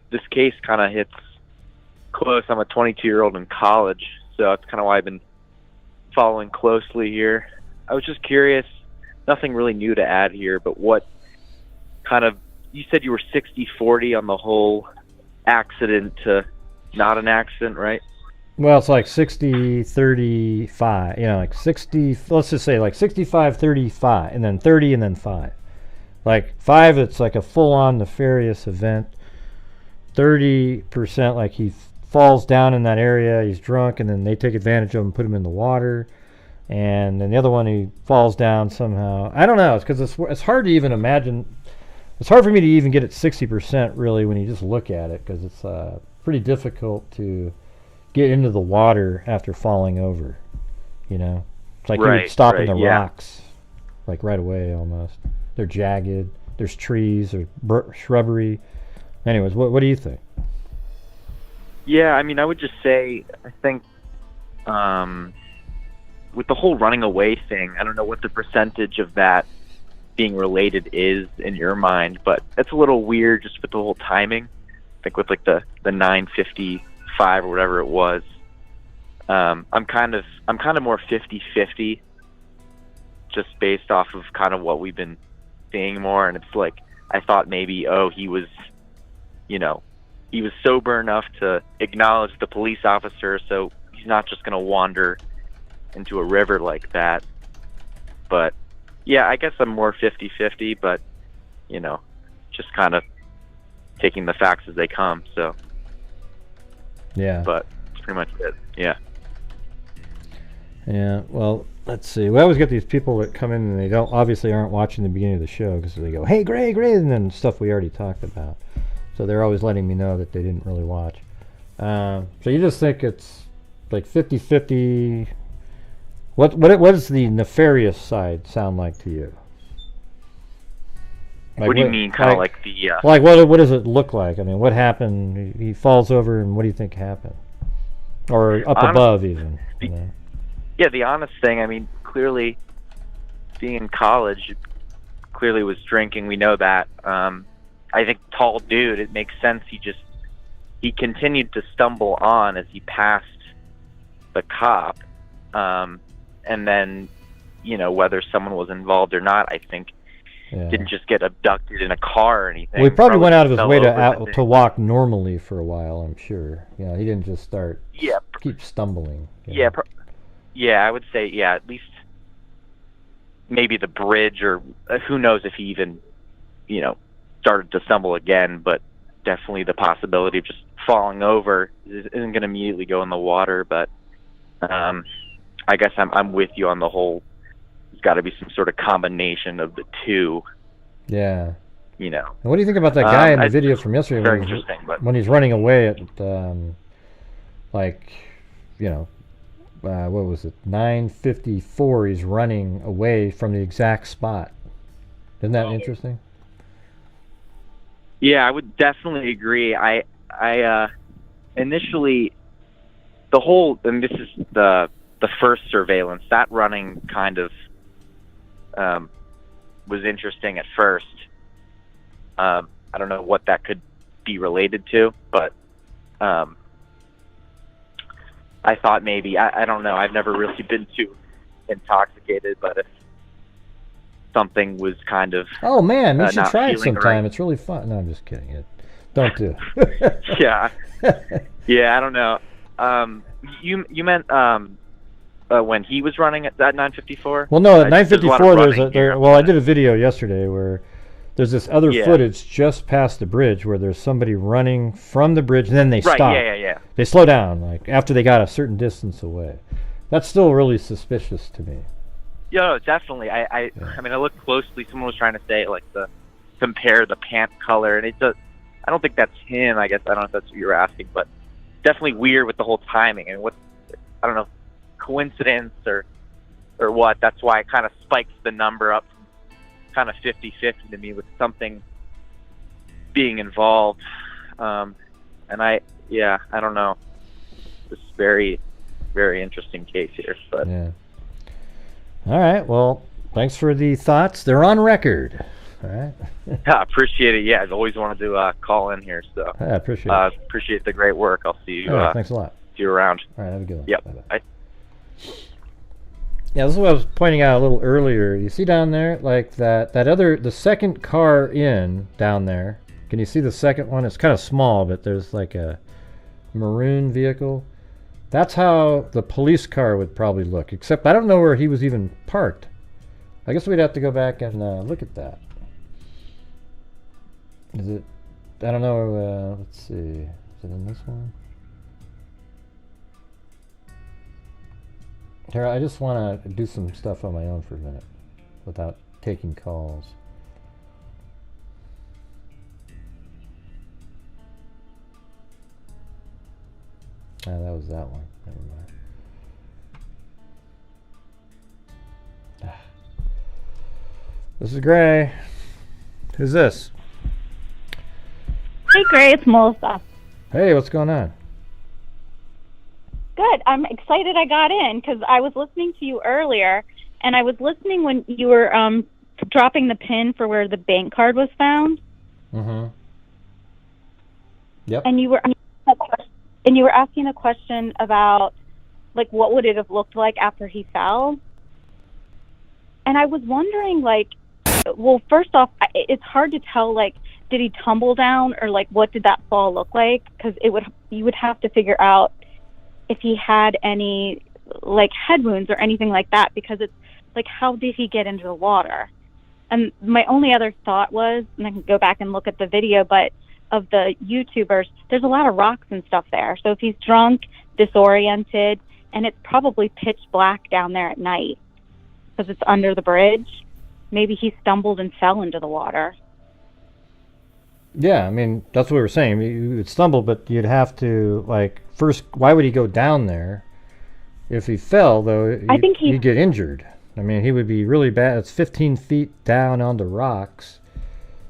S15: This case kind of hits close. I'm a 22-year-old in college, so that's kind of why I've been following closely here. I was just curious, nothing really new to add here, but what kind of, you said you were 60-40 on the whole accident to not an accident, right?
S1: Well, it's like 60-35, you know, like 60, let's just say like 65-35, and then 30, and then 5. Like 5, it's like a full-on nefarious event. 30%, like he falls down in that area, he's drunk, and then they take advantage of him and put him in the water. And then the other one, he falls down somehow. I don't know, it's because it's hard to even imagine. It's hard for me to even get at 60% really when you just look at it, because it's pretty difficult to get into the water after falling over, you know. It's like you're stopping the rocks, like right away almost. They're jagged. There's trees or shrubbery. Anyways, what do you think?
S15: Yeah, I mean, I would just say, I think with the whole running away thing, I don't know what the percentage of that being related is in your mind, but it's a little weird just with the whole timing. I think with like the 9:55 or whatever it was. I'm kind of more 50-50, just based off of kind of what we've been seeing more. And it's like, I thought maybe, he was, you know, he was sober enough to acknowledge the police officer, so he's not just going to wander into a river like that. But yeah, I guess I'm more 50-50, but, you know, just kind of taking the facts as they come. So
S1: yeah,
S15: but that's pretty much it. Yeah.
S1: Yeah. Well, let's see. We always get these people that come in and they obviously aren't watching the beginning of the show, because they go, "Hey, Gray," and then stuff we already talked about. So they're always letting me know that they didn't really watch. So you just think it's like 50-50. What does the nefarious side sound like to you? Like
S15: what do you mean, kind of like the...
S1: Like, what does it look like? I mean, what happened? He falls over, and what do you think happened? Or up above, even. You know?
S15: Yeah, the honest thing, I mean, clearly, being in college, clearly was drinking. We know that. I think tall dude, it makes sense. He continued to stumble on as he passed the cop. And then, you know, whether someone was involved or not, I think didn't just get abducted in a car or anything.
S1: Well, he probably went out of his way to walk normally for a while, I'm sure. You know, he didn't just start keep stumbling.
S15: Yeah, yeah, I would say, at least maybe the bridge, or who knows if he even, you know, started to stumble again, but definitely the possibility of just falling over isn't going to immediately go in the water. But I guess I'm with you on the whole. There's got to be some sort of combination of the two.
S1: Yeah.
S15: You know.
S1: And what do you think about that guy in the video from yesterday?
S15: Very interesting.
S1: When he's running away at, like, you know, what was it? 9:54. He's running away from the exact spot. Isn't that interesting?
S15: Yeah, I would definitely agree. I initially, the whole, and this is the first surveillance, that running kind of was interesting at first. I don't know what that could be related to, but I thought maybe, I don't know, I've never really been too intoxicated, but if something was kind of
S1: Oh man, you should
S15: not
S1: try it
S15: feeling
S1: sometime.
S15: right.
S1: It's really fun. No, I'm just kidding. Don't do it.
S15: Yeah. Yeah, I don't know. You meant when he was running at that 954?
S1: Well, no, at
S15: There's a lot of
S1: 954
S15: running here.
S1: well, I did a video yesterday where there's this other
S15: Yeah.
S1: footage just past the bridge where there's somebody running from the bridge and then they
S15: Right,
S1: stop.
S15: yeah.
S1: They slow down like after they got a certain distance away. That's still really suspicious to me.
S15: Yeah, no, definitely. I mean, I looked closely. Someone was trying to say like compare the pant color, and it does. I don't think that's him. I guess I don't know if that's what you were asking, but definitely weird with the whole timing and what I don't know, coincidence or what. That's why it kind of spikes the number up, kind of 50-50 to me with something being involved. And I don't know. It's very, very interesting case here, but.
S1: Yeah. All right. Well, thanks for the thoughts. They're on record. All right.
S15: I appreciate it. Yeah, I've always wanted to call in here, so
S1: I appreciate it.
S15: Appreciate the great work. I'll see you.
S1: All right, thanks a lot.
S15: See you around.
S1: All right, have a good one.
S15: Yep.
S1: Bye-bye. Yeah, this is what I was pointing out a little earlier. You see down there, like the second car in down there. Can you see the second one? It's kind of small, but there's like a maroon vehicle. That's how the police car would probably look, except I don't know where he was even parked. I guess we'd have to go back and look at that. Is it? I don't know. Let's see. Is it in this one? Here, I just want to do some stuff on my own for a minute without taking calls. Ah, that was that one. Never mind. This is Gray. Who's this?
S16: Hey, Gray, it's Melissa.
S1: Hey, what's going on?
S16: Good. I'm excited I got in because I was listening to you earlier, and I was listening when you were dropping the pin for where the bank card was found.
S1: Mm-hmm. Yep.
S16: And you were asking a question about, like, what would it have looked like after he fell? And I was wondering, like, well, first off, it's hard to tell, like, did he tumble down or, like, what did that fall look like? Because you would have to figure out if he had any, like, head wounds or anything like that, because it's, like, how did he get into the water? And my only other thought was, and I can go back and look at the video, but of the YouTubers, there's a lot of rocks and stuff there. So if he's drunk, disoriented, and it's probably pitch black down there at night because it's under the bridge, maybe he stumbled and fell into the water.
S1: Yeah, I mean, that's what we were saying. You would stumble, but you'd have to, like, first, why would he go down there? If he fell, though,
S16: I think
S1: he'd get injured. I mean, he would be really bad. It's 15 feet down onto rocks.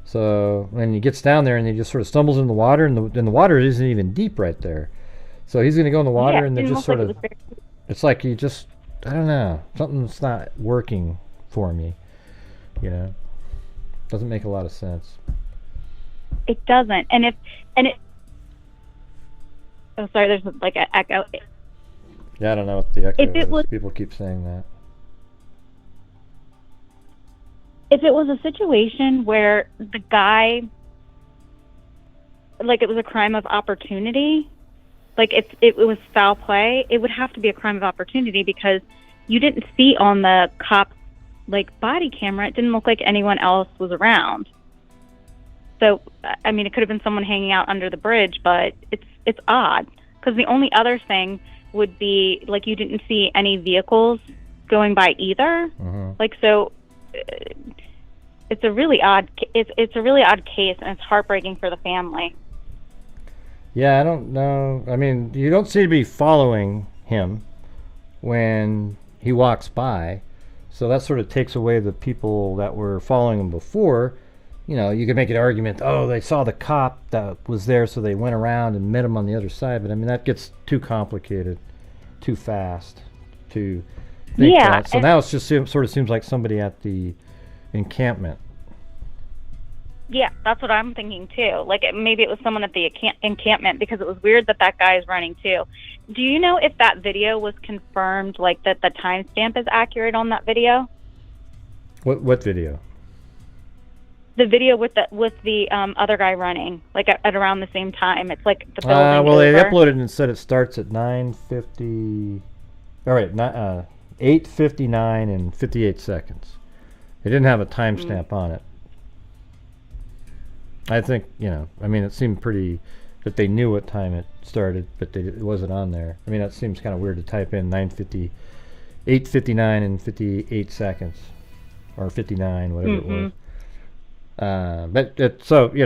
S1: So when he gets down there and he just sort of stumbles in the water, and the water isn't even deep right there. So he's going to go in the water, and then just sort of, it's like he just, I don't know, something's not working for me, you know? Doesn't make a lot of sense.
S16: It doesn't. Oh, sorry, there's like an echo.
S1: Yeah, I don't know what the echo
S16: If it
S1: is.
S16: was-
S1: People keep saying that.
S16: If it was a situation where the guy, like, it was a crime of opportunity, like if it was foul play, it would have to be a crime of opportunity because you didn't see on the cop's, like, body camera, it didn't look like anyone else was around. So, I mean, it could have been someone hanging out under the bridge, but it's odd because the only other thing would be, like, you didn't see any vehicles going by either.
S1: Mm-hmm.
S16: Like, so it's a really odd it's a really odd case, and it's heartbreaking for the family.
S1: Yeah, I don't know. I mean, you don't seem to be following him when he walks by, so that sort of takes away the people that were following him before. You know, you could make an argument, oh, they saw the cop that was there, so they went around and met him on the other side. But, I mean, that gets too complicated, too fast to think that. So now it just sort of seems like somebody at the encampment.
S16: Yeah, that's what I'm thinking too. Like maybe it was someone at the encampment, because it was weird that that guy is running too. Do you know if that video was confirmed, like that the timestamp is accurate on that video?
S1: What video?
S16: The video with the other guy running, like at around the same time. It's like the building.
S1: Well, they
S16: over.
S1: uploaded and said it starts at 9:50. All right, 8:59 and 58 seconds. They didn't have a timestamp on it. I think, I mean, it seemed pretty that they knew what time it started, but it wasn't on there. I mean, that seems kind of weird to type in 9:50, 8:59 and 58 seconds, or 59, whatever it was. So you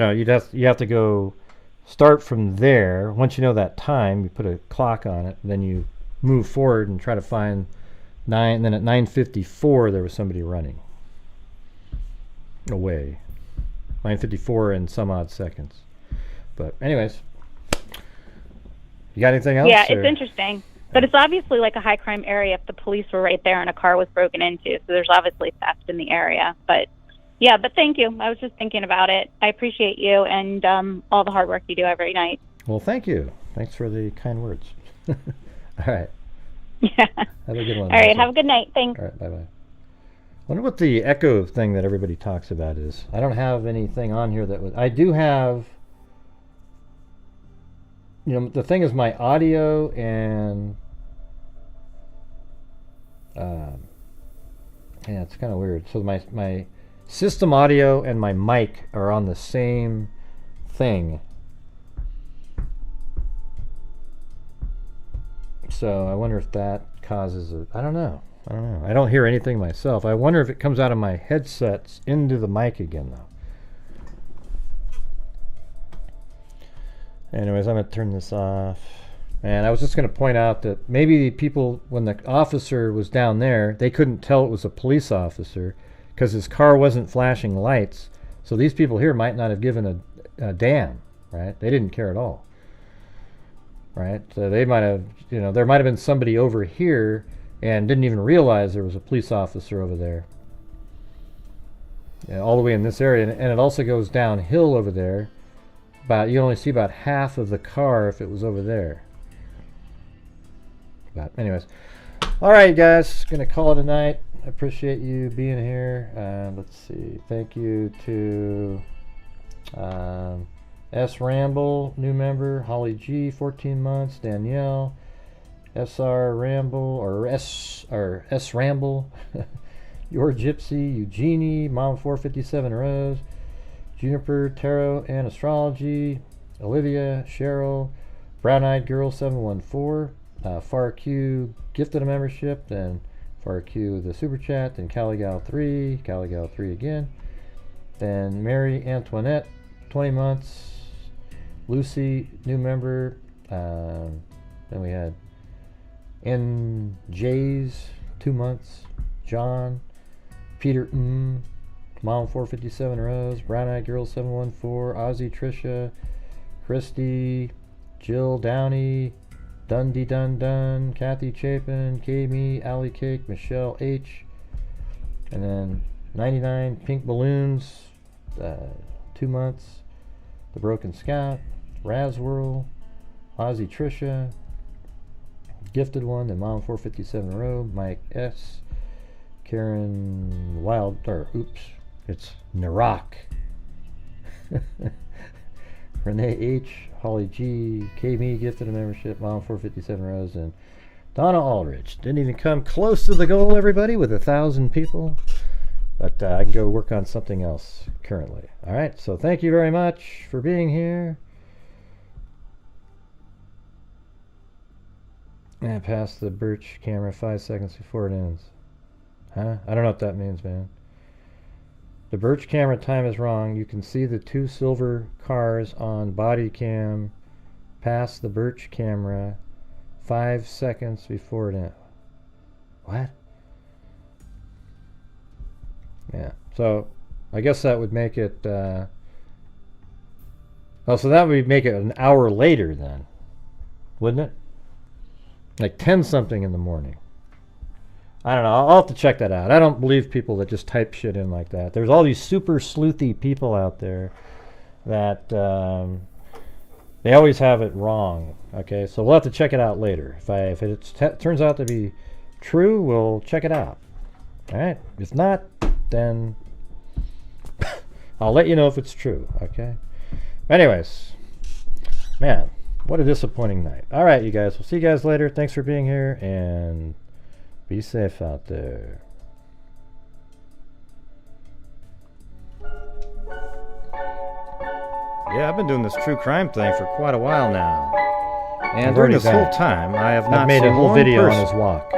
S1: have to go start from there. Once you know that time, you put a clock on it, and then you move forward and try to find 9. And then at 9:54, there was somebody running away. 9:54 and some odd seconds. But anyways, you got anything else?
S16: Yeah, it's interesting. But it's obviously like a high crime area if the police were right there and a car was broken into. So there's obviously theft in the area. But yeah, but thank you. I was just thinking about it. I appreciate you and all the hard work you do every night.
S1: Well, thank you. Thanks for the kind words. All right.
S16: Yeah.
S1: Have a good one.
S16: All right, have a good night. Thanks.
S1: All right, bye-bye. I wonder what the echo thing that everybody talks about is. I don't have anything on here that would... I do have... the thing is my audio and... yeah, it's kind of weird. So my system audio and my mic are on the same thing. So I wonder if that causes a... I don't know. I don't hear anything myself. I wonder if it comes out of my headsets into the mic again, though. Anyways, I'm going to turn this off. And I was just going to point out that maybe people, when the officer was down there, they couldn't tell it was a police officer because his car wasn't flashing lights. So these people here might not have given a damn, right? They didn't care at all, right? So they might have, there might have been somebody over here and didn't even realize there was a police officer over there. All the way in this area. And it also goes downhill over there. You only see about half of the car if it was over there. But anyways. Alright guys, gonna call it a night. I appreciate you being here. Let's see. Thank you to S. Ramble, new member. Holly G, 14 months. Danielle. SR Ramble or S Ramble, Your Gypsy, Eugenie, Mom 457 Rose, Juniper Tarot and Astrology, Olivia, Cheryl, Brown Eyed Girl 714, FarQ gifted a membership, then FarQ the super chat, then Caligal 3 again, then Mary Antoinette 20 months, Lucy new member, then we had NJ's 2 months, John, Peter Mom 457 Rose, Brown Eyed Girl 714, Ozzy Trisha, Christy, Jill Downey, Dundee Dun, Kathy Chapin, Kami, Allie Cake, Michelle H, and then 99 Pink Balloons, 2 months, The Broken Scout, Razwhirl, Ozzy Trisha, Gifted one, then Mom 457 Row, Mike S, Karen Wild, it's Narak, Renee H, Holly G, KB gifted a membership, Mom 457 Rose, and Donna Aldrich. Didn't even come close to the goal, everybody, with 1,000 people. But I can go work on something else currently. All right, so thank you very much for being here. And pass the Birch camera 5 seconds before it ends. Huh? I don't know what that means, man. The Birch camera time is wrong. You can see the 2 silver cars on body cam. Pass the Birch camera 5 seconds before it ends. What? Yeah. So I guess that would make it. So that would make it an hour later then, wouldn't it? Like 10 something in the morning. I don't know. I'll have to check that out. I don't believe people that just type shit in like that. There's all these super sleuthy people out there that they always have it wrong. Okay, so we'll have to check it out later. If it turns out to be true, we'll check it out. All right. If not, then I'll let you know if it's true. Okay. Anyways, man, what a disappointing night. All right, you guys. We'll see you guys later. Thanks for being here, and be safe out there.
S17: Yeah, I've been doing this true crime thing for quite a while now. And during this whole time, I have not
S1: made
S17: seen
S1: a whole
S17: one
S1: video on
S17: person
S1: his walk.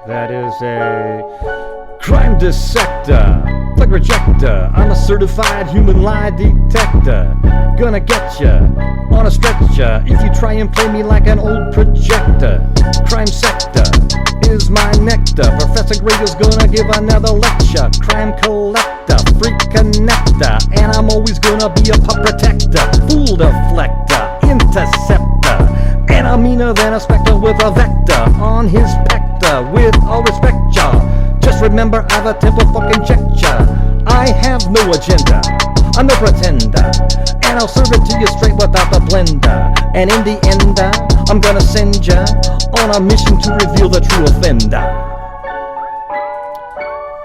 S17: that is a crime dissector, plug rejector. I'm a certified human lie detector. Gonna get ya on a stretcher if you try and play me like an old projector. Crime sector is my nectar. Professor Gragel's gonna give another lecture. Crime collector, freak connector, and I'm always gonna be a pup protector. Fool deflector, interceptor, and I'm meaner than a spectre with a vector on his pector. With all respect, y'all, just remember I've a temple fucking checked ya. I have no agenda, I'm no pretender, and I'll serve it to you straight without the blender. And in the end, I'm gonna send ya on a mission to reveal the true offender.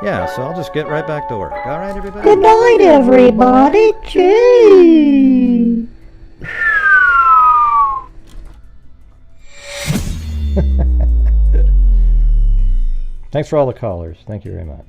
S17: Yeah, so I'll just get right back to work. All right, everybody?
S18: Good night, everybody. Gee.
S1: Thanks for all the callers. Thank you very much.